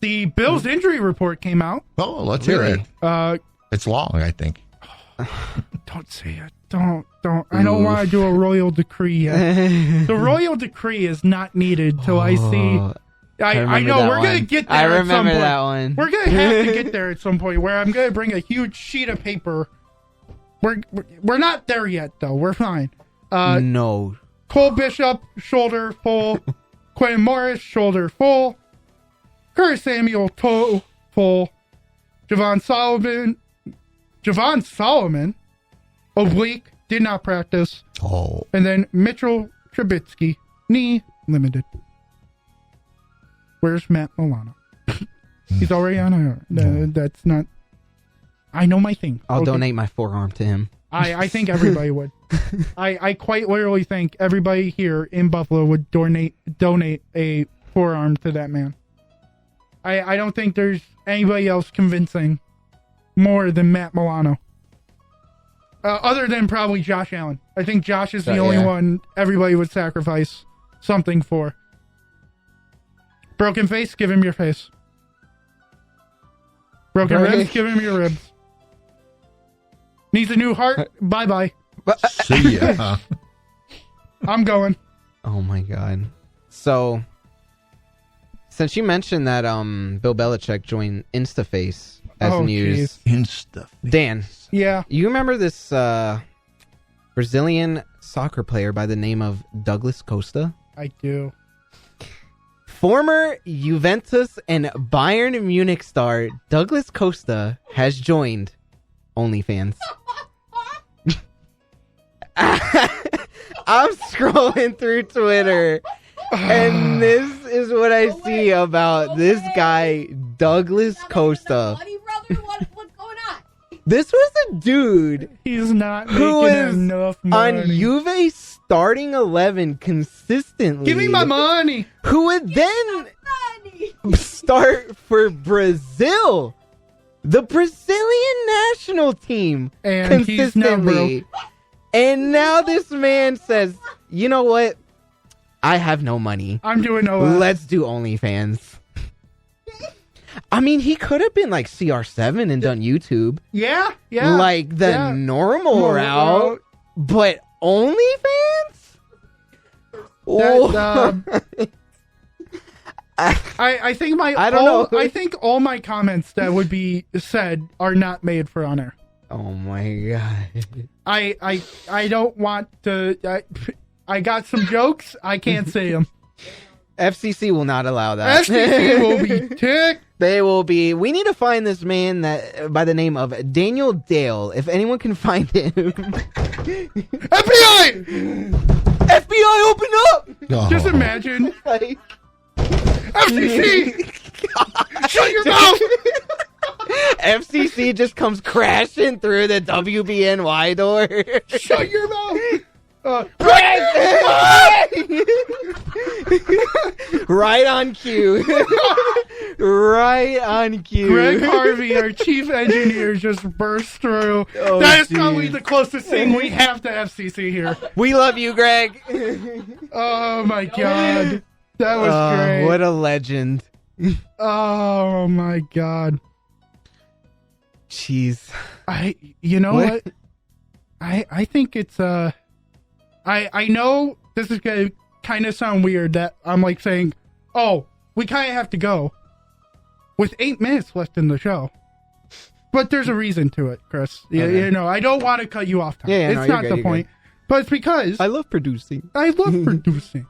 E: The Bills injury report came out.
G: Oh, let's hear it. It's long, I think.
E: Don't say it. Don't. I don't want to do a royal decree yet. The royal decree is not needed till I see. I know we're going to get there
C: I
E: at some
C: remember
E: point.
C: that one.
E: We're going to have to get there at some point where I'm going to bring a huge sheet of paper. We're not there yet, though. We're fine.
C: No.
E: Cole Bishop, shoulder full. Quentin Morris, shoulder full. Curtis Samuel, toe full. Javon Solomon, oblique, did not practice.
G: Oh.
E: And then Mitchell Trubisky, knee limited. Where's Matt Milano? He's already on a... that's not... I know my thing.
C: I'll donate my forearm to him.
E: I think everybody would. I quite literally think everybody here in Buffalo would donate a forearm to that man. I don't think there's anybody else convincing more than Matt Milano. Other than probably Josh Allen. I think Josh is the only one everybody would sacrifice something for. Broken face, give him your face. Broken ribs, give him your ribs. Needs a new heart, bye-bye.
G: See ya.
E: I'm going.
C: Oh my god. So Since you mentioned that Bill Belichick joined InstaFace as news, Dan,
E: Yeah.
C: you remember this Brazilian soccer player by the name of Douglas Costa?
E: I do.
C: Former Juventus and Bayern Munich star Douglas Costa has joined OnlyFans. I'm scrolling through Twitter, and this is what I see about this guy, Douglas Costa.
K: What's going on?
C: This was a dude
E: He's not
C: who
E: making
C: is
E: enough
C: on
E: money.
C: Juve starting 11 consistently.
E: Give me my money.
C: Who would then start for Brazil, the Brazilian national team,
E: And he's now
C: consistently. And now this man says, you know what? I have no money.
E: I'm doing no.
C: Let's do OnlyFans. I mean, he could have been like CR7 and done YouTube.
E: Yeah, yeah.
C: Like the normal route. But OnlyFans?
E: I think
C: I don't know.
E: I think all my comments that would be said are not made for honor.
C: Oh my god.
E: I don't want to. I got some jokes. I can't say them.
C: FCC will not allow that.
E: FCC will be ticked.
C: They will be. We need to find this man that by the name of Daniel Dale. If anyone can find him.
E: FBI!
C: FBI, open up!
E: Just imagine.
C: Like,
E: FCC! Shut your mouth!
C: FCC just comes crashing through the WBNY door.
E: Shut your mouth!
C: Right on cue. Right on cue.
E: Greg Harvey, our chief engineer, just burst through.
C: Oh,
E: that is
C: geez.
E: probably the closest thing we have to FCC here.
C: We love you, Greg.
E: Oh my god. That was great.
C: What a legend.
E: Oh my god.
C: Jeez.
E: You know what? I think it's I know this is gonna kind of sound weird that I'm like saying, oh, we kind of have to go with 8 minutes left in the show. But there's a reason to it, Chris.
C: Okay.
E: You know, I don't want to cut you off. Tom.
C: Yeah,
E: it's
C: no,
E: not
C: you're good,
E: the point. But it's because
C: I love producing.
E: I love producing.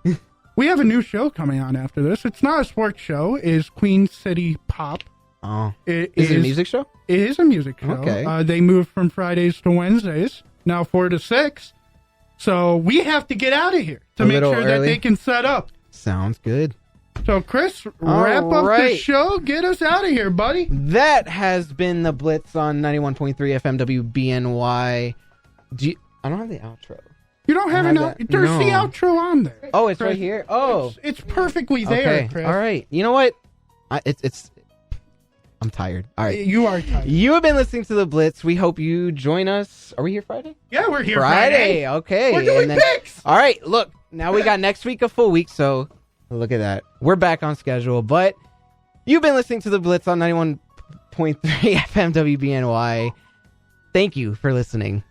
E: We have a new show coming on after this. It's not a sports show. It is Queen City Pop.
C: Oh.
E: Is
C: it a music show?
E: It is a music show.
C: Okay.
E: They moved from Fridays to Wednesdays, now 4 to 6. So we have to get out of here to make sure that they can set up.
C: Sounds good.
E: So, Chris, wrap up the show. Get us out of here, buddy.
C: That has been the Blitz on 91.3 FM WBNY. I don't have the outro.
E: You don't have an outro? There's the outro on there.
C: Oh, it's
E: Chris,
C: right here? Oh.
E: It's perfectly there,
C: Okay.
E: Chris.
C: All right. You know what? I'm tired. All right.
E: You are tired.
C: You have been listening to the Blitz. We hope you join us. Are we here Friday?
E: Yeah, we're here
C: Friday. Okay.
E: We're doing picks.
C: All right. Look, now we got next week a full week, so look at that. We're back on schedule. But you've been listening to the Blitz on 91.3 FM WBNY. Thank you for listening.